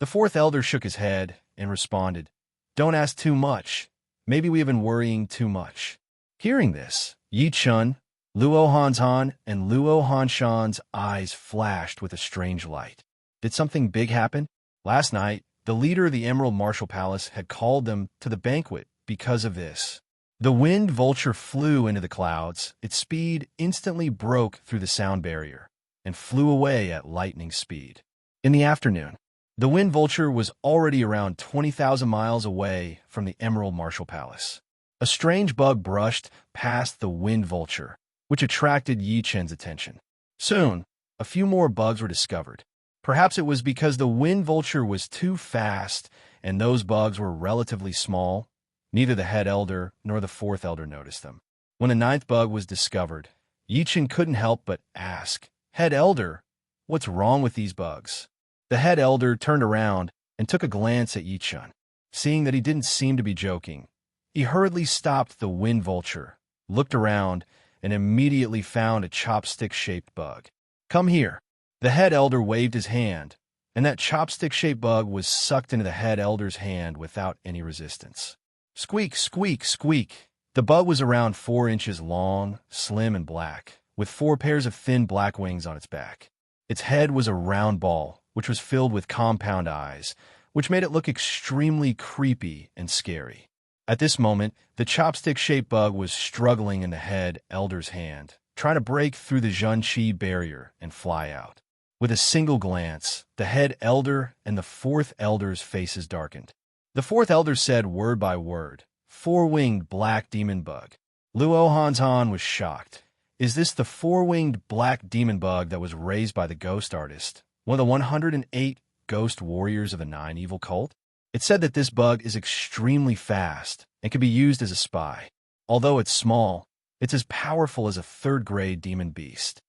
Speaker 1: The 4th elder shook his head and responded, "Don't ask too much. Maybe we have been worrying too much." Hearing this, Yi Chen, Luo Hanzhan, and Luo Hanshan's eyes flashed with a strange light. Did something big happen? Last night, the leader of the Emerald Martial Palace had called them to the banquet because of this. The wind vulture flew into the clouds. Its speed instantly broke through the sound barrier and flew away at lightning speed. In the afternoon, the wind vulture was already around 20,000 miles away from the Emerald Martial Palace. A strange bug brushed past the wind vulture, which attracted Yi Chen's attention. Soon, a few more bugs were discovered. Perhaps it was because the wind vulture was too fast and those bugs were relatively small. Neither the head elder nor the 4th elder noticed them. When the 9th bug was discovered, Yi Chen couldn't help but ask, "Head elder, what's wrong with these bugs?" The head elder turned around and took a glance at Yi Chen. Seeing that he didn't seem to be joking, he hurriedly stopped the wind vulture, looked around, and immediately found a chopstick-shaped bug. "Come here." The head elder waved his hand, and that chopstick-shaped bug was sucked into the head elder's hand without any resistance. Squeak, squeak, squeak. The bug was around 4 inches long, slim and black, with 4 pairs of thin black wings on its back. Its head was a round ball, which was filled with compound eyes, which made it look extremely creepy and scary. At this moment, the chopstick-shaped bug was struggling in the head elder's hand, trying to break through the Zhenqi barrier and fly out. With a single glance, the head elder and the fourth elder's faces darkened. The fourth elder said word by word, "Four-winged black demon bug." Luo Hantan was shocked. Is this the four-winged black demon bug that was raised by the ghost artist, one of the 108 ghost warriors of the 9 evil cult? It said that this bug is extremely fast and can be used as a spy. Although it's small, it's as powerful as a third-grade demon beast.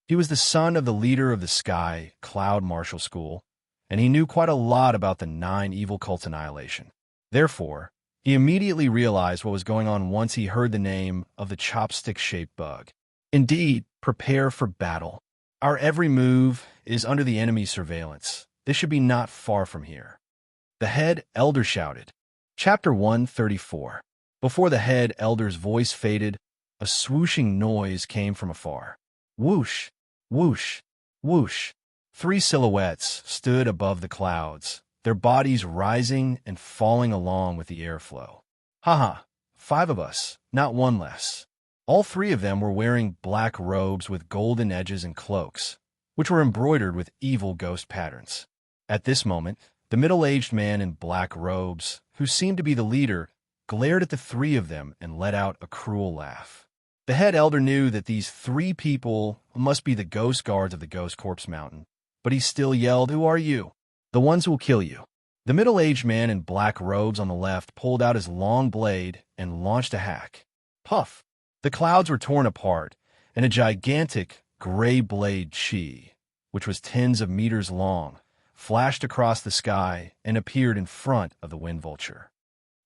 Speaker 1: He was the son of the leader of the Sky Cloud Martial School, and he knew quite a lot about the 9 evil cult's annihilation. Therefore, he immediately realized what was going on once he heard the name of the chopstick-shaped bug. Indeed, prepare for battle. Our every move is under the enemy's surveillance. This should be not far from here. The head elder shouted. Chapter 134. Before the head elder's voice faded, a swooshing noise came from afar. Whoosh, whoosh, whoosh. 3 silhouettes stood above the clouds, their bodies rising and falling along with the airflow. Haha, 5 of us, not 1 less. All 3 of them were wearing black robes with golden edges and cloaks, which were embroidered with evil ghost patterns. At this moment, the middle-aged man in black robes, who seemed to be the leader, glared at the 3 of them and let out a cruel laugh. The head elder knew that these 3 people must be the ghost guards of the Ghost Corpse Mountain, but he still yelled, "Who are you?" "The ones who will kill you." The middle-aged man in black robes on the left pulled out his long blade and launched a hack. Puff! The clouds were torn apart, and a gigantic gray blade chi, which was tens of meters long, flashed across the sky and appeared in front of the wind vulture.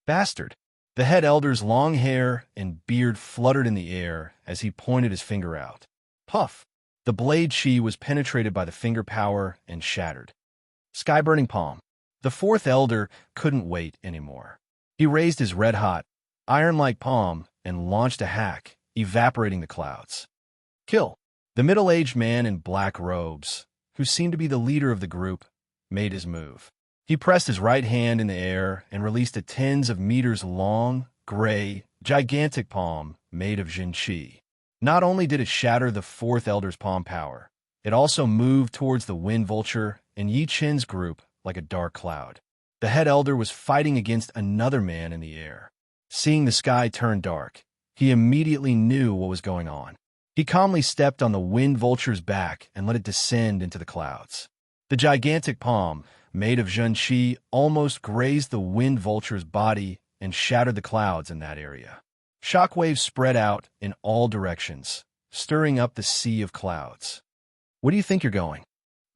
Speaker 1: Bastard! The head elder's long hair and beard fluttered in the air as he pointed his finger out. Puff! The blade chi was penetrated by the finger power and shattered. Sky-burning palm. The 4th elder couldn't wait anymore. He raised his red-hot, iron-like palm and launched a hack, evaporating the clouds. Kill! The middle-aged man in black robes, who seemed to be the leader of the group, made his move. He pressed his right hand in the air and released a tens of meters long, gray, gigantic palm made of Zhenqi. Not only did it shatter the 4th elder's palm power, it also moved towards the wind vulture and Yi Chen's group like a dark cloud. The head elder was fighting against another man in the air. Seeing the sky turn dark, he immediately knew what was going on. He calmly stepped on the wind vulture's back and let it descend into the clouds. The gigantic palm, made of Zhenqi, almost grazed the wind vulture's body and shattered the clouds in that area. Shockwaves spread out in all directions, stirring up the sea of clouds. Where do you think you're going?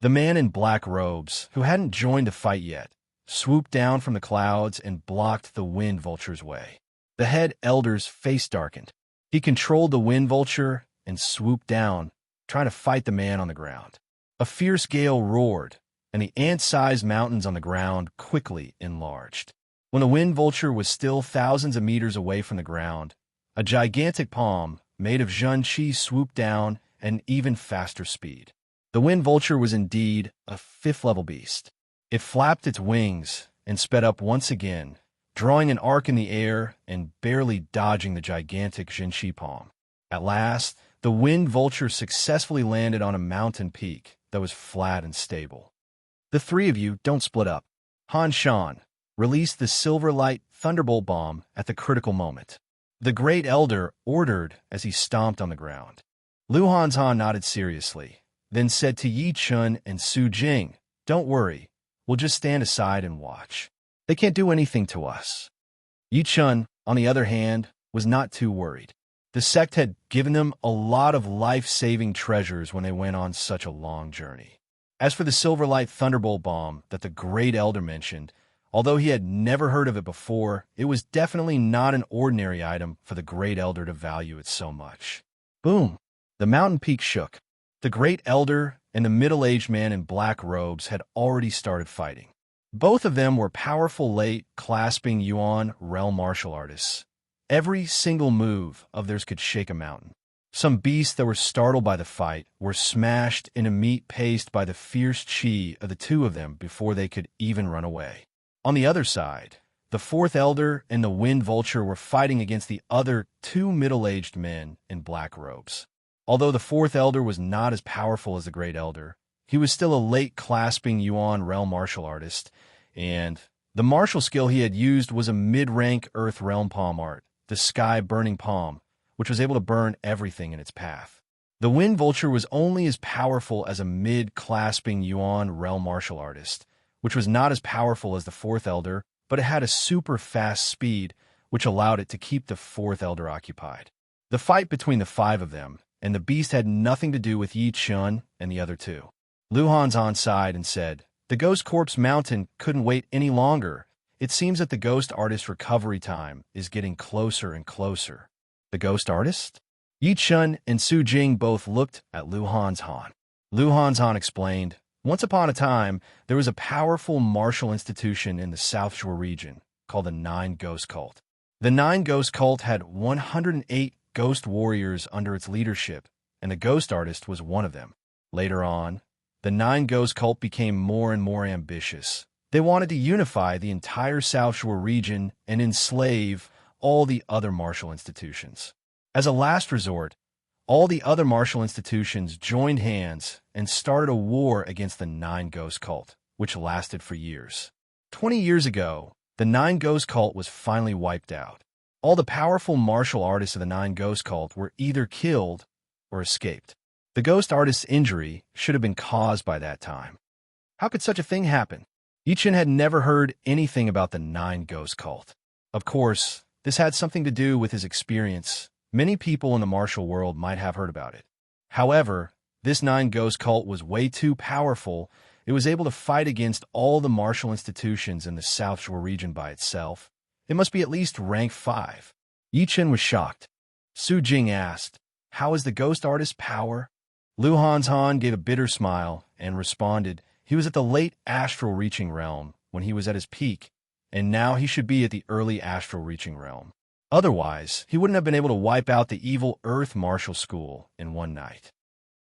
Speaker 1: The man in black robes, who hadn't joined the fight yet, swooped down from the clouds and blocked the wind vulture's way. The head elder's face darkened. He controlled the wind vulture and swooped down, trying to fight the man on the ground. A fierce gale roared, and the ant-sized mountains on the ground quickly enlarged. When the wind vulture was still thousands of meters away from the ground, a gigantic palm made of Zhenqi swooped down at an even faster speed. The wind vulture was indeed a 5th-level beast. It flapped its wings and sped up once again, drawing an arc in the air and barely dodging the gigantic Zhenqi palm. At last, the wind vulture successfully landed on a mountain peak that was flat and stable. The 3 of you don't split up. Han Shan released the Silver Light Thunderbolt Bomb at the critical moment. The Great Elder ordered as he stomped on the ground. Lu Hantan nodded seriously, then said to Yi Chun and Su Jing, "Don't worry, we'll just stand aside and watch. They can't do anything to us." Yi Chun, on the other hand, was not too worried. The sect had given them a lot of life-saving treasures when they went on such a long journey. As for the Silverlight Thunderbolt Bomb that the Great Elder mentioned, although he had never heard of it before, it was definitely not an ordinary item for the Great Elder to value it so much. Boom! The mountain peak shook. The Great Elder and the middle-aged man in black robes had already started fighting. Both of them were powerful late clasping Yuan realm martial artists, Every single move of theirs could shake a mountain. Some beasts that were startled by the fight were smashed into meat paste by the fierce chi of the two of them before they could even run away. On the other side, the fourth elder and the wind vulture were fighting against the other two middle-aged men in black robes. Although the fourth elder was not as powerful as the great elder, he was still a late clasping yuan realm martial artist, and the martial skill he had used was a mid-rank earth realm palm art, the sky-burning palm, which was able to burn everything in its path. The wind vulture was only as powerful as a mid-clasping yuan realm martial artist, which was not as powerful as the fourth elder, but it had a super fast speed, which allowed it to keep the fourth elder occupied. The fight between the five of them and the beast had nothing to do with Yi Chun and the other two. Lu Hanzhan sighed and said, "The Ghost Corpse Mountain couldn't wait any longer. It seems that the ghost artist's recovery time is getting closer and closer." The ghost artist? Yi Chun and Su Jing both looked at Lu Hanzhan. Lu Hanzhan explained, "Once upon a time, there was a powerful martial institution in the South Shore region called the Nine Ghost Cult. The Nine Ghost Cult had 108 ghost warriors under its leadership, and the ghost artist was one of them. Later on, the Nine Ghost Cult became more and more ambitious. They wanted to unify the entire South Shore region and enslave all the other martial institutions. As a last resort, all the other martial institutions joined hands and started a war against the Nine Ghost Cult, which lasted for years. 20 years ago, the Nine Ghost Cult was finally wiped out. All the powerful martial artists of the Nine Ghost Cult were either killed or escaped. The ghost artist's injury should have been caused by that time. How could such a thing happen? Yi Chun had never heard anything about the Nine Ghost Cult. Of course, this had something to do with his experience. Many people in the martial world might have heard about it. However, this Nine Ghost Cult was way too powerful. It was able to fight against all the martial institutions in the South Shore region by itself. It must be at least rank 5. Yi Chun was shocked. Su Jing asked, "How is the ghost artist's power?" Lu Hanzhan gave a bitter smile and responded, "He was at the late astral reaching realm when he was at his peak, and now he should be at the early astral reaching realm. Otherwise, he wouldn't have been able to wipe out the evil Earth Martial School in one night."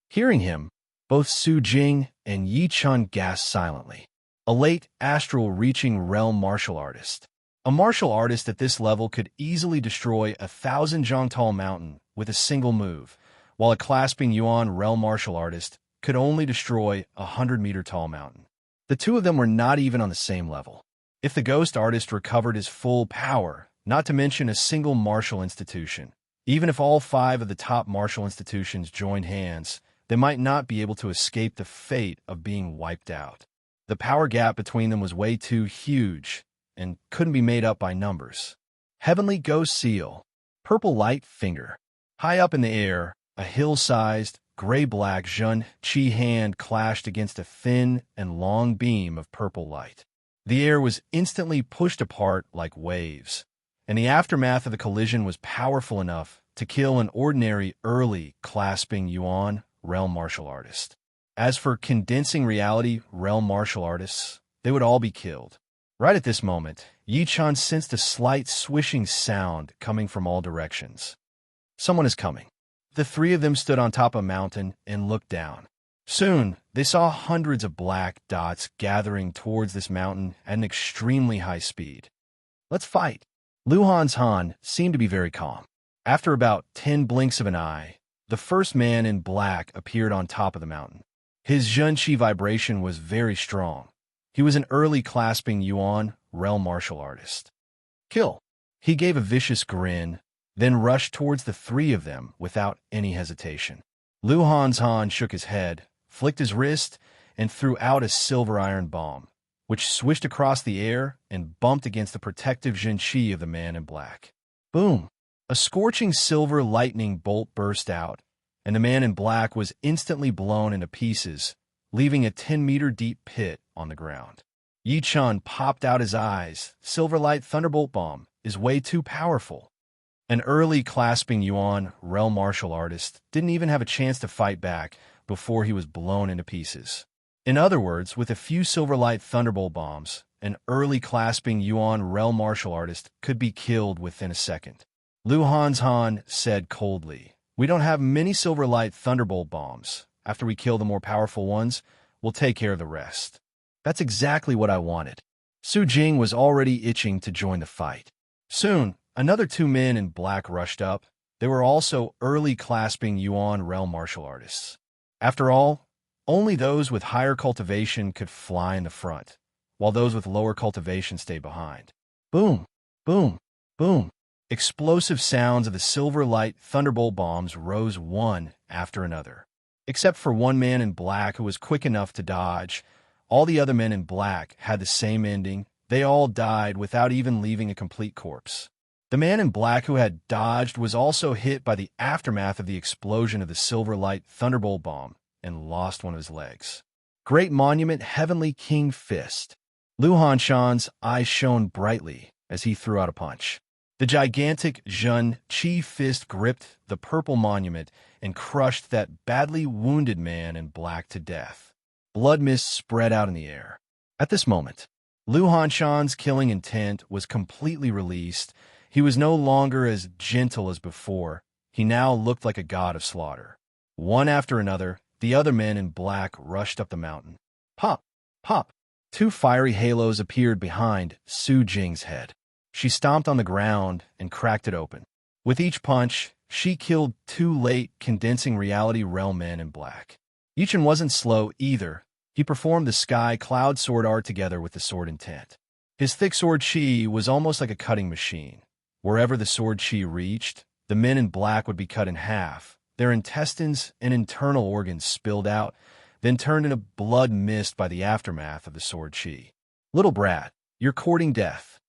Speaker 1: Hearing him, both Su Jing and Yi Chun gasped silently. A late astral reaching realm martial artist. A martial artist at this level could easily destroy 1,000 Zhangtal Mountain with a single move, while a clasping Yuan realm martial artist could only destroy 100-meter tall mountain. The two of them were not even on the same level. If the ghost artist recovered his full power, not to mention a single martial institution, even if all 5 of the top martial institutions joined hands, they might not be able to escape the fate of being wiped out. The power gap between them was way too huge and couldn't be made up by numbers. Heavenly Ghost Seal. Purple Light Finger. High up in the air, a hill-sized, gray-black Zhun Qi hand clashed against a thin and long beam of purple light. The air was instantly pushed apart like waves, and the aftermath of the collision was powerful enough to kill an ordinary early clasping Yuan realm martial artist. As for condensing reality realm martial artists, they would all be killed. Right at this moment, Yi Chun sensed a slight swishing sound coming from all directions. Someone is coming. The 3 of them stood on top of a mountain and looked down. Soon, they saw hundreds of black dots gathering towards this mountain at an extremely high speed. "Let's fight." Lu Hanzhan seemed to be very calm. After about 10 blinks of an eye, the first man in black appeared on top of the mountain. His Zhun Qi vibration was very strong. He was an early clasping Yuan realm martial artist. "Kill." He gave a vicious grin, then rushed towards the 3 of them without any hesitation. Lu Hanzhan shook his head, flicked his wrist, and threw out a silver iron bomb, which swished across the air and bumped against the protective Zhun Qi of the man in black. Boom! A scorching silver lightning bolt burst out, and the man in black was instantly blown into pieces, leaving a 10-meter deep pit on the ground. Yi Chun popped out his eyes. Silver Light Thunderbolt Bomb is way too powerful. An early clasping Yuan realm martial artist didn't even have a chance to fight back before he was blown into pieces. In other words, with a few Silver Light Thunderbolt Bombs, an early clasping Yuan realm martial artist could be killed within a second. Lu Hanzhan said coldly. We don't have many Silverlight Thunderbolt bombs. After we kill the more powerful ones, we'll take care of the rest. That's exactly what I wanted. Su Jing was already itching to join the fight. Soon, another two men in black rushed up. They were also early clasping Yuan realm martial artists. After all, only those with higher cultivation could fly in the front, while those with lower cultivation stayed behind. Boom, boom, boom. Explosive sounds of the silver light thunderbolt bombs rose one after another. Except for one man in black who was quick enough to dodge, all the other men in black had the same ending. They all died without even leaving a complete corpse. The man in black who had dodged was also hit by the aftermath of the explosion of the silver light thunderbolt bomb and lost one of his legs. Great Monument Heavenly King Fist. Lu Hanshan's eyes shone brightly as he threw out a punch. The gigantic Zhun Qi fist gripped the purple monument and crushed that badly wounded man in black to death. Blood mist spread out in the air. At this moment, Lu Hanshan's killing intent was completely released. He was no longer as gentle as before. He now looked like a god of slaughter. One after another, the other men in black rushed up the mountain. Pop! Pop! Two fiery halos appeared behind Su Jing's head. She stomped on the ground and cracked it open. With each punch, she killed two late condensing reality realm men in black. Yichen wasn't slow either. He performed the sky cloud sword art together with the sword intent. His thick sword chi was almost like a cutting machine. Wherever the sword chi reached, the men in black would be cut in half. Their intestines and internal organs spilled out, then turned into blood mist by the aftermath of the sword chi. Little brat, you're courting death.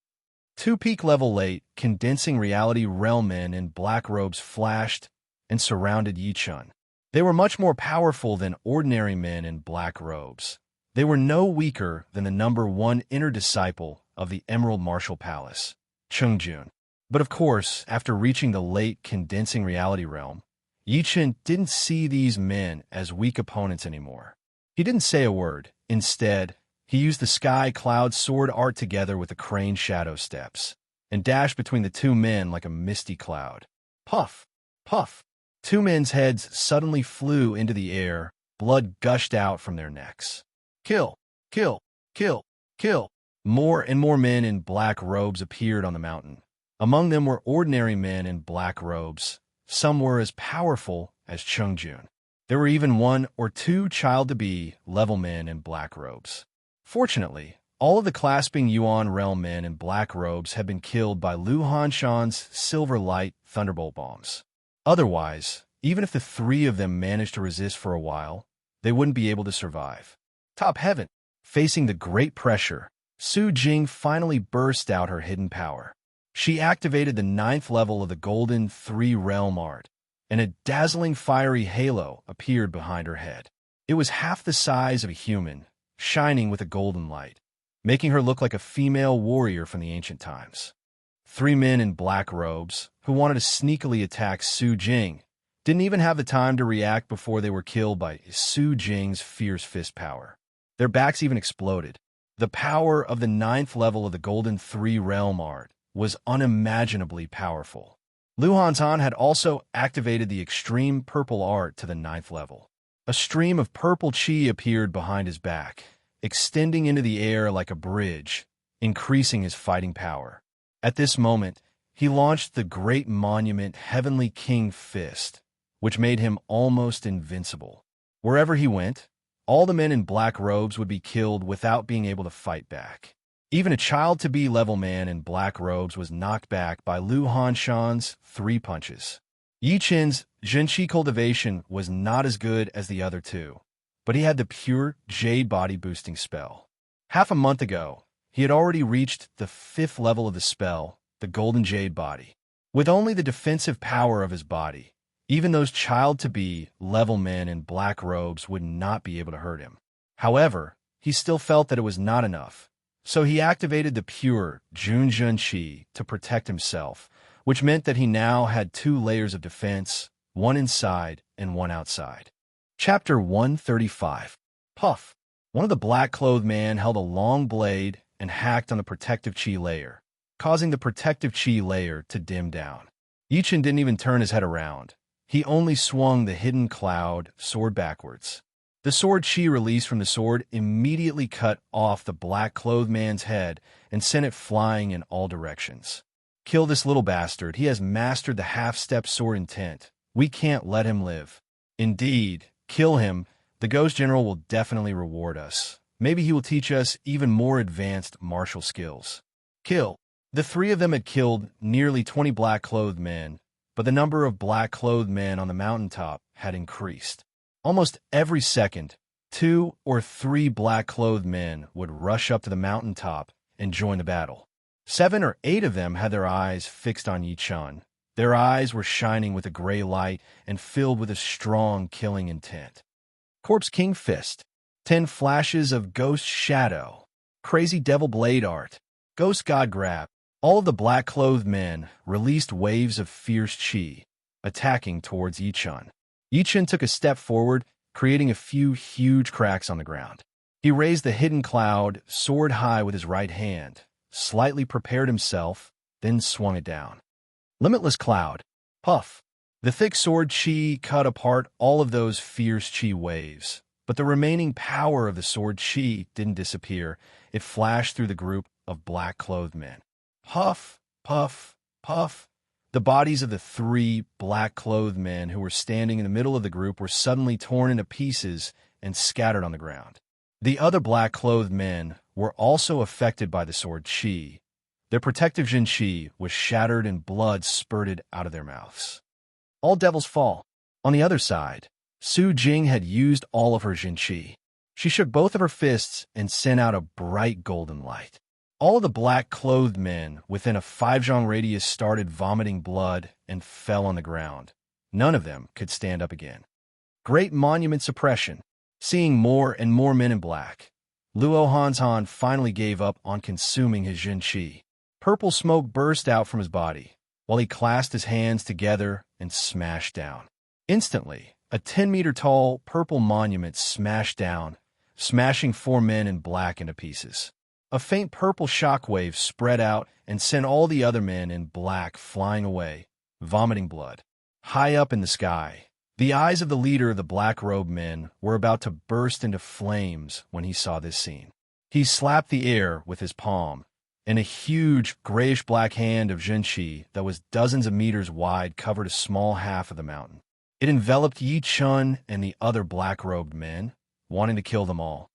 Speaker 1: Two peak level late, condensing reality realm men in black robes flashed and surrounded Yichun. They were much more powerful than ordinary men in black robes. They were no weaker than the #1 inner disciple of the Emerald Martial Palace, Chungjun. But of course, after reaching the late condensing reality realm, Yichun didn't see these men as weak opponents anymore. He didn't say a word. Instead, he used the sky cloud sword art together with the crane shadow steps, and dashed between the two men like a misty cloud. Puff! Puff! Two men's heads suddenly flew into the air, blood gushed out from their necks. Kill! Kill! Kill! Kill! More and more men in black robes appeared on the mountain. Among them were ordinary men in black robes. Some were as powerful as Chungjun. There were even one or two child-to-be level men in black robes. Fortunately, all of the clasping Yuan realm men in black robes had been killed by Lu Hanshan's silver light thunderbolt bombs. Otherwise, even if the three of them managed to resist for a while, they wouldn't be able to survive. Top heaven! Facing the great pressure, Su Jing finally burst out her hidden power. She activated the 9th level of the Golden 3 Realm Art, and a dazzling fiery halo appeared behind her head. It was half the size of a human, shining with a golden light, making her look like a female warrior from the ancient times. Three men in black robes, who wanted to sneakily attack Su Jing, didn't even have the time to react before they were killed by Su Jing's fierce fist power. Their backs even exploded. The power of the 9th level of the Golden 3 Realm Art was unimaginably powerful. Lu Hanzhan had also activated the extreme purple art to the 9th level. A stream of purple chi appeared behind his back, extending into the air like a bridge, increasing his fighting power. At this moment, he launched the Great Monument Heavenly King Fist, which made him almost invincible. Wherever he went, all the men in black robes would be killed without being able to fight back. Even a child-to-be level man in black robes was knocked back by Lu Hanshan's 3 punches. Yichen's Zhenqi cultivation was not as good as the other two, but he had the pure Jade body boosting spell. Half a month ago, he had already reached the 5th level of the spell, the Golden Jade body. With only the defensive power of his body, even those child-to-be level men in black robes would not be able to hurt him. However, he still felt that it was not enough. So he activated the pure Junjun Qi to protect himself, which meant that he now had 2 layers of defense, one inside and one outside. Chapter 135. Puff. One of the black-clothed men held a long blade and hacked on the protective Qi layer, causing the protective Qi layer to dim down. Yi Chen didn't even turn his head around. He only swung the hidden cloud sword backwards. The sword chi released from the sword immediately cut off the black-clothed man's head and sent it flying in all directions. Kill this little bastard. He has mastered the half-step sword intent. We can't let him live. Indeed, kill him. The Ghost General will definitely reward us. Maybe he will teach us even more advanced martial skills. Kill. The three of them had killed nearly 20 black-clothed men, but the number of black-clothed men on the mountaintop had increased. Almost every second, 2 or 3 black-clothed men would rush up to the mountaintop and join the battle. 7 or 8 of them had their eyes fixed on Yi Chen. Their eyes were shining with a gray light and filled with a strong killing intent. Corpse King Fist. 10 flashes of Ghost Shadow. Crazy Devil Blade Art. Ghost God Grab. All of the black-clothed men released waves of fierce chi, attacking towards Yi Chen. Yi Chen took a step forward, creating a few huge cracks on the ground. He raised the hidden cloud sword high with his right hand, slightly prepared himself, then swung it down. Limitless Cloud. Puff. The thick sword chi cut apart all of those fierce chi waves, but the remaining power of the sword chi didn't disappear. It flashed through the group of black-clothed men. Puff, puff, puff. The bodies of the 3 black-clothed men who were standing in the middle of the group were suddenly torn into pieces and scattered on the ground. The other black-clothed men were also affected by the sword chi. Their protective Jin Chi was shattered and blood spurted out of their mouths. All devils fall. On the other side, Su Jing had used all of her Jin Chi. She shook both of her fists and sent out a bright golden light. All of the black-clothed men within a 5-zhang radius started vomiting blood and fell on the ground. None of them could stand up again. Great monument suppression. Seeing more and more men in black, Luo Hanzhan finally gave up on consuming his Jin Chi. Purple smoke burst out from his body, while he clasped his hands together and smashed down. Instantly, a 10-meter-tall purple monument smashed down, smashing 4 men in black into pieces. A faint purple shockwave spread out and sent all the other men in black flying away, vomiting blood. High up in the sky, the eyes of the leader of the black-robed men were about to burst into flames when he saw this scene. He slapped the air with his palm, and a huge grayish-black hand of Jinchi that was dozens of meters wide covered a small half of the mountain. It enveloped Yi Chen and the other black-robed men, wanting to kill them all.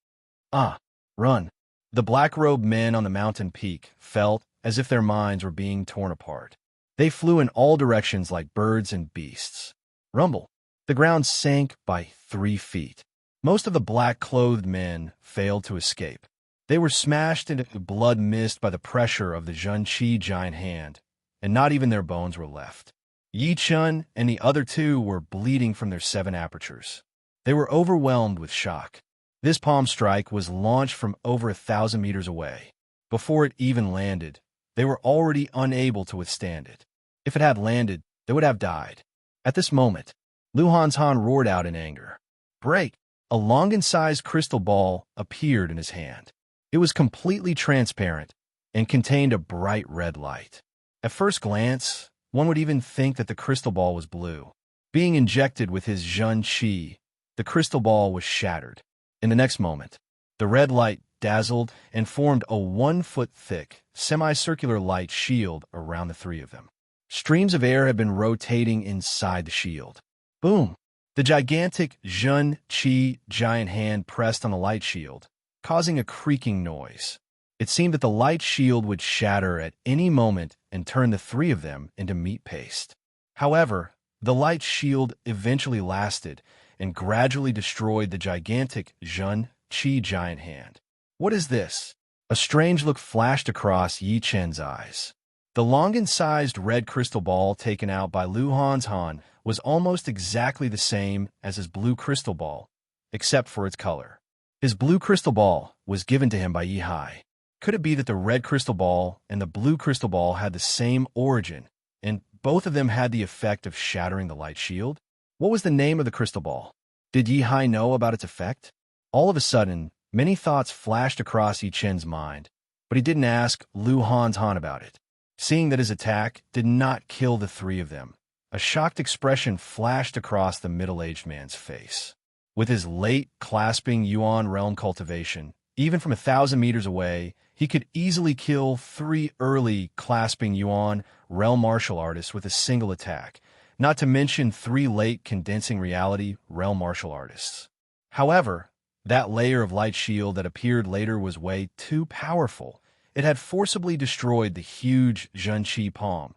Speaker 1: Run! The black-robed men on the mountain peak felt as if their minds were being torn apart. They flew in all directions like birds and beasts. Rumble! The ground sank by 3 feet. Most of the black-clothed men failed to escape. They were smashed into blood mist by the pressure of the Jun Chi giant hand, and not even their bones were left. Yi Chen and the other 2 were bleeding from their 7 apertures. They were overwhelmed with shock. This palm strike was launched from over 1,000 meters away. Before it even landed, they were already unable to withstand it. If it had landed, they would have died. At this moment, Lu Hanzhan roared out in anger. Break! A Longan-sized crystal ball appeared in his hand. It was completely transparent and contained a bright red light. At first glance, one would even think that the crystal ball was blue. Being injected with his Jun Chi, the crystal ball was shattered. In the next moment, the red light dazzled and formed a 1-foot-thick, semicircular light shield around the 3 of them. Streams of air had been rotating inside the shield. Boom! The gigantic Jun Chi giant hand pressed on the light shield, causing a creaking noise. It seemed that the light shield would shatter at any moment and turn the 3 of them into meat paste. However, the light shield eventually lasted and gradually destroyed the gigantic Jun Chi giant hand. What is this? A strange look flashed across Yi Chen's eyes. The Longan-sized red crystal ball taken out by Lu Hanzhan was almost exactly the same as his blue crystal ball, except for its color. His blue crystal ball was given to him by Yi Hai. Could it be that the red crystal ball and the blue crystal ball had the same origin, and both of them had the effect of shattering the light shield? What was the name of the crystal ball? Did Yi Hai know about its effect? All of a sudden, many thoughts flashed across Yi Chen's mind, but he didn't ask Lu Hanzhan about it. Seeing that his attack did not kill the three of them, a shocked expression flashed across the middle-aged man's face. With his late clasping Yuan realm cultivation, even from 1,000 meters away, he could easily kill 3 early clasping Yuan realm martial artists with a single attack, not to mention 3 late condensing reality realm martial artists. However, that layer of light shield that appeared later was way too powerful. It had forcibly destroyed the huge Zhenqi palm,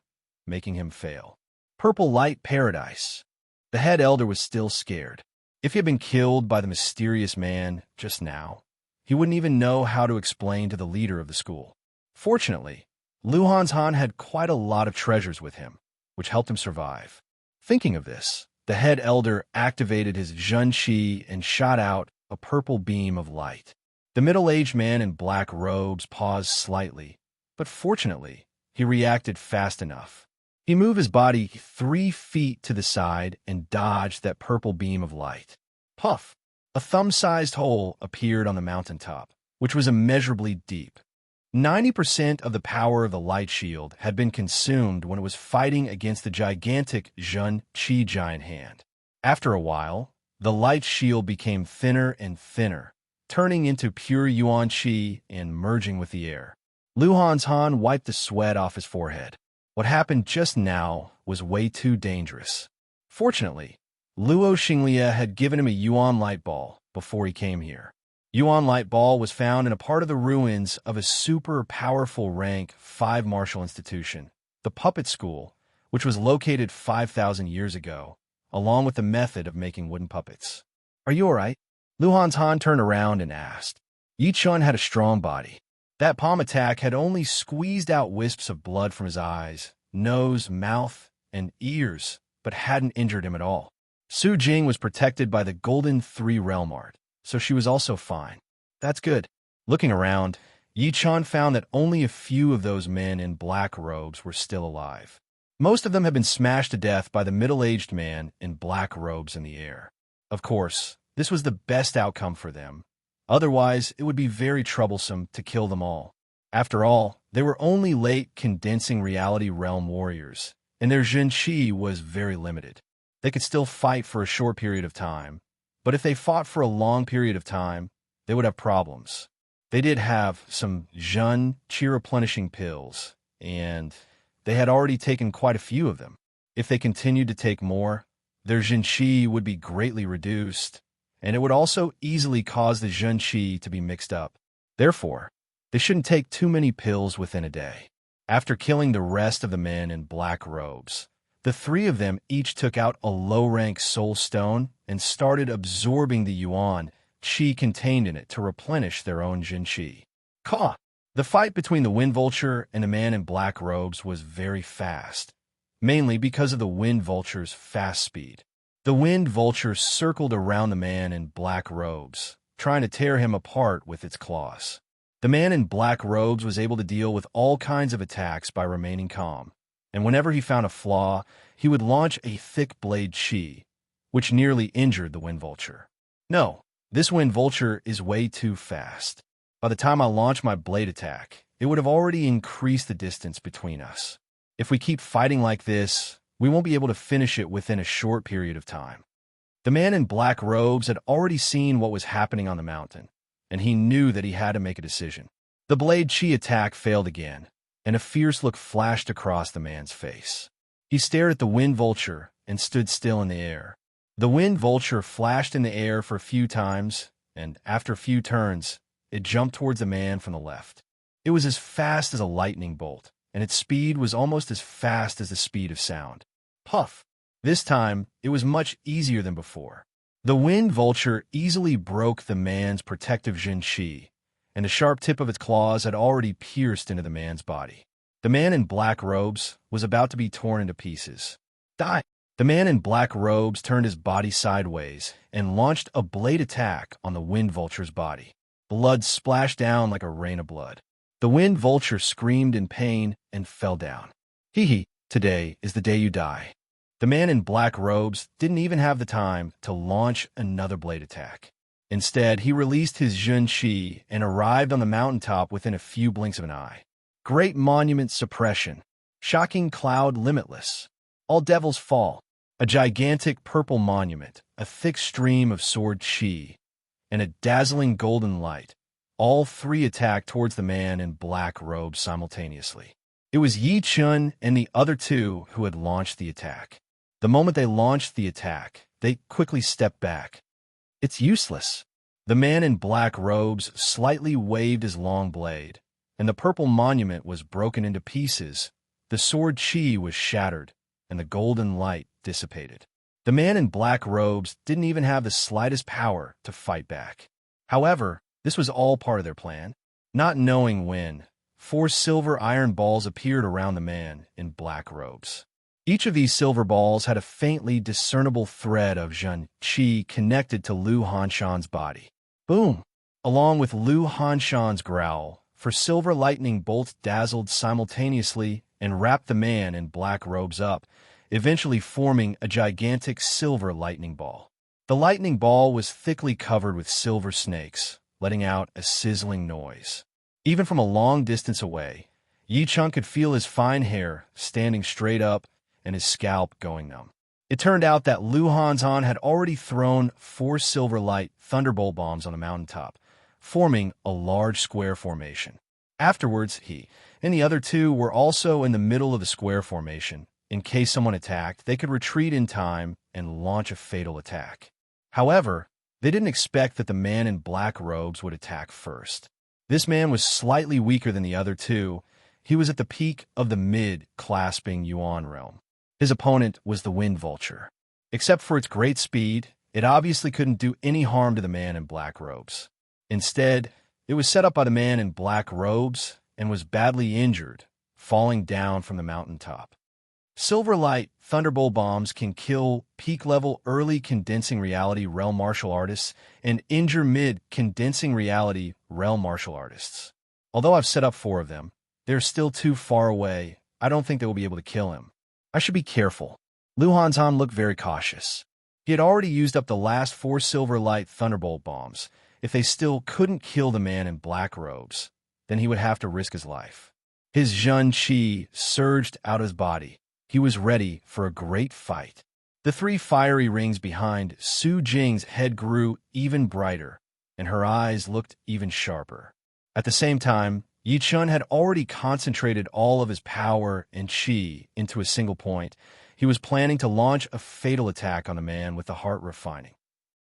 Speaker 1: making him fail. Purple light paradise. The head elder was still scared. If he had been killed by the mysterious man just now, he wouldn't even know how to explain to the leader of the school. Fortunately, Lu Hanzhan had quite a lot of treasures with him, which helped him survive. Thinking of this, the head elder activated his Zhenqi and shot out a purple beam of light. The middle-aged man in black robes paused slightly, but fortunately, he reacted fast enough. He moved his body 3 feet to the side and dodged that purple beam of light. Puff! A thumb-sized hole appeared on the mountaintop, which was immeasurably deep. 90% of the power of the light shield had been consumed when it was fighting against the gigantic Zhenqi giant hand. After a while, the light shield became thinner and thinner, turning into pure Yuan Qi and merging with the air. Lu Hanzhan wiped the sweat off his forehead. What happened just now was way too dangerous. Fortunately, Luo Xinglia had given him a Yuan light ball before he came here. Yuan light ball was found in a part of the ruins of a super powerful rank 5 martial institution, the puppet school, which was located 5,000 years ago, along with the method of making wooden puppets. "Are you all right?" Lu Hanzhan turned around and asked. Yi Chun had a strong body. That palm attack had only squeezed out wisps of blood from his eyes, nose, mouth, and ears, but hadn't injured him at all. Su Jing was protected by the Golden 3 Realm Art, so she was also fine. That's good. Looking around, Yi Chun found that only a few of those men in black robes were still alive. Most of them had been smashed to death by the middle-aged man in black robes in the air. Of course, this was the best outcome for them. Otherwise, it would be very troublesome to kill them all. After all, they were only late condensing reality realm warriors, and their Zhenqi was very limited. They could still fight for a short period of time, but if they fought for a long period of time, they would have problems. They did have some Zhenqi replenishing pills, and they had already taken quite a few of them. If they continued to take more, their Zhenqi would be greatly reduced, and it would also easily cause the Zhenqi to be mixed up. Therefore, they shouldn't take too many pills within a day. After killing the rest of the men in black robes, the 3 of them each took out a low-rank soul stone and started absorbing the Yuan Qi contained in it to replenish their own Zhenqi. Ka! The fight between the Wind Vulture and the man in black robes was very fast, mainly because of the Wind Vulture's fast speed. The Wind Vulture circled around the man in black robes, trying to tear him apart with its claws. The man in black robes was able to deal with all kinds of attacks by remaining calm, and whenever he found a flaw, he would launch a thick blade Qi, which nearly injured the Wind Vulture. No, this Wind Vulture is way too fast. By the time I launch my blade attack, it would have already increased the distance between us. If we keep fighting like this, we won't be able to finish it within a short period of time. The man in black robes had already seen what was happening on the mountain, and he knew that he had to make a decision. The blade Qi attack failed again, and a fierce look flashed across the man's face. He stared at the Wind Vulture and stood still in the air. The Wind Vulture flashed in the air for a few times, and after a few turns, it jumped towards the man from the left. It was as fast as a lightning bolt, and its speed was almost as fast as the speed of sound. Puff! This time, it was much easier than before. The Wind Vulture easily broke the man's protective Zhenqi, and the sharp tip of its claws had already pierced into the man's body. The man in black robes was about to be torn into pieces. Die! The man in black robes turned his body sideways and launched a blade attack on the Wind Vulture's body. Blood splashed down like a rain of blood. The Wind Vulture screamed in pain and fell down. Hee, today is the day you die. The man in black robes didn't even have the time to launch another blade attack. Instead, he released his Zhenqi and arrived on the mountaintop within a few blinks of an eye. Great monument suppression. Shocking cloud limitless. All devils fall. A gigantic purple monument, a thick stream of sword chi, and a dazzling golden light. All three attacked towards the man in black robes simultaneously. It was Yi Chun and the other two who had launched the attack. The moment they launched the attack, they quickly stepped back. It's useless. The man in black robes slightly waved his long blade, and the purple monument was broken into pieces. The sword chi was shattered, and the golden light dissipated. The man in black robes didn't even have the slightest power to fight back. However, this was all part of their plan. Not knowing when, 4 silver iron balls appeared around the man in black robes. Each of these silver balls had a faintly discernible thread of Zhen Qi connected to Lu Hanshan's body. Boom! Along with Lu Hanshan's growl, 4 silver lightning bolts dazzled simultaneously and wrapped the man in black robes up, eventually forming a gigantic silver lightning ball. The lightning ball was thickly covered with silver snakes, letting out a sizzling noise. Even from a long distance away, Yi Chun could feel his fine hair standing straight up and his scalp going numb. It turned out that Lu Hanzhan had already thrown 4 silver light thunderbolt bombs on a mountaintop, forming a large square formation. Afterwards, he and the other two were also in the middle of the square formation. In case someone attacked, they could retreat in time and launch a fatal attack. However, they didn't expect that the man in black robes would attack first. This man was slightly weaker than the other two. He was at the peak of the mid-clasping Yuan realm. His opponent was the Wind Vulture. Except for its great speed, it obviously couldn't do any harm to the man in black robes. Instead, it was set up by the man in black robes and was badly injured, falling down from the mountaintop. Silver Light Thunderbolt bombs can kill peak-level early condensing reality realm martial artists and injure mid-condensing reality realm martial artists. Although I've set up 4 of them, they're still too far away. I don't think they will be able to kill him. I should be careful. Lu Hanzhan looked very cautious. He had already used up the last 4 Silver Light Thunderbolt bombs. If they still couldn't kill the man in black robes, then he would have to risk his life. His Zhen Qi surged out of his body. He was ready for a great fight. The 3 fiery rings behind Su Jing's head grew even brighter, and her eyes looked even sharper. At the same time, Yi Chun had already concentrated all of his power and qi into a single point. He was planning to launch a fatal attack on the man with the heart refining.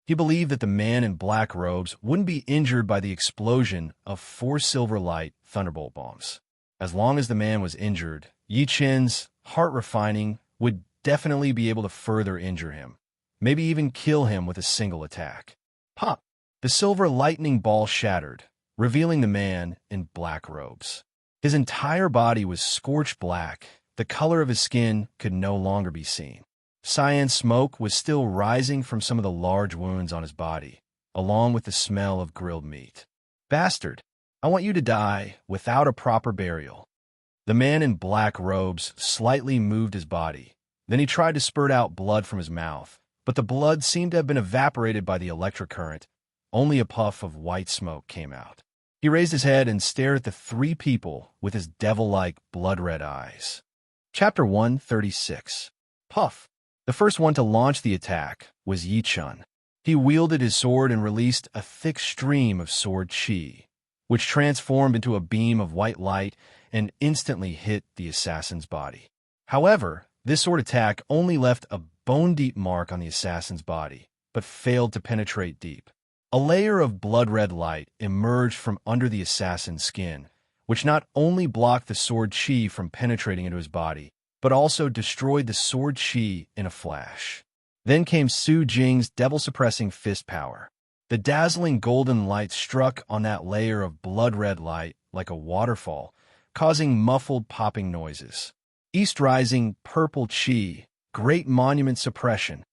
Speaker 1: He believed that the man in black robes wouldn't be injured by the explosion of 4 Silver Light Thunderbolt bombs. As long as the man was injured, Yi Chun's heart refining would definitely be able to further injure him, maybe even kill him with a single attack. Pop! The silver lightning ball shattered, revealing the man in black robes. His entire body was scorched black. The color of his skin could no longer be seen. Cyan smoke was still rising from some of the large wounds on his body, along with the smell of grilled meat. Bastard, I want you to die without a proper burial. The man in black robes slightly moved his body. Then he tried to spurt out blood from his mouth, but the blood seemed to have been evaporated by the electric current. Only a puff of white smoke came out. He raised his head and stared at the 3 people with his devil-like blood-red eyes. Chapter 136. Puff. The first one to launch the attack was Yi Chun. He wielded his sword and released a thick stream of sword chi, which transformed into a beam of white light and instantly hit the assassin's body. However, this sword attack only left a bone-deep mark on the assassin's body, but failed to penetrate deep. A layer of blood-red light emerged from under the assassin's skin, which not only blocked the sword chi from penetrating into his body, but also destroyed the sword chi in a flash. Then came Su Jing's devil-suppressing fist power. The dazzling golden light struck on that layer of blood-red light like a waterfall, causing muffled popping noises. East-rising purple chi, great monument suppression.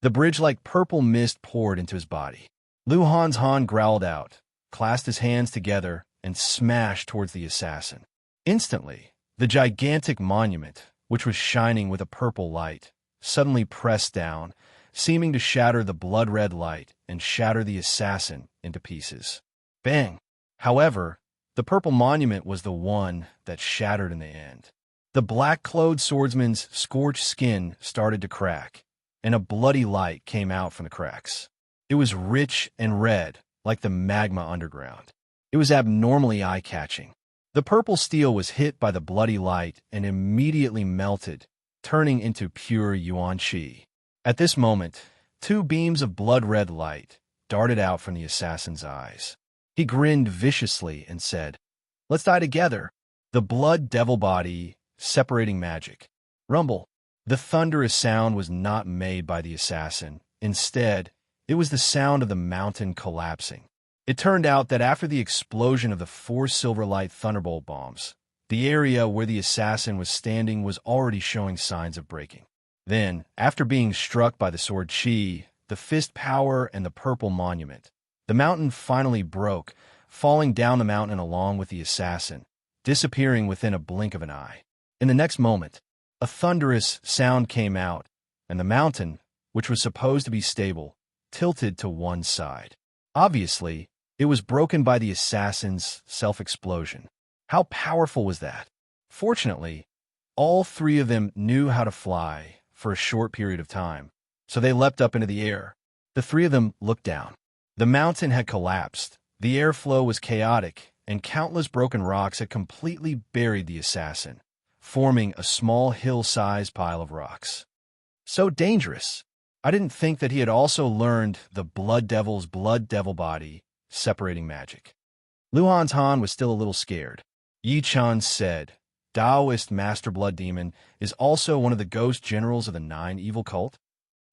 Speaker 1: The bridge-like purple mist poured into his body. Lu Hanzhan growled out, clasped his hands together, and smashed towards the assassin. Instantly, the gigantic monument, which was shining with a purple light, suddenly pressed down, seeming to shatter the blood-red light and shatter the assassin into pieces. Bang! However, the purple monument was the one that shattered in the end. The black-clothed swordsman's scorched skin started to crack, and a bloody light came out from the cracks. It was rich and red, like the magma underground. It was abnormally eye-catching. The purple steel was hit by the bloody light and immediately melted, turning into pure yuan qi. At this moment, two beams of blood-red light darted out from the assassin's eyes. He grinned viciously and said, "Let's die together." The blood devil body separating magic. Rumble. The thunderous sound was not made by the assassin. Instead, it was the sound of the mountain collapsing. It turned out that after the explosion of the 4 Silverlight Thunderbolt bombs, the area where the assassin was standing was already showing signs of breaking. Then, after being struck by the sword Qi, the fist power, and the purple monument, the mountain finally broke, falling down the mountain along with the assassin, disappearing within a blink of an eye. In the next moment, a thunderous sound came out, and the mountain, which was supposed to be stable, tilted to one side. Obviously, it was broken by the assassin's self-explosion. How powerful was that? Fortunately, all three of them knew how to fly for a short period of time, so they leapt up into the air. The three of them looked down. The mountain had collapsed, the airflow was chaotic, and countless broken rocks had completely buried the assassin, forming a small hill-sized pile of rocks. So dangerous. I didn't think that he had also learned the blood devil body separating magic. Lu Hantan was still a little scared. Yi Chun said, "Taoist Master Blood Demon is also one of the ghost generals of the 9 evil cult."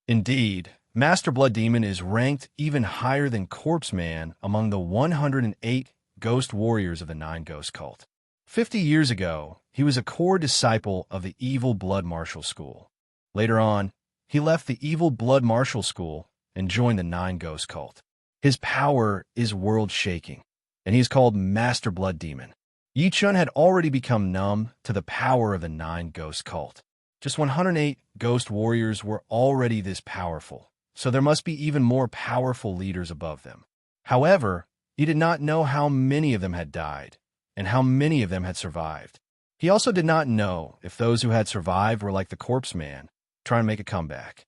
Speaker 1: Indeed, Master Blood Demon is ranked even higher than Corpse Man among the 108 ghost warriors of the 9 ghost cult. 50 years ago, he was a core disciple of the Evil Blood Martial School. Later on, he left the Evil Blood Martial School and joined the 9 ghost cult. His power is world-shaking, and he is called Master Blood Demon. Yi Chun had already become numb to the power of the 9 ghost cult. Just 108 ghost warriors were already this powerful, so there must be even more powerful leaders above them. However, he did not know how many of them had died, and how many of them had survived. He also did not know if those who had survived were like the Corpse Man, trying to make a comeback.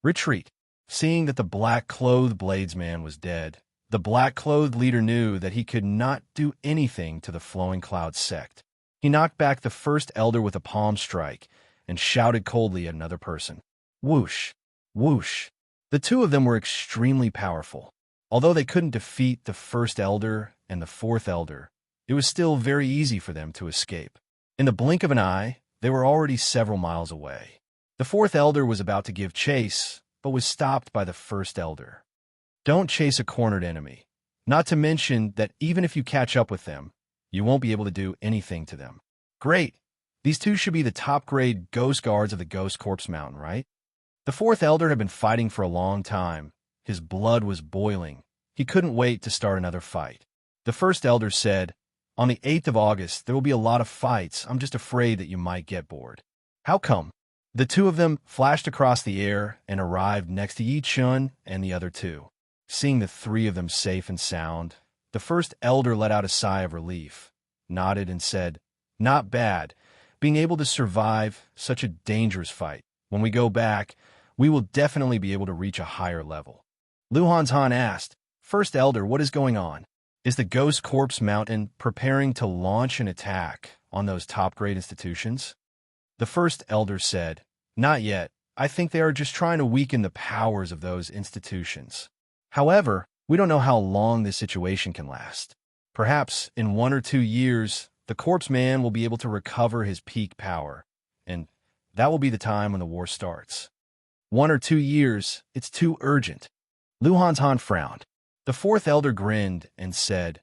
Speaker 1: Retreat. Seeing that the black-clothed bladesman was dead, the black-clothed leader knew that he could not do anything to the Flowing Cloud sect. He knocked back the first elder with a palm strike and shouted coldly at another person. Whoosh! Whoosh! The two of them were extremely powerful. Although they couldn't defeat the first elder and the fourth elder, it was still very easy for them to escape. In the blink of an eye, they were already several miles away. The fourth elder was about to give chase, but was stopped by the first elder. Don't chase a cornered enemy. Not to mention that even if you catch up with them, you won't be able to do anything to them. Great! These two should be the top-grade ghost guards of the Ghost Corpse Mountain, right? The fourth elder had been fighting for a long time. His blood was boiling. He couldn't wait to start another fight. The first elder said, "On the 8th of August, there will be a lot of fights. I'm just afraid that you might get bored." "How come?" The two of them flashed across the air and arrived next to Yi Chun and the other two. Seeing the three of them safe and sound, the first elder let out a sigh of relief, nodded and said, "Not bad, being able to survive such a dangerous fight. When we go back, we will definitely be able to reach a higher level." Lu Hantan asked, "First elder, what is going on? Is the Ghost Corpse Mountain preparing to launch an attack on those top-grade institutions?" The first elder said, "Not yet. I think they are just trying to weaken the powers of those institutions. However, we don't know how long this situation can last. Perhaps in 1 or 2 years, the Corpse Man will be able to recover his peak power, and that will be the time when the war starts. 1 or 2 years, it's too urgent." Lu Hantan frowned. The fourth elder grinned and said,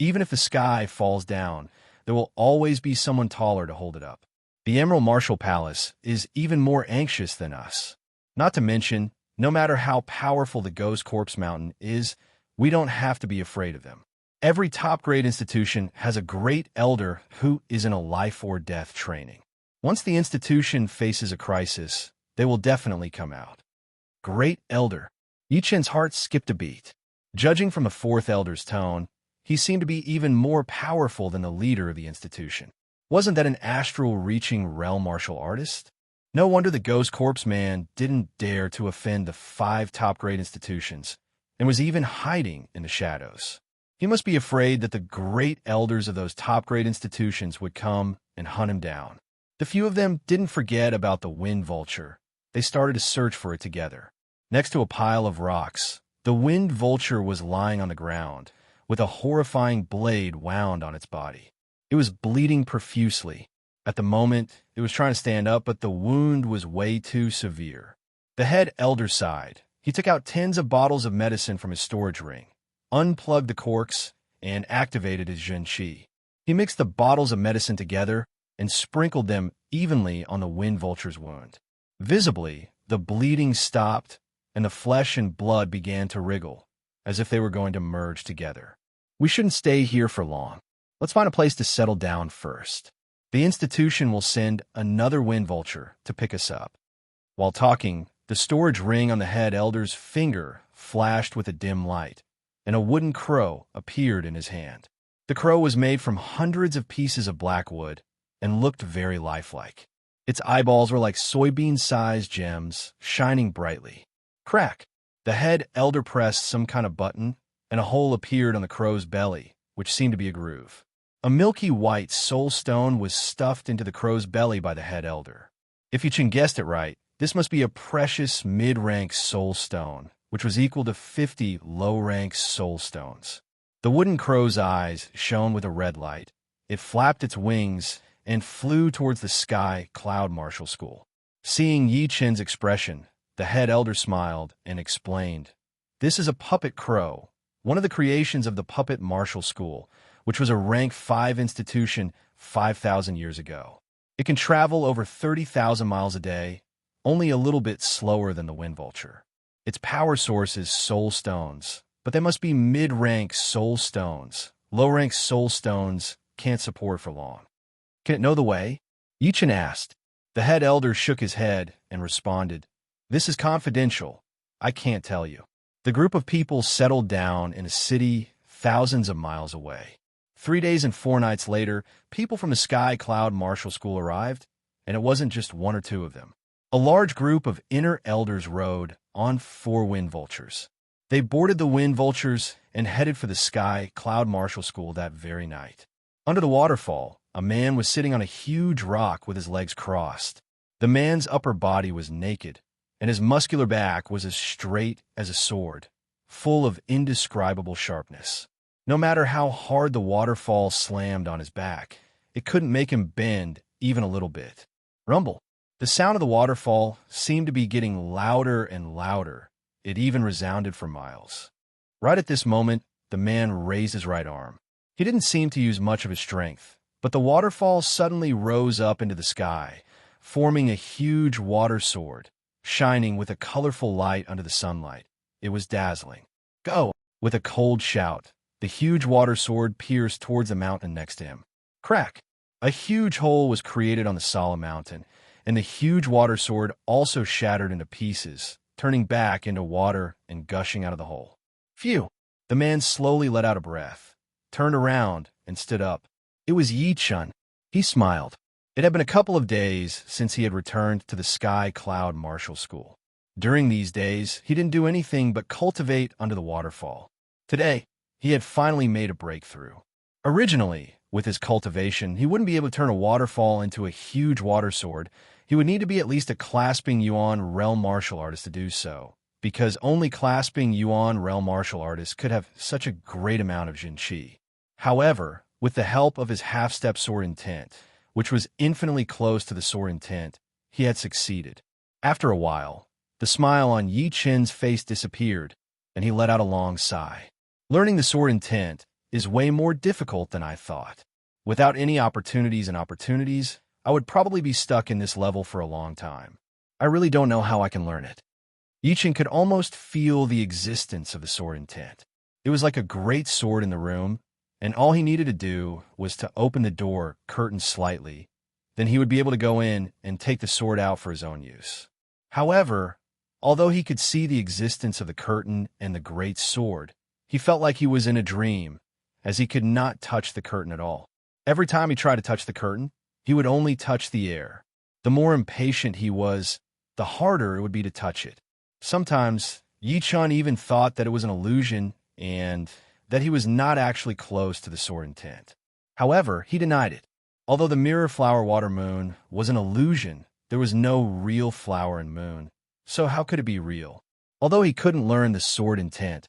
Speaker 1: "Even if the sky falls down, there will always be someone taller to hold it up. The Emerald Martial Palace is even more anxious than us. Not to mention, no matter how powerful the Ghost Corpse Mountain is, we don't have to be afraid of them. Every top-grade institution has a great elder who is in a life-or-death training. Once the institution faces a crisis, they will definitely come out." Great elder. Yi Chun's heart skipped a beat. Judging from the fourth elder's tone, he seemed to be even more powerful than the leader of the institution. Wasn't that an astral-reaching realm martial artist? No wonder the Ghost Corpse man didn't dare to offend the 5 top-grade institutions, and was even hiding in the shadows. He must be afraid that the great elders of those top-grade institutions would come and hunt him down. The few of them didn't forget about the wind vulture. They started to search for it together. Next to a pile of rocks, the wind vulture was lying on the ground, with a horrifying blade wound on its body. It was bleeding profusely. At the moment, it was trying to stand up, but the wound was way too severe. The head elder sighed. He took out tens of bottles of medicine from his storage ring, unplugged the corks, and activated his Jin Qi. He mixed the bottles of medicine together and sprinkled them evenly on the wind vulture's wound. Visibly, the bleeding stopped, and the flesh and blood began to wriggle, as if they were going to merge together. We shouldn't stay here for long. Let's find a place to settle down first. The institution will send another wind vulture to pick us up. While talking, the storage ring on the head elder's finger flashed with a dim light, and a wooden crow appeared in his hand. The crow was made from hundreds of pieces of black wood and looked very lifelike. Its eyeballs were like soybean-sized gems, shining brightly. Crack! The head elder pressed some kind of button, and a hole appeared on the crow's belly, which seemed to be a groove. A milky white soul stone was stuffed into the crow's belly by the head elder. If Yichen guessed it right, this must be a precious mid-rank soul stone, which was equal to 50 low-rank soul stones. The wooden crow's eyes shone with a red light. It flapped its wings and flew towards the sky cloud martial school. Seeing Yichen's expression, the head elder smiled and explained, "This is a puppet crow, one of the creations of the puppet martial school, which was a rank 5 institution 5,000 years ago. It can travel over 30,000 miles a day, only a little bit slower than the wind vulture. Its power source is soul stones, but they must be mid-rank soul stones. Low-rank soul stones can't support for long." "Can it know the way?" Yichen asked. The head elder shook his head and responded, "This is confidential. I can't tell you." The group of people settled down in a city thousands of miles away. 3 days and 4 nights later, people from the Sky Cloud Martial School arrived, and it wasn't just 1 or 2 of them. A large group of inner elders rode on 4 wind vultures. They boarded the wind vultures and headed for the Sky Cloud Martial School that very night. Under the waterfall, a man was sitting on a huge rock with his legs crossed. The man's upper body was naked, and his muscular back was as straight as a sword, full of indescribable sharpness. No matter how hard the waterfall slammed on his back, it couldn't make him bend even a little bit. Rumble. The sound of the waterfall seemed to be getting louder and louder. It even resounded for miles. Right at this moment, the man raised his right arm. He didn't seem to use much of his strength, but the waterfall suddenly rose up into the sky, forming a huge water sword, shining with a colorful light under the sunlight. It was dazzling. "Go!" With a cold shout, the huge water sword pierced towards the mountain next to him. Crack! A huge hole was created on the solid mountain, and the huge water sword also shattered into pieces, turning back into water and gushing out of the hole. Phew! The man slowly let out a breath, turned around, and stood up. It was Yichen. He smiled. It had been a couple of days since he had returned to the Sky Cloud Martial School. During these days, he didn't do anything but cultivate under the waterfall. Today, he had finally made a breakthrough. Originally, with his cultivation, he wouldn't be able to turn a waterfall into a huge water sword. He would need to be at least a clasping Yuan realm martial artist to do so, because only clasping Yuan realm martial artists could have such a great amount of Jin Qi. However, with the help of his half-step sword intent, which was infinitely close to the sword intent, he had succeeded. After a while, the smile on Yichen's face disappeared, and he let out a long sigh. Learning the sword intent is way more difficult than I thought. Without any opportunities, I would probably be stuck in this level for a long time. I really don't know how I can learn it. Yichen could almost feel the existence of the sword intent. It was like a great sword in the room, and all he needed to do was to open the door curtain slightly. Then he would be able to go in and take the sword out for his own use. However, although he could see the existence of the curtain and the great sword, he felt like he was in a dream, as he could not touch the curtain at all. Every time he tried to touch the curtain, he would only touch the air. The more impatient he was, the harder it would be to touch it. Sometimes, Yi Chun even thought that it was an illusion and that he was not actually close to the sword intent. However, he denied it. Although the mirror flower water moon was an illusion, there was no real flower and moon. So how could it be real? Although he couldn't learn the sword intent,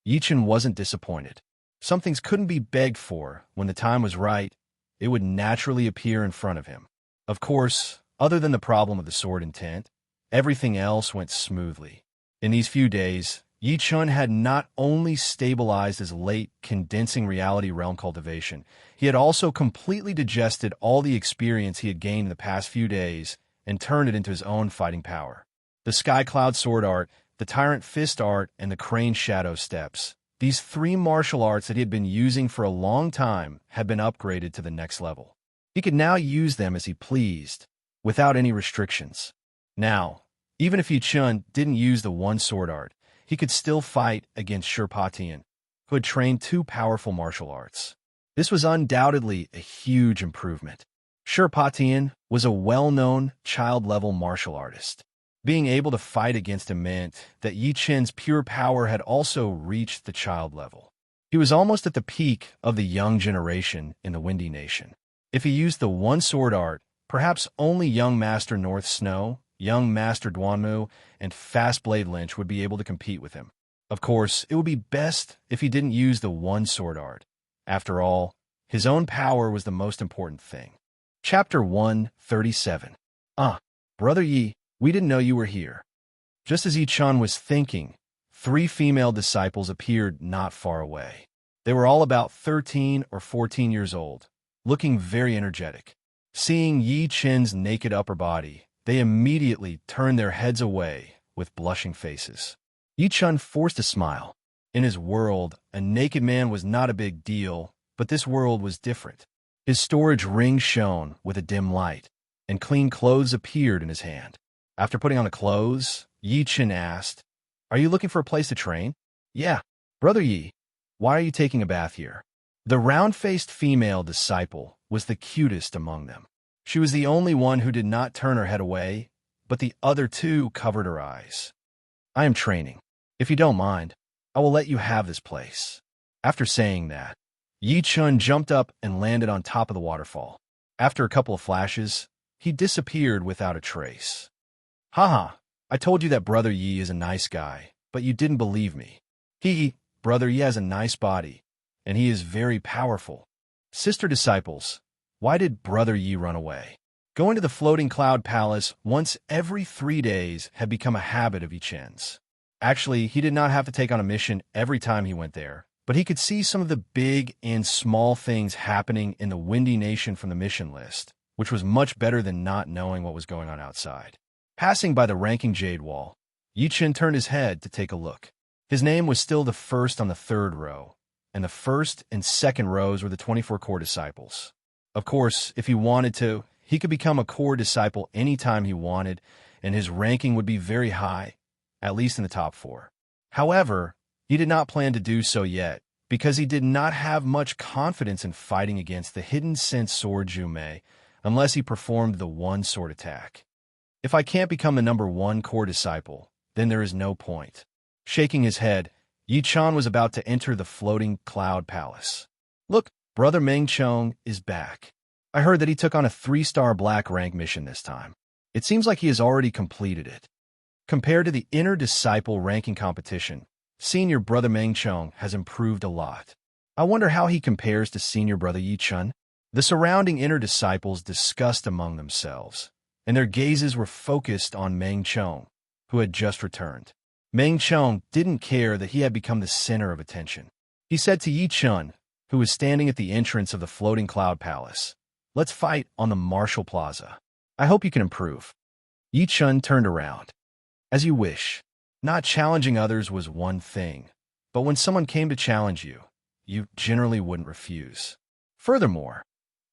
Speaker 1: Yi Chun wasn't disappointed. Some things couldn't be begged for. When the time was right, it would naturally appear in front of him. Of course, other than the problem of the sword intent, everything else went smoothly. In these few days, Yi Chun had not only stabilized his late condensing reality realm cultivation, he had also completely digested all the experience he had gained in the past few days and turned it into his own fighting power. The Sky Cloud sword art, the Tyrant fist art, and the Crane shadow steps. These three martial arts that he had been using for a long time had been upgraded to the next level. He could now use them as he pleased, without any restrictions. Now, even if Yi Chun didn't use the one sword art, he could still fight against Sherpa Tian, who had trained two powerful martial arts. This was undoubtedly a huge improvement. Sherpa Tian was a well-known child-level martial artist. Being able to fight against him meant that Yi Chun's pure power had also reached the child level. He was almost at the peak of the young generation in the Windy Nation. If he used the one sword art, perhaps only young Master North Snow, young Master Duanmu, and Fast Blade Lynch would be able to compete with him. Of course, it would be best if he didn't use the one sword art. After all, his own power was the most important thing. Chapter 137. Brother Yi, we didn't know you were here. Just as Yi Chun was thinking, three female disciples appeared not far away. They were all about 13 or 14 years old, looking very energetic. Seeing Yi Chun's naked upper body, they immediately turned their heads away with blushing faces. Yi Chun forced a smile. In his world, a naked man was not a big deal, but this world was different. His storage ring shone with a dim light, and clean clothes appeared in his hand. After putting on the clothes, Yi Chun asked, "Are you looking for a place to train?" "Yeah. Brother Yi, why are you taking a bath here?" The round-faced female disciple was the cutest among them. She was the only one who did not turn her head away, but the other two covered her eyes. "I am training. If you don't mind, I will let you have this place." After saying that, Yi Chun jumped up and landed on top of the waterfall. After a couple of flashes, he disappeared without a trace. "Haha, I told you that Brother Yi is a nice guy, but you didn't believe me. Brother Yi has a nice body, and he is very powerful." Sister disciples, why did Brother Yi run away? Going to the floating cloud palace once every 3 days had become a habit of Yi Chun's. Actually, he did not have to take on a mission every time he went there, but he could see some of the big and small things happening in the Windy Nation from the mission list, which was much better than not knowing what was going on outside. Passing by the ranking jade wall, Yi Chun turned his head to take a look. His name was still the first on the third row, and the first and second rows were the 24 core disciples. Of course, if he wanted to, he could become a core disciple anytime he wanted, and his ranking would be very high, at least in the top 4. However, he did not plan to do so yet, because he did not have much confidence in fighting against the hidden sense sword Jumei unless he performed the one sword attack. "If I can't become the number 1 core disciple, then there is no point." Shaking his head, Yi Chun was about to enter the floating cloud palace. "Look, Brother Meng Chong is back. I heard that he took on a 3-star black rank mission this time. It seems like he has already completed it. Compared to the inner disciple ranking competition, Senior Brother Meng Chong has improved a lot. I wonder how he compares to Senior Brother Yi Chun." The surrounding inner disciples discussed among themselves, and their gazes were focused on Meng Chong, who had just returned. Meng Chong didn't care that he had become the center of attention. He said to Yi Chun, who was standing at the entrance of the floating cloud palace, "Let's fight on the Martial Plaza. I hope you can improve." Yi Chun turned around. "As you wish." Not challenging others was one thing, but when someone came to challenge you, you generally wouldn't refuse. Furthermore,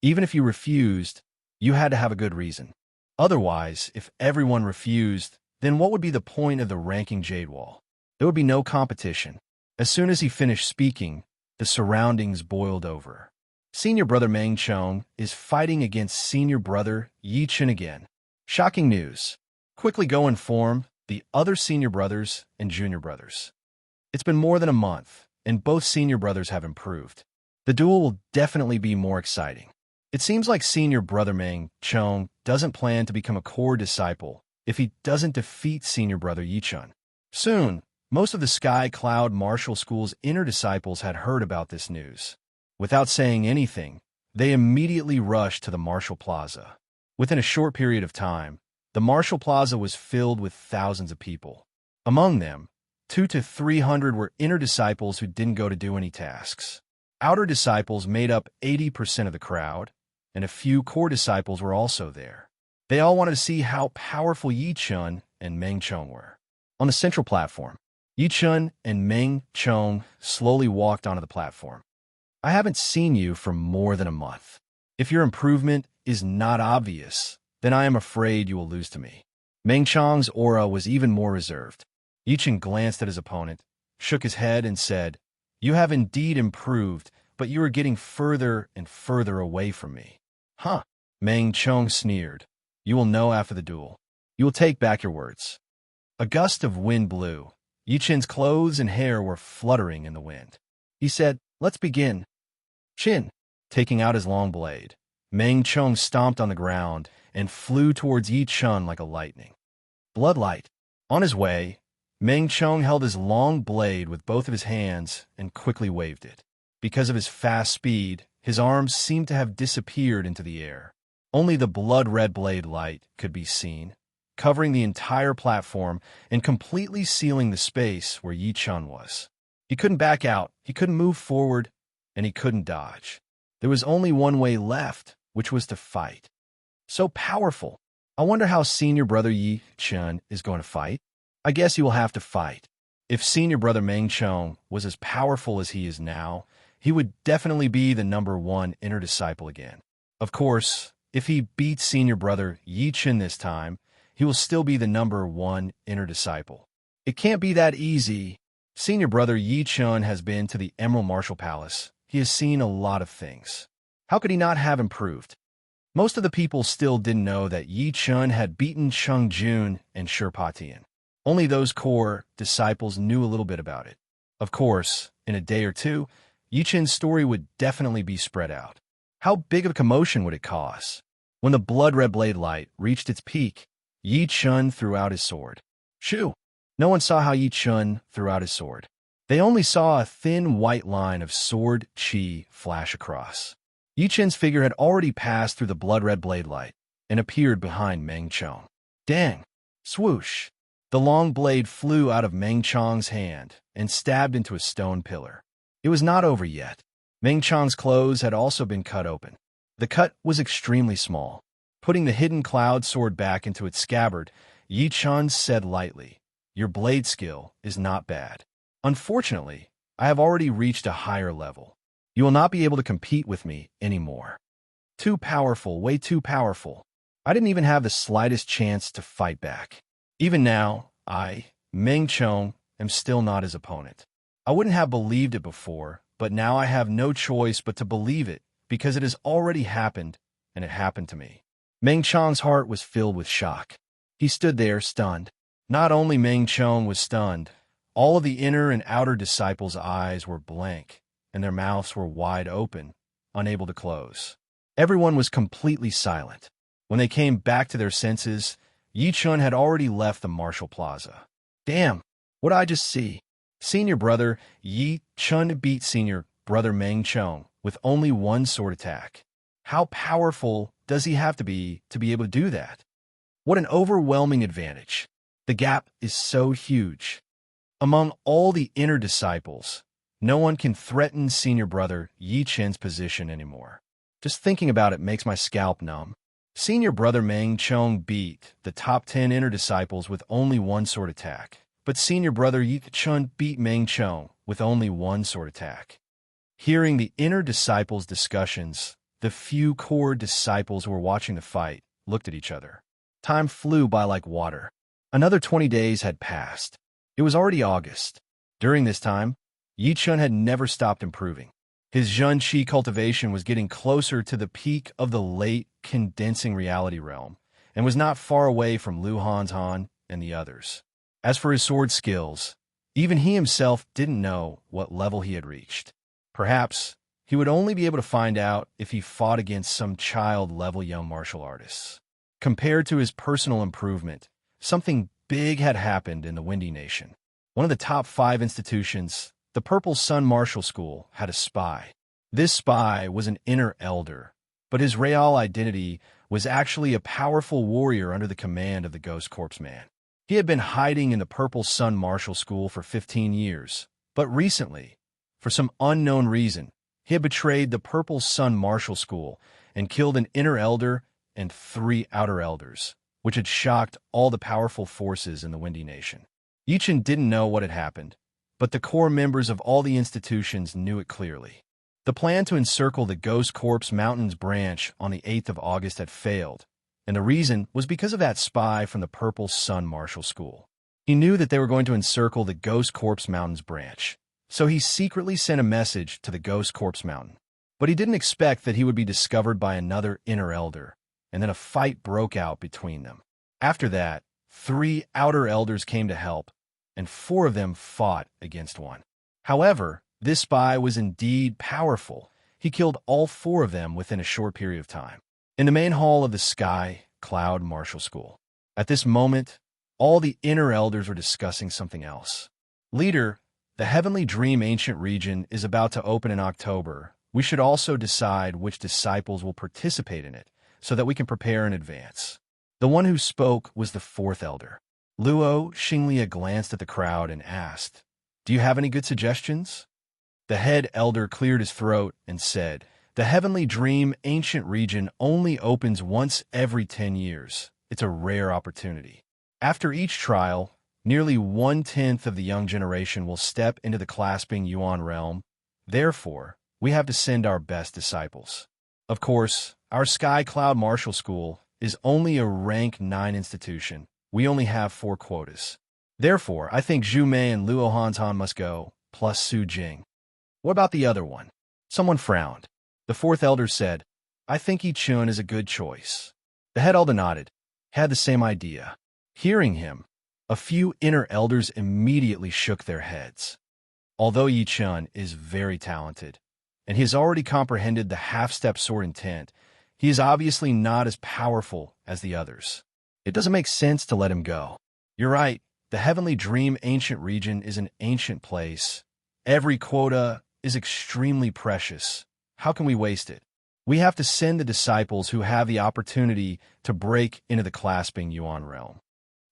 Speaker 1: even if you refused, you had to have a good reason. Otherwise, if everyone refused, then what would be the point of the ranking jade wall? There would be no competition. As soon as he finished speaking, the surroundings boiled over. Senior brother Meng Chong is fighting against senior brother Yi Chen again. Shocking news. Quickly go inform the other senior brothers and junior brothers. It's been more than a month, and both senior brothers have improved. The duel will definitely be more exciting. It seems like senior brother Meng Chong doesn't plan to become a core disciple if he doesn't defeat senior brother Yi Chen. Soon, most of the Sky Cloud Martial School's inner disciples had heard about this news. Without saying anything, they immediately rushed to the Martial Plaza. Within a short period of time, the Martial Plaza was filled with thousands of people. Among them, 200 to 300 were inner disciples who didn't go to do any tasks. Outer disciples made up 80% of the crowd, and a few core disciples were also there. They all wanted to see how powerful Yi Chen and Meng Chong were. On the central platform, Yi Chen and Meng Chong slowly walked onto the platform. I haven't seen you for more than a month. If your improvement is not obvious, then I am afraid you will lose to me. Meng Chong's aura was even more reserved. Yi Chen glanced at his opponent, shook his head, and said, "You have indeed improved, but you are getting further and further away from me." Huh? Meng Chong sneered. "You will know after the duel. You will take back your words." A gust of wind blew. Yi Chen's clothes and hair were fluttering in the wind. He said, "Let's begin." Chin, taking out his long blade, Meng Chong stomped on the ground and flew towards Yi Chen like a lightning. Bloodlight. On his way, Meng Chong held his long blade with both of his hands and quickly waved it. Because of his fast speed, his arms seemed to have disappeared into the air. Only the blood-red blade light could be seen, covering the entire platform and completely sealing the space where Yi Chen was. He couldn't back out, he couldn't move forward, and he couldn't dodge. There was only one way left, which was to fight. So powerful. I wonder how senior brother Yi Chen is going to fight. I guess he will have to fight. If senior brother Meng Chong was as powerful as he is now, he would definitely be the #1 inner disciple again. Of course, if he beats senior brother Yi Chen this time, he will still be the #1 inner disciple. It can't be that easy. Senior brother Yi Chen has been to the Emerald Martial Palace. He has seen a lot of things. How could he not have improved? Most of the people still didn't know that Yi Chen had beaten Cheng Jun and Sherpa Tian. Only those core disciples knew a little bit about it. Of course, in a day or two, Yi Chen's story would definitely be spread out. How big of a commotion would it cause? When the blood-red blade light reached its peak, Yi Chen threw out his sword. Shoo! No one saw how Yi Chen threw out his sword. They only saw a thin white line of sword chi flash across. Yi Chen's figure had already passed through the blood-red blade light and appeared behind Meng Chong. Dang! Swoosh! The long blade flew out of Meng Chong's hand and stabbed into a stone pillar. It was not over yet. Meng Chong's clothes had also been cut open. The cut was extremely small. Putting the hidden cloud sword back into its scabbard, Yi Chen said lightly, "Your blade skill is not bad. Unfortunately, I have already reached a higher level. You will not be able to compete with me anymore. Too powerful, way too powerful. I didn't even have the slightest chance to fight back. Even now, I, Meng Chong, am still not his opponent. I wouldn't have believed it before, but now I have no choice but to believe it because it has already happened, and it happened to me." Meng Chong's heart was filled with shock. He stood there, stunned. Not only Meng Chong was stunned, all of the inner and outer disciples' eyes were blank, and their mouths were wide open, unable to close. Everyone was completely silent. When they came back to their senses, Yi Chen had already left the Martial Plaza. Damn, what did I just see? Senior brother Yi Chen beat senior brother Meng Chong with only one sword attack. How powerful does he have to be able to do that? What an overwhelming advantage. The gap is so huge. Among all the inner disciples, no one can threaten senior brother Yi Chen's position anymore. Just thinking about it makes my scalp numb. Senior brother Meng Chong beat the top 10 inner disciples with only one sword attack, but senior brother Yi Chen beat Meng Chong with only one sword attack. Hearing the inner disciples' discussions, the few core disciples who were watching the fight looked at each other. Time flew by like water. Another 20 days had passed. It was already August. During this time, Yi Chen had never stopped improving. His Zhun-Chi cultivation was getting closer to the peak of the late condensing reality realm, and was not far away from Lu Hantan and the others. As for his sword skills, even he himself didn't know what level he had reached. Perhaps he would only be able to find out if he fought against some child-level young martial artists. Compared to his personal improvement, something big had happened in the Windy Nation. One of the top 5 institutions, the Purple Sun Martial School, had a spy. This spy was an inner elder, but his real identity was actually a powerful warrior under the command of the Ghost Corpse Man. He had been hiding in the Purple Sun Martial School for 15 years, but recently, for some unknown reason, he had betrayed the Purple Sun Martial School and killed an inner elder and 3 outer elders, which had shocked all the powerful forces in the Windy Nation. Yichen didn't know what had happened, but the core members of all the institutions knew it clearly. The plan to encircle the Ghost Corpse Mountains branch on the 8th of August had failed, and the reason was because of that spy from the Purple Sun Martial School. He knew that they were going to encircle the Ghost Corpse Mountains branch, so he secretly sent a message to the Ghost Corpse Mountain. But he didn't expect that he would be discovered by another inner elder, and then a fight broke out between them. After that, 3 outer elders came to help, and 4 of them fought against one. However, this spy was indeed powerful. He killed all 4 of them within a short period of time. In the main hall of the Sky Cloud Martial School. At this moment, all the inner elders were discussing something else. Leader, the Heavenly Dream Ancient Region is about to open in October. We should also decide which disciples will participate in it, so that we can prepare in advance. The one who spoke was the 4th elder. Luo Xinglia glanced at the crowd and asked, "Do you have any good suggestions?" The head elder cleared his throat and said, "The Heavenly Dream Ancient Region only opens once every 10 years. It's a rare opportunity. After each trial, nearly 1/10 of the young generation will step into the clasping Yuan realm. Therefore, we have to send our best disciples. Of course, our Sky Cloud Martial School is only a rank 9 institution. We only have 4 quotas. Therefore, I think Zhu Mei and Luo Hantan must go, plus Su Jing." "What about the other one?" Someone frowned. The 4th elder said, "I think Yi Chun is a good choice." The head elder nodded, had the same idea. Hearing him, a few inner elders immediately shook their heads. Although Yi Chun is very talented, and he has already comprehended the half-step sword intent, he is obviously not as powerful as the others. It doesn't make sense to let him go. You're right, the Heavenly Dream Ancient Region is an ancient place. Every quota is extremely precious. How can we waste it? We have to send the disciples who have the opportunity to break into the clasping Yuan realm.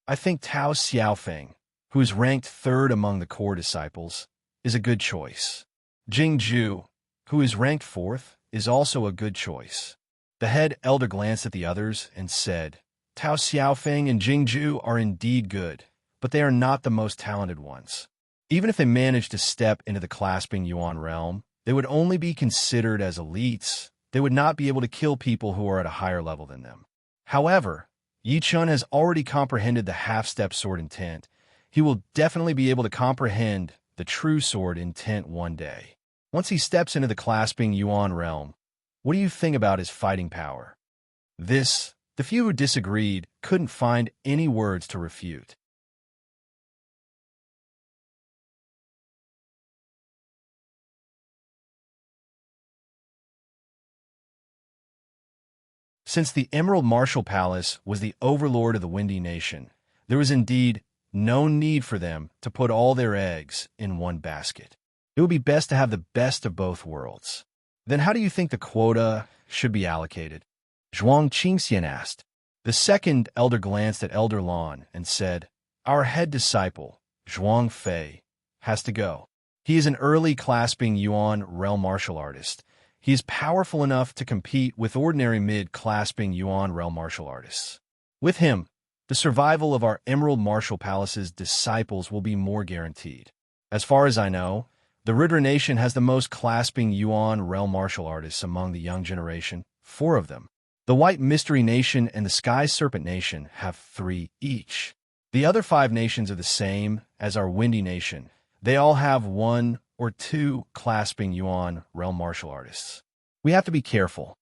Speaker 1: I think Tao Xiaofeng, who is ranked 3rd among the core disciples, is a good choice. Jing Zhu, who is ranked 4th, is also a good choice. The head elder glanced at the others and said, "Tao Xiaofeng and Jing Zhu are indeed good, but they are not the most talented ones. Even if they managed to step into the clasping Yuan realm, they would only be considered as elites. They would not be able to kill people who are at a higher level than them. However, Yi Chun has already comprehended the half-step sword intent. He will definitely be able to comprehend the true sword intent one day. Once he steps into the clasping Yuan realm, what do you think about his fighting power?" This, the few who disagreed couldn't find any words to refute. Since the Emerald Martial Palace was the overlord of the Windy Nation, there was indeed no need for them to put all their eggs in one basket. It would be best to have the best of both worlds. Then how do you think the quota should be allocated? Zhuang Qingxian asked. The 2nd elder glanced at Elder Lan and said, "Our head disciple, Zhuang Fei, has to go. He is an early clasping Yuan realm martial artist. He is powerful enough to compete with ordinary mid-clasping Yuan realm martial artists. With him, the survival of our Emerald Martial Palace's disciples will be more guaranteed. As far as I know, the Ridra Nation has the most clasping Yuan realm martial artists among the young generation, 4 of them. The White Mystery Nation and the Sky Serpent Nation have 3 each. The other 5 nations are the same as our Windy Nation. They all have 1 or two clasping yuan realm martial artists. We have to be careful.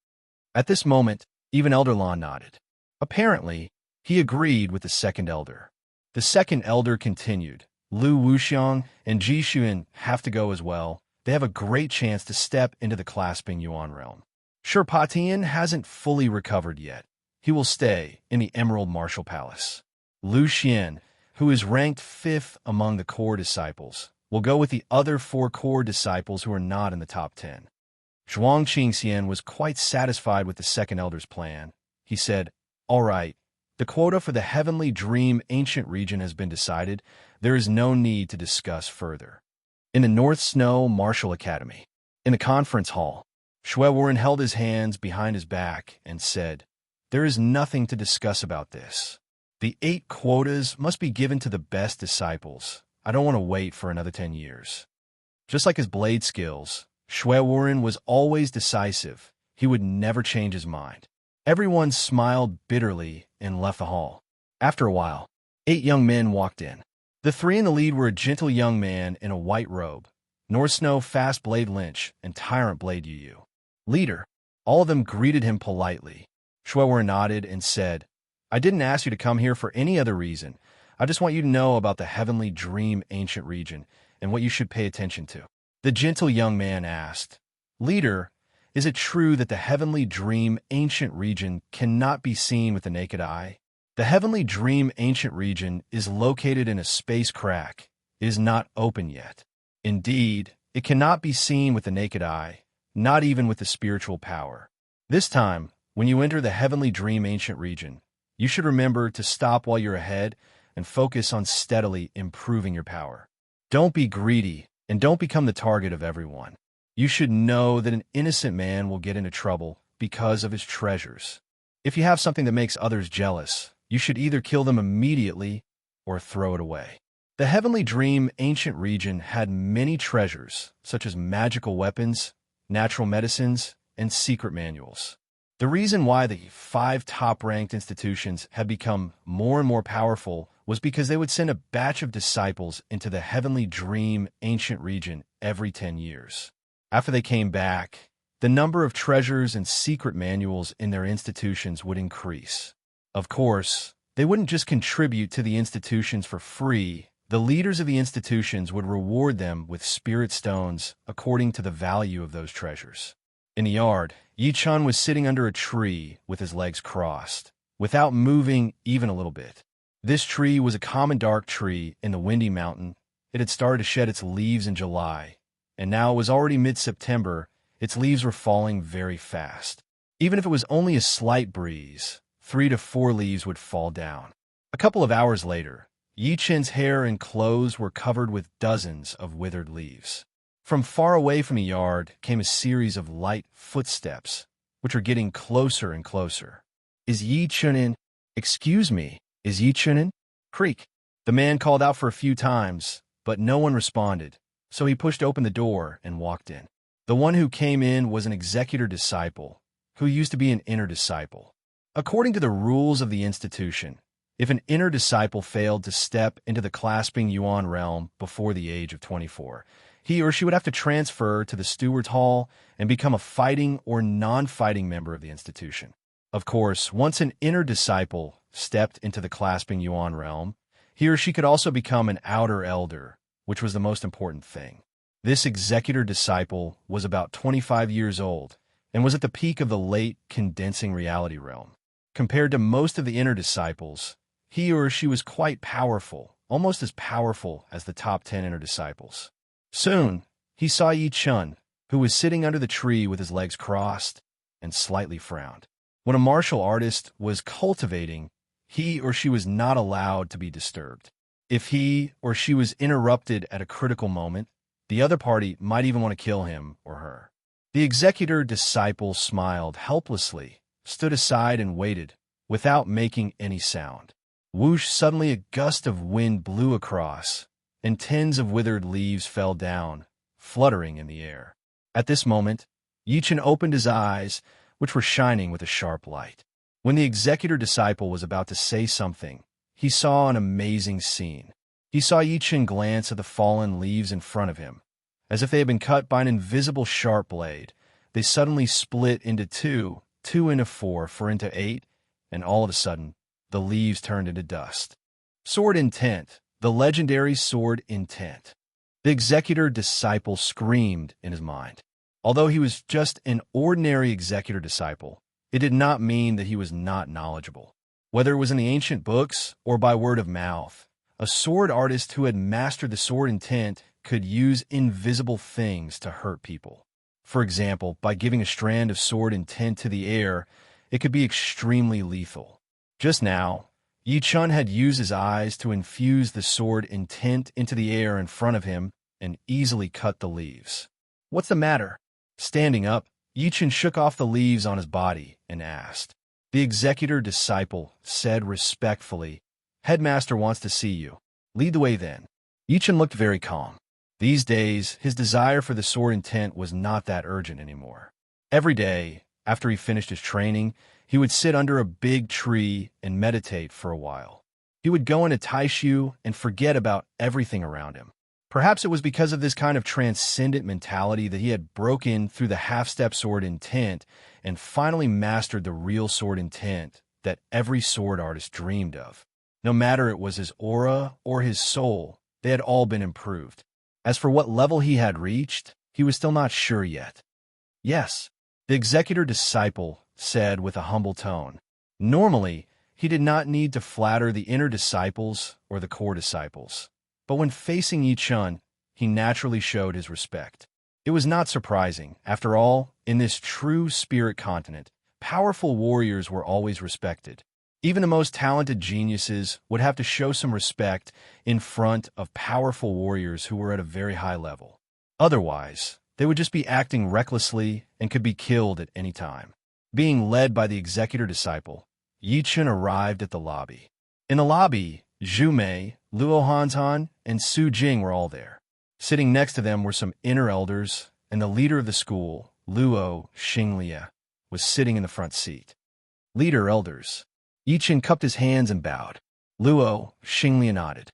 Speaker 1: At this moment, even Elder Lan nodded. Apparently, he agreed with the second elder. The second elder continued. Lu Wuxiang and Ji Xuan have to go as well. They have a great chance to step into the clasping yuan realm. Sure, Pa Tian hasn't fully recovered yet. He will stay in the Emerald Martial Palace. Lu Xian, who is ranked 5th among the core disciples, will go with the other 4 core disciples who are not in the top 10. Zhuang Qingxian was quite satisfied with the second elder's plan. He said, "All right, the quota for the Heavenly Dream Ancient Region has been decided. There is no need to discuss further." In the North Snow Martial Academy, in the conference hall, Xue Wuren held his hands behind his back and said, "There is nothing to discuss about this. The 8 quotas must be given to the best disciples. I don't want to wait for another 10 years." Just like his blade skills, Xue Wuren was always decisive. He would never change his mind. Everyone smiled bitterly and left the hall. After a while, 8 young men walked in. The 3 in the lead were a gentle young man in a white robe, North Snow Fast Blade Lynch, and Tyrant Blade Yu. "Leader." All of them greeted him politely. Xue Wuren nodded and said, "I didn't ask you to come here for any other reason. I just want you to know about the Heavenly Dream Ancient Region and what you should pay attention to." The gentle young man asked, "Leader, is it true that the Heavenly Dream Ancient Region cannot be seen with the naked eye?" The Heavenly Dream Ancient Region is located in a space crack. It is not open yet. Indeed, it cannot be seen with the naked eye, not even with the spiritual power. This time, when you enter the Heavenly Dream Ancient Region, you should remember to stop while you're ahead and focus on steadily improving your power. Don't be greedy and don't become the target of everyone. You should know that an innocent man will get into trouble because of his treasures. If you have something that makes others jealous, you should either kill them immediately or throw it away. The Heavenly Dream Ancient Region had many treasures, such as magical weapons, natural medicines, and secret manuals. The reason why the 5 top-ranked institutions had become more and more powerful was because they would send a batch of disciples into the Heavenly Dream Ancient Region every 10 years. After they came back, the number of treasures and secret manuals in their institutions would increase. Of course, they wouldn't just contribute to the institutions for free. The leaders of the institutions would reward them with spirit stones according to the value of those treasures. In the yard, Yi Chun was sitting under a tree with his legs crossed, without moving even a little bit. This tree was a common dark tree in the windy mountain. It had started to shed its leaves in July, and now it was already mid-September. Its leaves were falling very fast. Even if it was only a slight breeze, 3 to 4 leaves would fall down. A couple of hours later, Yi Chen's hair and clothes were covered with dozens of withered leaves. From far away from the yard came a series of light footsteps, which were getting closer and closer. "Is Yi Chen in? Excuse me, is Yi Chen in?" Creak. The man called out for a few times, but no one responded, so he pushed open the door and walked in. The one who came in was an executor disciple, who used to be an inner disciple. According to the rules of the institution, if an inner disciple failed to step into the clasping yuan realm before the age of 24, he or she would have to transfer to the steward's hall and become a fighting or non-fighting member of the institution. Of course, once an inner disciple stepped into the clasping yuan realm, he or she could also become an outer elder, which was the most important thing. This executor disciple was about 25 years old and was at the peak of the late condensing reality realm. Compared to most of the inner disciples, he or she was quite powerful, almost as powerful as the top 10 inner disciples. Soon, he saw Yi Chun, who was sitting under the tree with his legs crossed, and slightly frowned. When a martial artist was cultivating, he or she was not allowed to be disturbed. If he or she was interrupted at a critical moment, the other party might even want to kill him or her. The executor disciple smiled helplessly, stood aside and waited, without making any sound. Whoosh! Suddenly a gust of wind blew across, and tens of withered leaves fell down, fluttering in the air. At this moment, Yi Chen opened his eyes, which were shining with a sharp light. When the executor disciple was about to say something, he saw an amazing scene. He saw Yi Chen glance at the fallen leaves in front of him, As if they had been cut by an invisible sharp blade, they suddenly split into two, two into four, four into eight, and all of a sudden, the leaves turned into dust. Sword intent, the legendary sword intent. The executor disciple screamed in his mind. Although he was just an ordinary executor disciple, it did not mean that he was not knowledgeable. Whether it was in the ancient books or by word of mouth, a sword artist who had mastered the sword intent could use invisible things to hurt people. For example, by giving a strand of sword intent to the air, it could be extremely lethal. Just now, Yi Chun had used his eyes to infuse the sword intent into the air in front of him and easily cut the leaves. "What's the matter?" Standing up, Yi Chun shook off the leaves on his body and asked. The executor disciple said respectfully, "Headmaster wants to see you. Lead the way then." Yi Chun looked very calm. These days, his desire for the sword intent was not that urgent anymore. Every day, after he finished his training, he would sit under a big tree and meditate for a while. He would go into Taishu and forget about everything around him. Perhaps it was because of this kind of transcendent mentality that he had broken through the half-step sword intent and finally mastered the real sword intent that every sword artist dreamed of. No matter it was his aura or his soul, they had all been improved. As for what level he had reached, he was still not sure yet. "Yes," the executor disciple said with a humble tone. Normally, he did not need to flatter the inner disciples or the core disciples. But when facing Yi Chun, he naturally showed his respect. It was not surprising. After all, in this true spirit continent, powerful warriors were always respected. Even the most talented geniuses would have to show some respect in front of powerful warriors who were at a very high level. Otherwise, they would just be acting recklessly and could be killed at any time. Being led by the executor disciple, Yi Chun arrived at the lobby. In the lobby, Zhu Mei, Luo Hantan, and Su Jing were all there. Sitting next to them were some inner elders, and the leader of the school, Luo Xinglie, was sitting in the front seat. "Leader, elders." Yi Chun cupped his hands and bowed. Luo Xinglie nodded.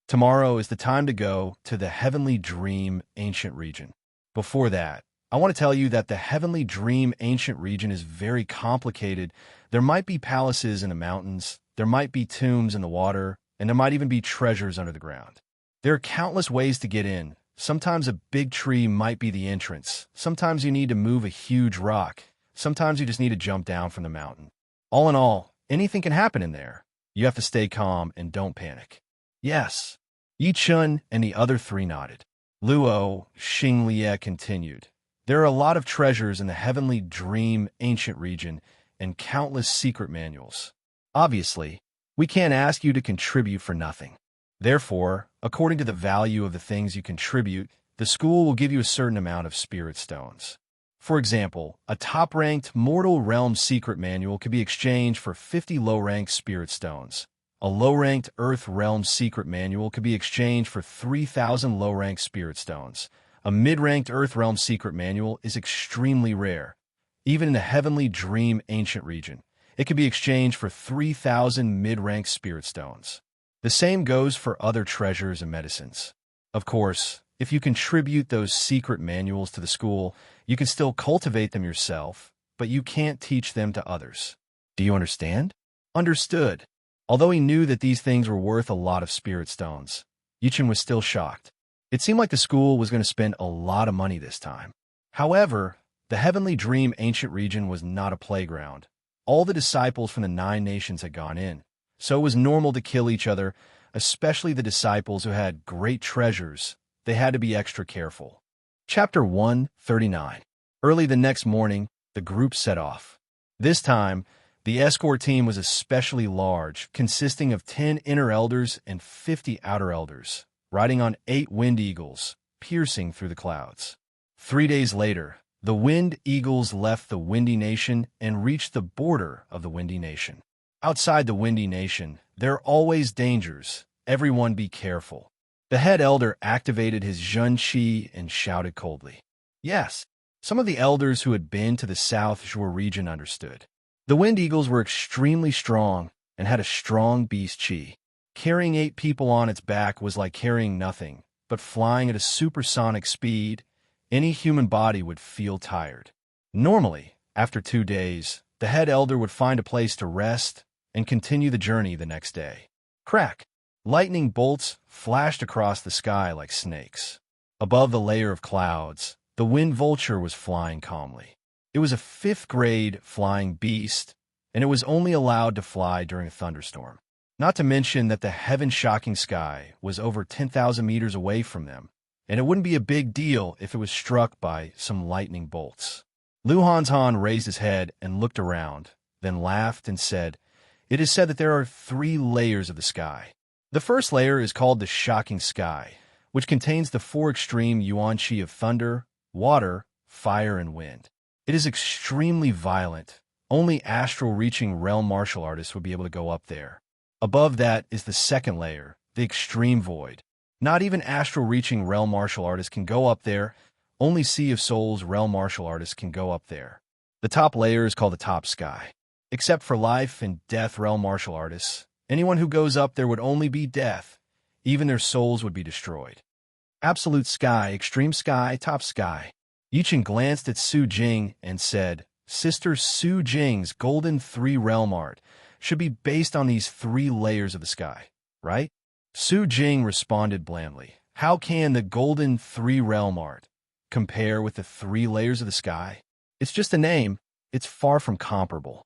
Speaker 1: "Tomorrow is the time to go to the Heavenly Dream Ancient Region. Before that, I want to tell you that the Heavenly Dream Ancient Region is very complicated. There might be palaces in the mountains, there might be tombs in the water, and there might even be treasures under the ground. There are countless ways to get in. Sometimes a big tree might be the entrance. Sometimes you need to move a huge rock. Sometimes you just need to jump down from the mountain. All in all, anything can happen in there. You have to stay calm and don't panic." "Yes." Yi Chun and the other three nodded. Luo Xinglie continued. "There are a lot of treasures in the Heavenly Dream Ancient Region and countless secret manuals. Obviously, we can't ask you to contribute for nothing. Therefore, according to the value of the things you contribute, the school will give you a certain amount of spirit stones. For example, a top-ranked Mortal Realm secret manual could be exchanged for 50 low-ranked spirit stones. A low-ranked Earth Realm secret manual could be exchanged for 3,000 low-ranked spirit stones. A mid-ranked Earth Realm secret manual is extremely rare. Even in the Heavenly Dream Ancient Region, it can be exchanged for 3,000 mid-ranked spirit stones. The same goes for other treasures and medicines. Of course, if you contribute those secret manuals to the school, you can still cultivate them yourself, but you can't teach them to others. Do you understand?" Understood. Although he knew that these things were worth a lot of spirit stones, Yi Chun was still shocked. It seemed like the school was going to spend a lot of money this time. However, the Heavenly Dream Ancient Region was not a playground. All the disciples from the 9 nations had gone in, so it was normal to kill each other, especially the disciples who had great treasures. They had to be extra careful. Chapter 139. Early the next morning, the group set off. This time, the escort team was especially large, consisting of 10 inner elders and 50 outer elders, riding on 8 wind eagles, piercing through the clouds. 3 days later, the wind eagles left the Windy Nation and reached the border of the Windy Nation. Outside the Windy Nation, there are always dangers. Everyone be careful. The head elder activated his Zhun Qi and shouted coldly. Yes, some of the elders who had been to the South Shore region understood. The Wind Eagles were extremely strong and had a strong beast Qi. Carrying 8 people on its back was like carrying nothing, but flying at a supersonic speed, any human body would feel tired. Normally, after 2 days, the head elder would find a place to rest and continue the journey the next day. Crack! Lightning bolts flashed across the sky like snakes. Above the layer of clouds, the wind vulture was flying calmly. It was a 5th-grade flying beast, and it was only allowed to fly during a thunderstorm. Not to mention that the heaven-shocking sky was over 10,000 meters away from them, and it wouldn't be a big deal if it was struck by some lightning bolts. Lu Hanzhan raised his head and looked around, then laughed and said, "It is said that there are 3 layers of the sky. The first layer is called the shocking sky, which contains the 4 extreme yuan-chi of thunder, water, fire, and wind. It is extremely violent. Only astral-reaching realm martial artists would be able to go up there. Above that is the second layer, the extreme void. Not even astral-reaching realm martial artists can go up there. Only Sea of Souls realm martial artists can go up there. The top layer is called the top sky. Except for life and death realm martial artists, anyone who goes up there would only be death. Even their souls would be destroyed. Absolute sky, extreme sky, top sky." Yichen glanced at Su Jing and said, "Sister Su Jing's golden 3 realm art should be based on these 3 layers of the sky, right?" Su Jing responded blandly, "How can the golden 3 realm art compare with the 3 layers of the sky? It's just a name. It's far from comparable."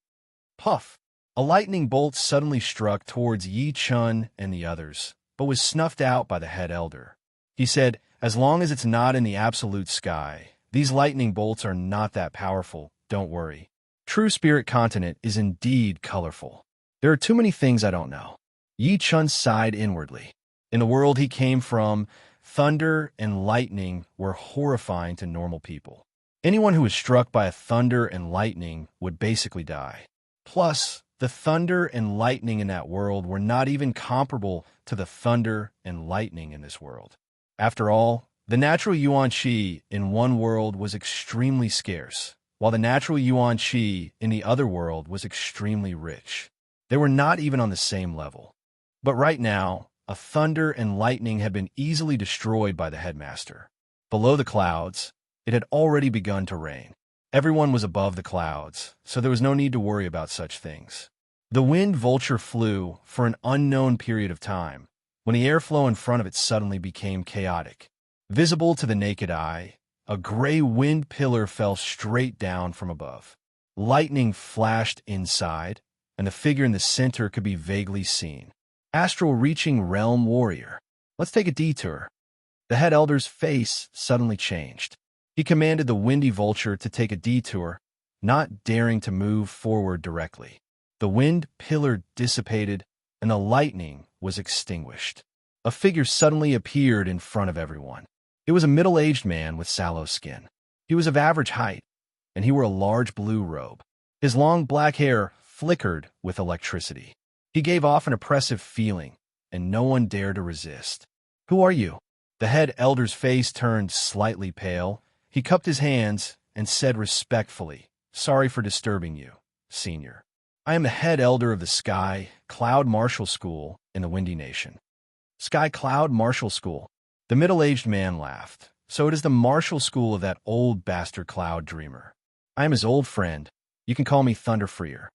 Speaker 1: Puff! A lightning bolt suddenly struck towards Yi Chun and the others, but was snuffed out by the head elder. He said, "As long as it's not in the absolute sky, these lightning bolts are not that powerful. Don't worry. True Spirit Continent is indeed colorful. There are too many things I don't know." Yi Chun sighed inwardly. In the world he came from, thunder and lightning were horrifying to normal people. Anyone who was struck by a thunder and lightning would basically die. Plus, the thunder and lightning in that world were not even comparable to the thunder and lightning in this world. After all, the natural yuan-chi in one world was extremely scarce, while the natural yuan-chi in the other world was extremely rich. They were not even on the same level. But right now, a thunder and lightning had been easily destroyed by the headmaster. Below the clouds, it had already begun to rain. Everyone was above the clouds, so there was no need to worry about such things. The wind vulture flew for an unknown period of time, when the airflow in front of it suddenly became chaotic. Visible to the naked eye, a gray wind pillar fell straight down from above. Lightning flashed inside, and the figure in the center could be vaguely seen. Astral-reaching realm warrior. Let's take a detour. The head elder's face suddenly changed. He commanded the windy vulture to take a detour, not daring to move forward directly. The wind pillar dissipated, and the lightning was extinguished. A figure suddenly appeared in front of everyone. It was a middle-aged man with sallow skin. He was of average height, and he wore a large blue robe. His long black hair flickered with electricity. He gave off an oppressive feeling, and no one dared to resist. "Who are you?" The head elder's face turned slightly pale. He cupped his hands and said respectfully, "Sorry for disturbing you, Senior. I am the head elder of the Sky Cloud Martial School in the Windy Nation." "Sky Cloud Martial School?" The middle-aged man laughed. "So it is the martial school of that old bastard Cloud Dreamer. I am his old friend. You can call me Thunderfreer."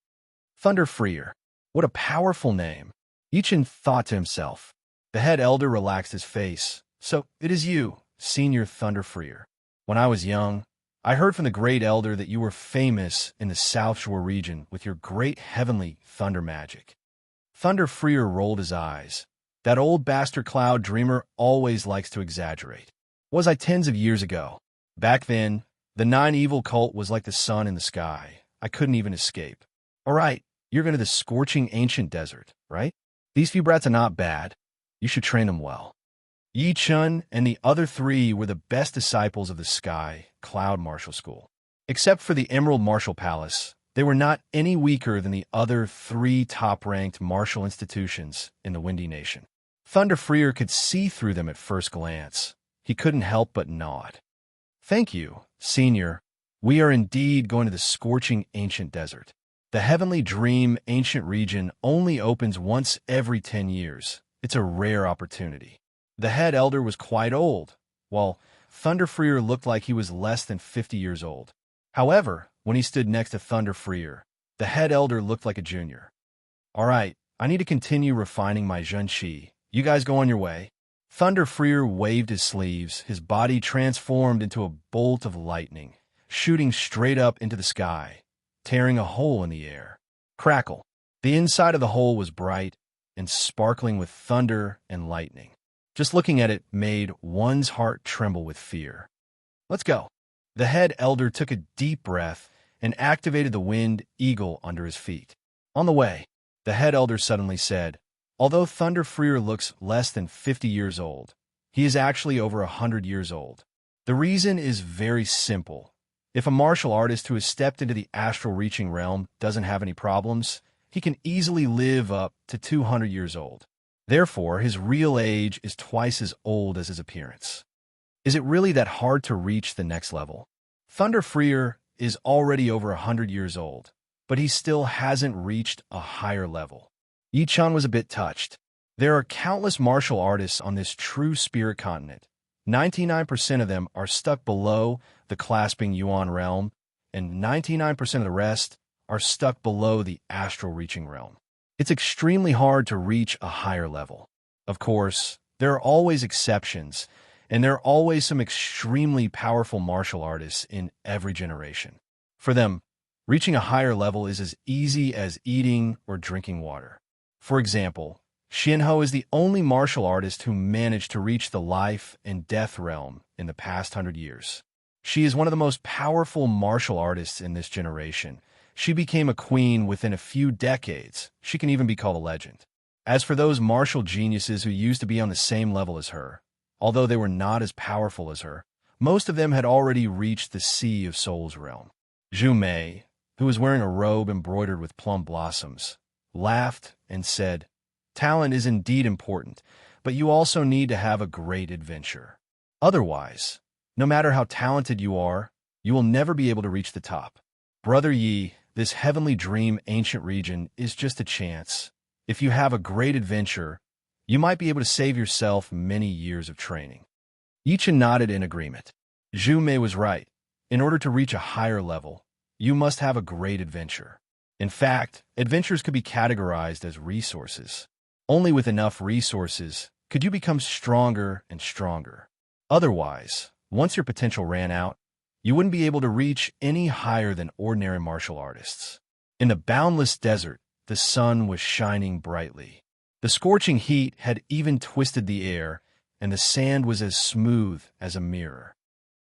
Speaker 1: Thunderfreer. What a powerful name. Yichen thought to himself. The head elder relaxed his face. "So it is you, Senior Thunderfreer. When I was young, I heard from the great elder that you were famous in the South Shore region with your great heavenly thunder magic." Thunderfreer rolled his eyes. "That old bastard Cloud Dreamer always likes to exaggerate. Was I tens of years ago? Back then, the 9 evil cult was like the sun in the sky. I couldn't even escape. All right, you're going to the scorching ancient desert, right? These few brats are not bad. You should train them well." Yi Chun and the other 3 were the best disciples of the Sky Cloud Martial School. Except for the Emerald Martial Palace, they were not any weaker than the other 3 top-ranked martial institutions in the Windy Nation. Thunderfreer could see through them at first glance. He couldn't help but nod. "Thank you, Senior. We are indeed going to the scorching ancient desert. The Heavenly Dream ancient region only opens once every 10 years. It's a rare opportunity. The head elder was quite old, while Thunderfreer looked like he was less than 50 years old. However, when he stood next to Thunderfreer, the head elder looked like a junior. All right, I need to continue refining my Zhenqi. You guys go on your way. Thunderfreer waved his sleeves, his body transformed into a bolt of lightning, shooting straight up into the sky, tearing a hole in the air. Crackle. The inside of the hole was bright and sparkling with thunder and lightning. Just looking at it made one's heart tremble with fear. Let's go. The head elder took a deep breath and activated the wind eagle under his feet. On the way, the head elder suddenly said, although Thunderfreer looks less than 50 years old, he is actually over 100 years old. The reason is very simple. If a martial artist who has stepped into the astral reaching realm doesn't have any problems, he can easily live up to 200 years old. Therefore, his real age is twice as old as his appearance. Is it really that hard to reach the next level? Thunderfreer is already over 100 years old, but he still hasn't reached a higher level. Yi-chan was a bit touched. There are countless martial artists on this true spirit continent. 99% of them are stuck below the clasping yuan realm, and 99% of the rest are stuck below the astral reaching realm. It's extremely hard to reach a higher level. Of course, there are always exceptions, and there are always some extremely powerful martial artists in every generation. For them, reaching a higher level is as easy as eating or drinking water. For example, Xianhou is the only martial artist who managed to reach the life and death realm in the past 100 years. She is one of the most powerful martial artists in this generation. She became a queen within a few decades. She can even be called a legend. As for those martial geniuses who used to be on the same level as her, although they were not as powerful as her, most of them had already reached the Sea of Souls realm. Zhu Mei, who was wearing a robe embroidered with plum blossoms, laughed and said, talent is indeed important, but you also need to have a great adventure. Otherwise, no matter how talented you are, you will never be able to reach the top. Brother Yi, this heavenly dream ancient region is just a chance. If you have a great adventure, you might be able to save yourself many years of training. Yi-chan nodded in agreement. Zhu Mei was right. In order to reach a higher level, you must have a great adventure. In fact, adventures could be categorized as resources. Only with enough resources could you become stronger and stronger. Otherwise, once your potential ran out, you wouldn't be able to reach any higher than ordinary martial artists. In the boundless desert, the sun was shining brightly. The scorching heat had even twisted the air, and the sand was as smooth as a mirror.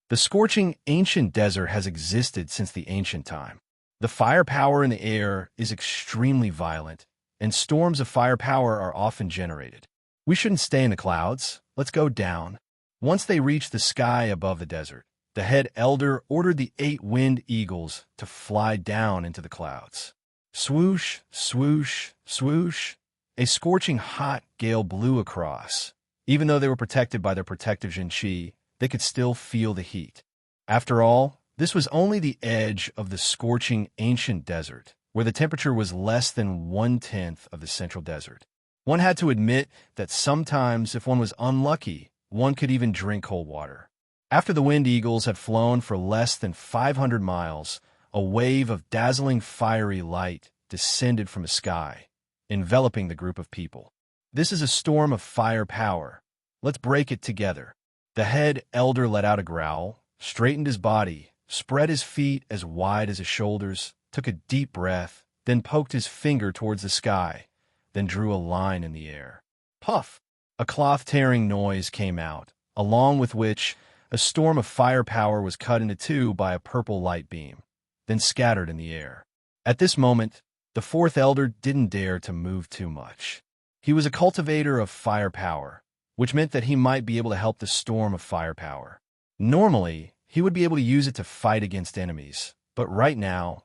Speaker 1: The scorching ancient desert has existed since the ancient time. The firepower in the air is extremely violent, and storms of firepower are often generated. We shouldn't stay in the clouds. Let's go down. Once they reached the sky above the desert, the head elder ordered the 8 wind eagles to fly down into the clouds. Swoosh, swoosh, swoosh. A scorching hot gale blew across. Even though they were protected by their protective Zhenqi, they could still feel the heat. After all, this was only the edge of the scorching ancient desert, where the temperature was less than 1/10 of the central desert. One had to admit that sometimes, if one was unlucky, one could even drink cold water. After the wind eagles had flown for less than 500 miles, a wave of dazzling fiery light descended from the sky, enveloping the group of people. This is a storm of fire power. Let's break it together. The head elder let out a growl, straightened his body, spread his feet as wide as his shoulders, took a deep breath, then poked his finger towards the sky, then drew a line in the air. Puff! A cloth-tearing noise came out, along with which a storm of firepower was cut into two by a purple light beam, then scattered in the air. At this moment, the 4th elder didn't dare to move too much. He was a cultivator of firepower, which meant that he might be able to help the storm of firepower. Normally, he would be able to use it to fight against enemies, but right now,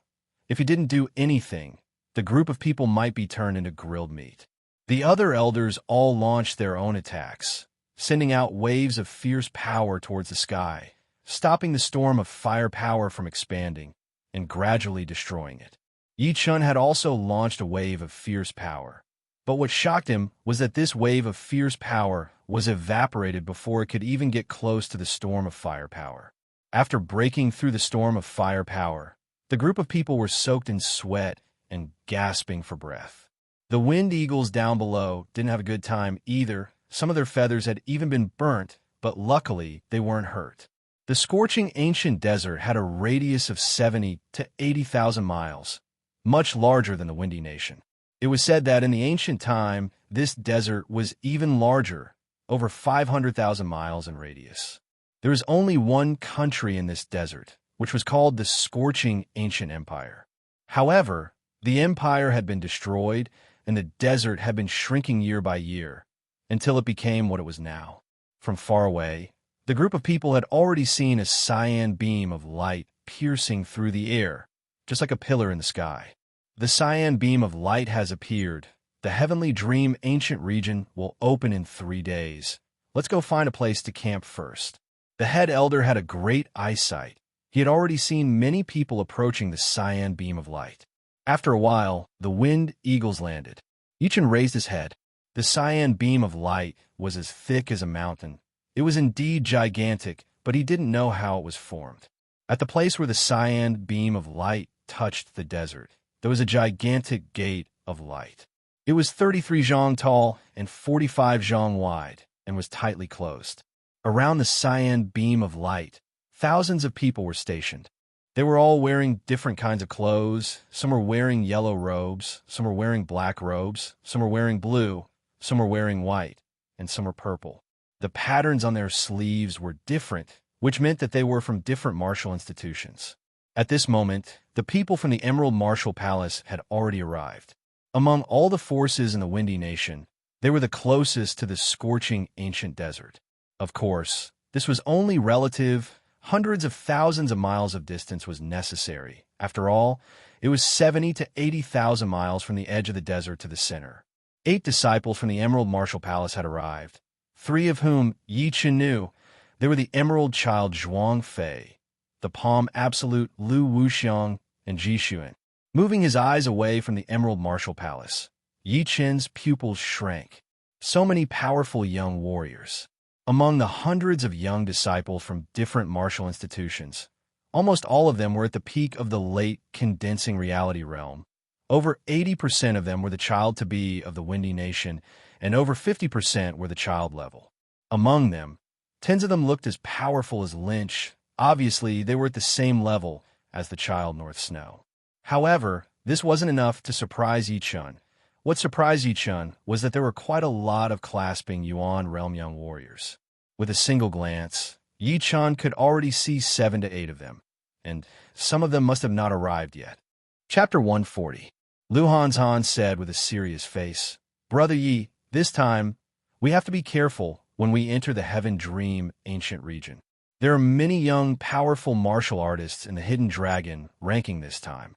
Speaker 1: if he didn't do anything, the group of people might be turned into grilled meat. The other elders all launched their own attacks, sending out waves of fierce power towards the sky, stopping the storm of firepower from expanding and gradually destroying it. Yi-chan had also launched a wave of fierce power. But what shocked him was that this wave of fierce power was evaporated before it could even get close to the storm of firepower. After breaking through the storm of firepower, the group of people were soaked in sweat and gasping for breath. The wind eagles down below didn't have a good time either. Some of their feathers had even been burnt, but luckily they weren't hurt. The scorching ancient desert had a radius of 70 to 80,000 miles, much larger than the Windy Nation. It was said that in the ancient time, this desert was even larger, over 500,000 miles in radius. There was only one country in this desert, which was called the Scorching Ancient Empire. However, the empire had been destroyed, and the desert had been shrinking year by year, until it became what it was now. From far away, the group of people had already seen a cyan beam of light piercing through the air, just like a pillar in the sky. The cyan beam of light has appeared. The heavenly dream ancient region will open in 3 days. Let's go find a place to camp first. The head elder had a great eyesight. He had already seen many people approaching the cyan beam of light. After a while, the wind eagles landed. Yichin raised his head. The cyan beam of light was as thick as a mountain. It was indeed gigantic, but he didn't know how it was formed. At the place where the cyan beam of light touched the desert, there was a gigantic gate of light. It was 33 zhang tall and 45 zhang wide, and was tightly closed. Around the cyan beam of light, thousands of people were stationed. They were all wearing different kinds of clothes. Some were wearing yellow robes, some were wearing black robes, some were wearing blue, some were wearing white, and some were purple. The patterns on their sleeves were different, which meant that they were from different martial institutions. At this moment, the people from the Emerald Martial Palace had already arrived. Among all the forces in the Windy Nation, they were the closest to the scorching ancient desert. Of course, this was only relative. Hundreds of thousands of miles of distance was necessary. After all, it was 70 to 80,000 miles from the edge of the desert to the center. 8 disciples from the Emerald Martial Palace had arrived, 3 of whom Yichin knew. They were the Emerald Child Zhuang Fei, the Palm Absolute Lu Wuxiang, and Jixuan. Moving his eyes away from the Emerald Martial Palace, Yichin's pupils shrank. So many powerful young warriors. Among the hundreds of young disciples from different martial institutions, almost all of them were at the peak of the late condensing reality realm. Over 80% of them were the child-to-be of the Windy Nation, and over 50% were the child level. Among them, tens of them looked as powerful as Lynch. Obviously, they were at the same level as the child North Snow. However, this wasn't enough to surprise Yichin. What surprised Yichin was that there were quite a lot of clasping Yuan realm young warriors. With a single glance, Yichin could already see 7 to 8 of them, and some of them must have not arrived yet. Chapter 140. Lu Hanzhan said with a serious face, "Brother Yi, this time, we have to be careful when we enter the Heaven Dream ancient region. There are many young, powerful martial artists in the Hidden Dragon ranking this time."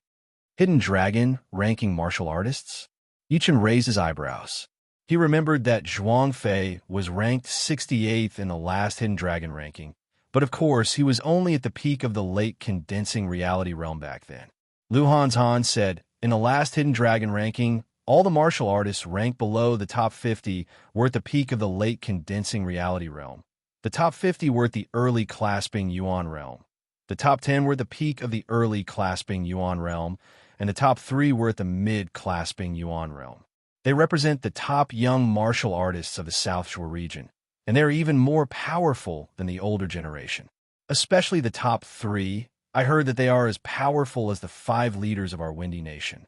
Speaker 1: Hidden Dragon ranking martial artists? Yichin raised his eyebrows. He remembered that Zhuang Fei was ranked 68th in the last Hidden Dragon ranking, but of course he was only at the peak of the late condensing reality realm back then. Lu Hanzhan said, in the last Hidden Dragon ranking, all the martial artists ranked below the top 50 were at the peak of the late condensing reality realm. The top 50 were at the early clasping Yuan realm. The top 10 were at the peak of the early clasping Yuan realm, and the top 3 were at the mid-clasping Yuan realm. They represent the top young martial artists of the South Shore region, and they are even more powerful than the older generation. Especially the top 3, I heard that they are as powerful as the 5 leaders of our Windy Nation.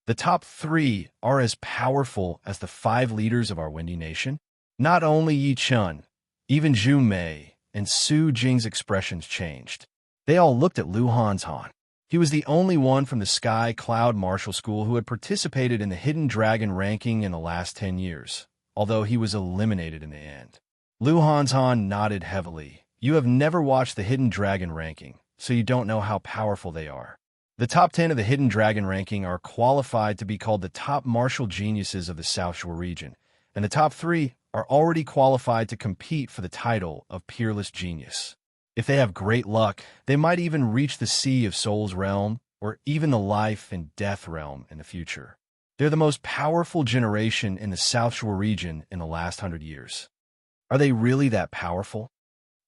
Speaker 1: The top 3 are as powerful as the 5 leaders of our Windy Nation? Not only Yichin, even Zhu Mei and Su Jing's expressions changed. They all looked at Lu Hanzhan. He was the only one from the Sky Cloud Martial School who had participated in the Hidden Dragon ranking in the last 10 years, although he was eliminated in the end. Lu Hanzhan nodded heavily. You have never watched the Hidden Dragon ranking, so you don't know how powerful they are. The top 10 of the Hidden Dragon ranking are qualified to be called the top martial geniuses of the South Shore region, and the top 3 are already qualified to compete for the title of Peerless Genius. If they have great luck, they might even reach the Sea of Souls realm, or even the Life and Death realm in the future. They're the most powerful generation in the South Shore region in the last 100 years. Are they really that powerful?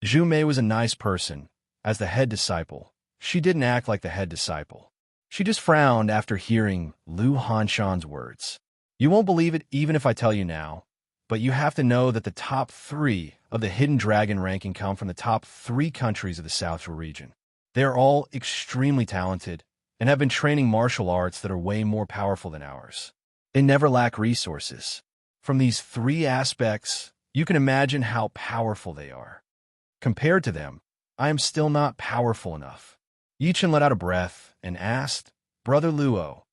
Speaker 1: Zhu Mei was a nice person. As the head disciple, she didn't act like the head disciple. She just frowned after hearing Lu Hanshan's words. You won't believe it even if I tell you now, but you have to know that the top 3 of the Hidden Dragon ranking come from the top 3 countries of the South Shore region. They are all extremely talented and have been training martial arts that are way more powerful than ours. They never lack resources. From these 3 aspects, you can imagine how powerful they are. Compared to them, I am still not powerful enough. Yichen let out a breath and asked, Brother Luo,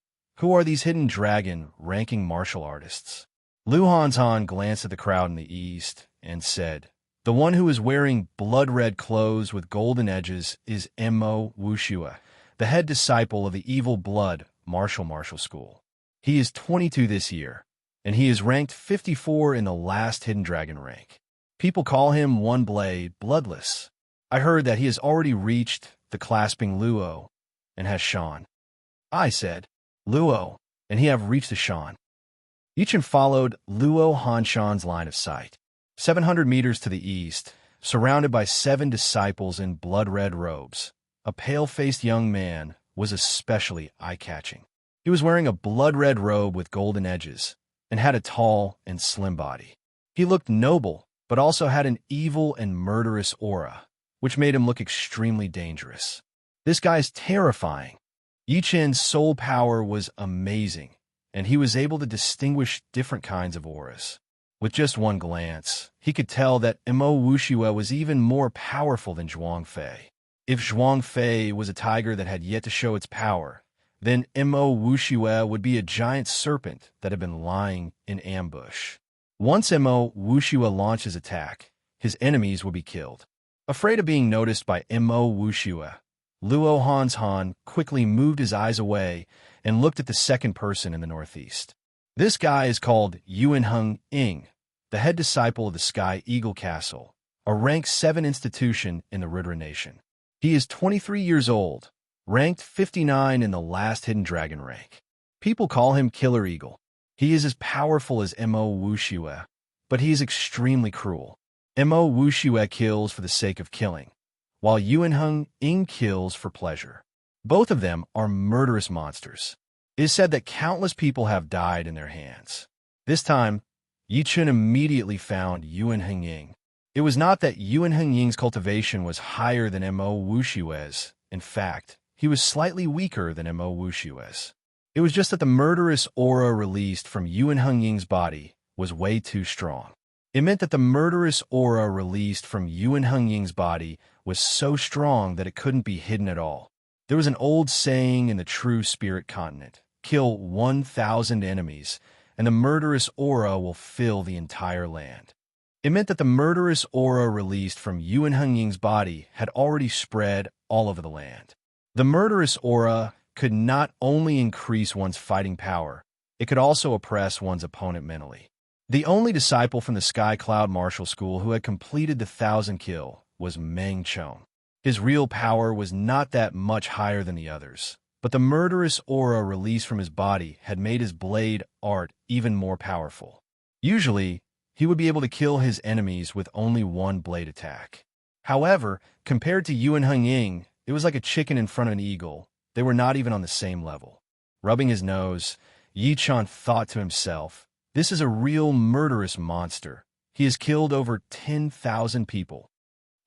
Speaker 1: who are these Hidden Dragon ranking martial artists? Lu Hanzhan glanced at the crowd in the east and said, the one who is wearing blood-red clothes with golden edges is Mo Wushua, the head disciple of the Evil Blood martial school. He is 22 this year, and he is ranked 54 in the last Hidden Dragon rank. People call him One Blade Bloodless. I heard that he has already reached the clasping Luo and has Shan. I said, Luo, and he have reached the Shan. Yichen followed Luo Hanshan's line of sight. 700 meters to the east, surrounded by 7 disciples in blood-red robes, a pale-faced young man was especially eye-catching. He was wearing a blood-red robe with golden edges and had a tall and slim body. He looked noble, but also had an evil and murderous aura, which made him look extremely dangerous. This guy's terrifying. Yichen's soul power was amazing, and he was able to distinguish different kinds of auras. With just one glance, he could tell that Mo Wushua was even more powerful than Zhuang Fei. If Zhuang Fei was a tiger that had yet to show its power, then Mo Wushua would be a giant serpent that had been lying in ambush. Once Mo Wushua launched his attack, his enemies would be killed. Afraid of being noticed by Mo Wushua, Luo Hanshan quickly moved his eyes away and looked at the second person in the northeast. This guy is called Yuanheng Ying, the head disciple of the Sky Eagle Castle, a rank 7 institution in the Rudra Nation. He is 23 years old, ranked 59 in the last Hidden Dragon rank. People call him Killer Eagle. He is as powerful as Mo Wushua, but he is extremely cruel. Mo Wushua kills for the sake of killing, while Yuanheng Ying kills for pleasure. Both of them are murderous monsters. It is said that countless people have died in their hands. This time, Yichen immediately found Yuanheng Ying. It was not that Yuanheng Ying's cultivation was higher than Mo Wushua's. In fact, he was slightly weaker than Mo Wushua's. It was just that the murderous aura released from Yuanheng Ying's body was way too strong. It meant that the murderous aura released from Yuanheng Ying's body was so strong that it couldn't be hidden at all. There was an old saying in the True Spirit continent, kill 1,000 enemies, and the murderous aura will fill the entire land. It meant that the murderous aura released from Yuanheng Ying's body had already spread all over the land. The murderous aura could not only increase one's fighting power, it could also oppress one's opponent mentally. The only disciple from the Sky Cloud Martial School who had completed the 1,000 kill was Meng Chong. His real power was not that much higher than the others, but the murderous aura released from his body had made his blade art even more powerful. Usually, he would be able to kill his enemies with only one blade attack. However, compared to Yuanheng Ying, it was like a chicken in front of an eagle. They were not even on the same level. Rubbing his nose, Yichen thought to himself, this is a real murderous monster. He has killed over 10,000 people.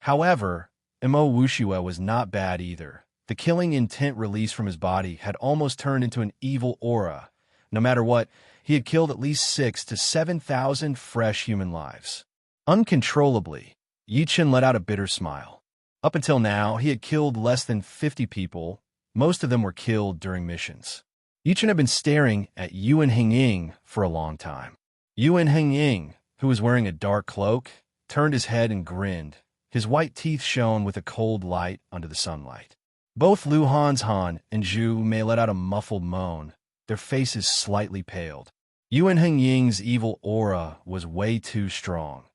Speaker 1: However, Mo Wushua was not bad either. The killing intent released from his body had almost turned into an evil aura. No matter what, he had killed at least 6,000 to 7,000 fresh human lives. Uncontrollably, Yichen let out a bitter smile. Up until now, he had killed less than 50 people. Most of them were killed during missions. Yichen had been staring at Yuanheng Ying for a long time. Yuanheng Ying, who was wearing a dark cloak, turned his head and grinned. His white teeth shone with a cold light under the sunlight. Both Lu Hanshan and Zhu Mei let out a muffled moan, their faces slightly paled. Yuanheng Ying's evil aura was way too strong.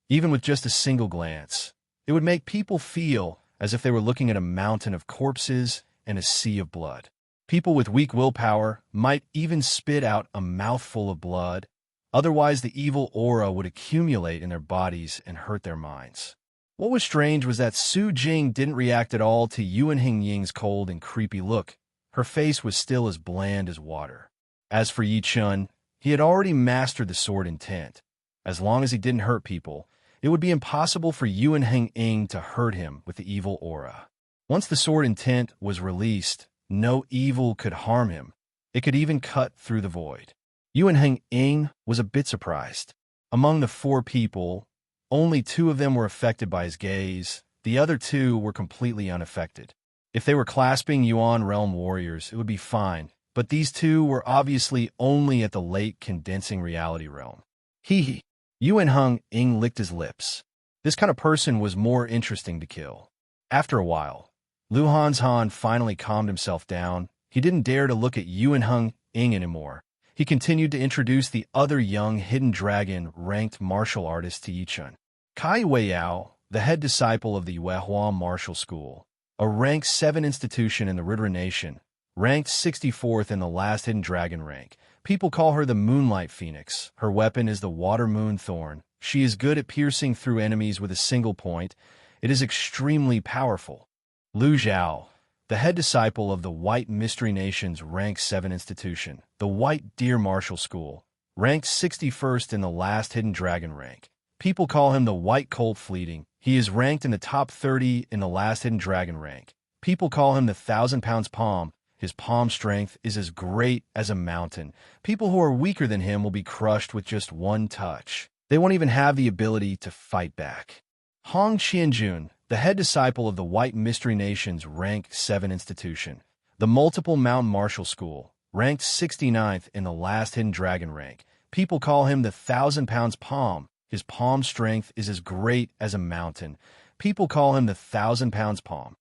Speaker 1: Even with just a single glance, it would make people feel as if they were looking at a mountain of corpses and a sea of blood. People with weak willpower might even spit out a mouthful of blood. Otherwise, the evil aura would accumulate in their bodies and hurt their minds. What was strange was that Su Jing didn't react at all to Yuan Ying's cold and creepy look. Her face was still as bland as water. As for Yi Chun, he had already mastered the sword intent. As long as he didn't hurt people, it would be impossible for Yuan Ying to hurt him with the evil aura. Once the sword intent was released, no evil could harm him. It could even cut through the void. Yuan Ying was a bit surprised. Among the 4 people, only 2 of them were affected by his gaze. The other 2 were completely unaffected. If they were clasping Yuan realm warriors, it would be fine, but these 2 were obviously only at the late condensing reality realm. Hee. Yuan Ying licked his lips. This kind of person was more interesting to kill. After a while, Lu Hanzhan finally calmed himself down. He didn't dare to look at Yuan Ying anymore. He continued to introduce the other young hidden dragon ranked martial artist to Yi Chun. Kai Weiyao, the head disciple of the Weihua Martial School, a rank 7 institution in the Ridra Nation, ranked 64th in the last hidden dragon rank. People call her the Moonlight Phoenix. Her weapon is the Water Moon Thorn. She is good at piercing through enemies with a single point. It is extremely powerful. Lu Zhao, the head disciple of the White Mystery Nation's rank 7 institution, the White Deer Martial School, ranked 61st in the last hidden dragon rank. People call him the White Colt Fleeting. He is ranked in the top 30 in the last hidden dragon rank. People call him the 1,000 pounds palm. His palm strength is as great as a mountain. People who are weaker than him will be crushed with just one touch. They won't even have the ability to fight back. Hong Qianjun, the head disciple of the White Mystery Nation's rank 7 institution, the Multiple Mountain Martial School, ranked 69th in the last hidden dragon rank. People call him the 1,000 pounds palm. His palm strength is as great as a mountain. People call him the 1,000 pounds palm.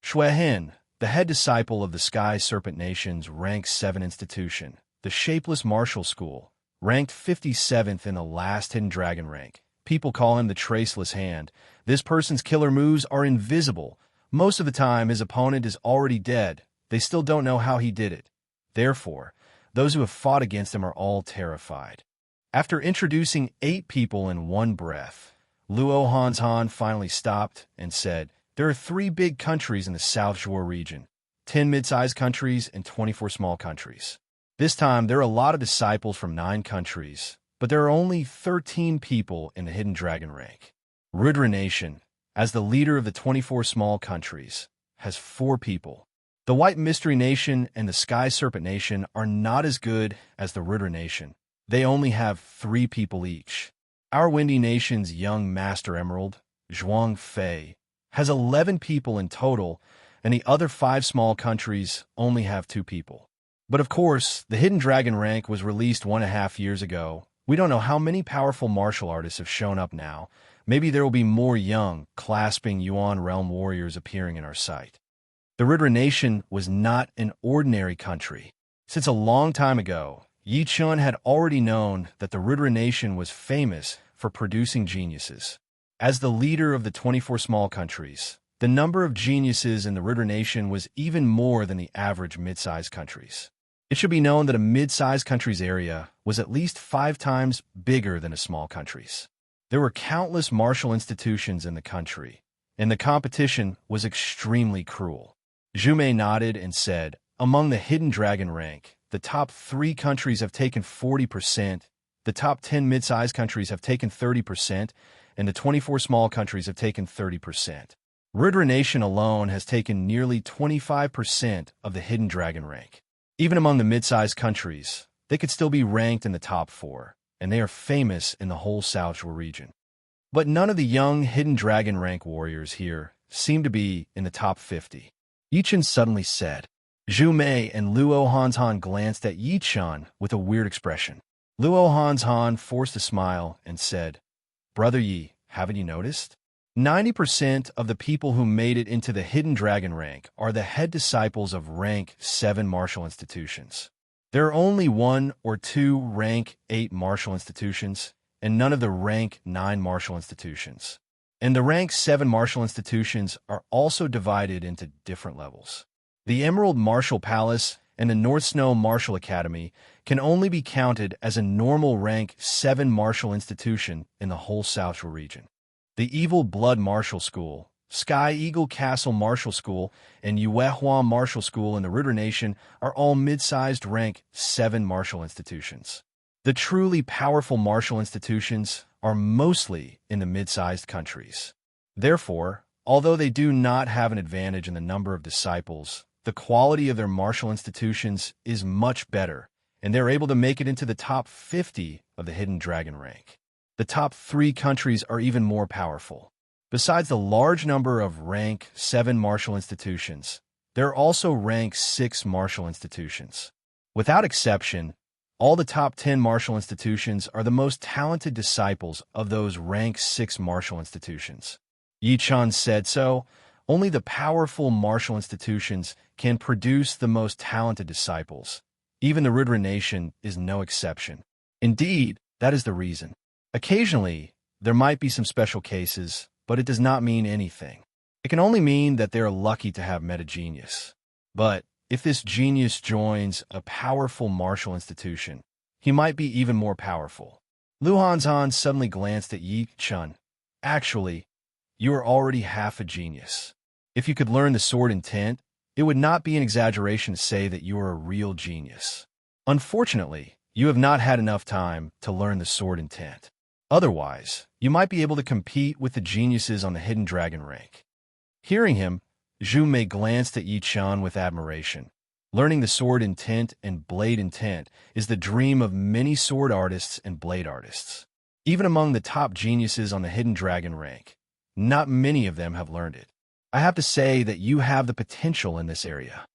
Speaker 1: Shui Hen, the head disciple of the Sky Serpent Nation's rank 7 institution, the Shapeless Martial School, ranked 57th in the last hidden dragon rank. People call him the Traceless Hand. This person's killer moves are invisible. Most of the time, his opponent is already dead. They still don't know how he did it. Therefore, those who have fought against him are all terrified. After introducing 8 people in one breath, Luo Hanzhan finally stopped and said, "There are 3 big countries in the South Shore region, 10 mid-sized countries and 24 small countries. This time, there are a lot of disciples from 9 countries, but there are only 13 people in the Hidden Dragon rank. Ridra Nation, as the leader of the 24 small countries, has 4 people. The White Mystery Nation and the Sky Serpent Nation are not as good as the Ridra Nation. They only have 3 people each. Our Windy Nation's young Master Emerald, Zhuang Fei, has 11 people in total, and the other 5 small countries only have 2 people. But of course, the Hidden Dragon rank was released 1.5 years ago. We don't know how many powerful martial artists have shown up now. Maybe there will be more young, clasping Yuan realm warriors appearing in our sight. The Ridra Nation was not an ordinary country. Since a long time ago, Yi Chun had already known that the Ridra Nation was famous for producing geniuses. As the leader of the 24 small countries, the number of geniuses in the Ridra Nation was even more than the average mid-sized countries. It should be known that a mid-sized country's area was at least 5 times bigger than a small country's. There were countless martial institutions in the country, and the competition was extremely cruel. Zhu Mei nodded and said, "Among the Hidden Dragon rank, the top 3 countries have taken 40%, the top 10 mid-sized countries have taken 30%, and the 24 small countries have taken 30%. Ridra Nation alone has taken nearly 25% of the Hidden Dragon rank. Even among the mid-sized countries, they could still be ranked in the top 4, and they are famous in the whole South Shore region. But none of the young Hidden Dragon rank warriors here seem to be in the top 50. Yi Chun suddenly said. Zhu Mei and Luo Hanzhan glanced at Yi Chun with a weird expression. Luo Hanzhan forced a smile and said, "Brother Yi, haven't you noticed? 90% of the people who made it into the Hidden Dragon rank are the head disciples of rank 7 martial institutions. There are only 1 or 2 rank 8 martial institutions, and none of the rank 9 martial institutions. And the rank 7 martial institutions are also divided into different levels. The Emerald Martial Palace and the North Snow Martial Academy can only be counted as a normal rank 7 martial institution in the whole Central region. The Evil Blood Martial School, Sky Eagle Castle Martial School, and Yuehua Martial School in the Ritter Nation are all mid-sized rank 7 martial institutions. The truly powerful martial institutions are mostly in the mid-sized countries. Therefore, although they do not have an advantage in the number of disciples, the quality of their martial institutions is much better, and they're able to make it into the top 50 of the Hidden Dragon rank. The top 3 countries are even more powerful. Besides the large number of rank 7 martial institutions, there are also rank 6 martial institutions. Without exception, all the top 10 martial institutions are the most talented disciples of those rank 6 martial institutions. Yi-chan said so. Only the powerful martial institutions can produce the most talented disciples. Even the Rudra Nation is no exception. Indeed, that is the reason. Occasionally, there might be some special cases, but it does not mean anything. It can only mean that they are lucky to have met a genius. But if this genius joins a powerful martial institution, he might be even more powerful. Lu Hanzhan suddenly glanced at Yi-chan. Actually, you are already half a genius. If you could learn the sword intent, it would not be an exaggeration to say that you are a real genius. Unfortunately, you have not had enough time to learn the sword intent. Otherwise, you might be able to compete with the geniuses on the Hidden Dragon rank. Hearing him, Zhu Mei glanced at Yi-chan with admiration. Learning the sword intent and blade intent is the dream of many sword artists and blade artists. Even among the top geniuses on the Hidden Dragon rank, not many of them have learned it. I have to say that you have the potential in this area.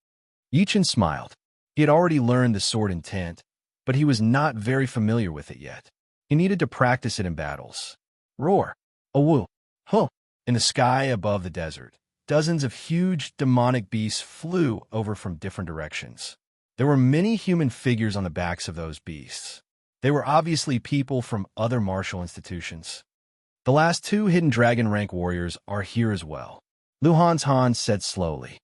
Speaker 1: Yi-chan smiled. He had already learned the sword intent, but he was not very familiar with it yet. He needed to practice it in battles. Roar! Awu! Huh! In the sky above the desert, dozens of huge demonic beasts flew over from different directions. There were many human figures on the backs of those beasts. They were obviously people from other martial institutions. The last 2 Hidden Dragon rank warriors are here as well. Lu Hanzhan said slowly.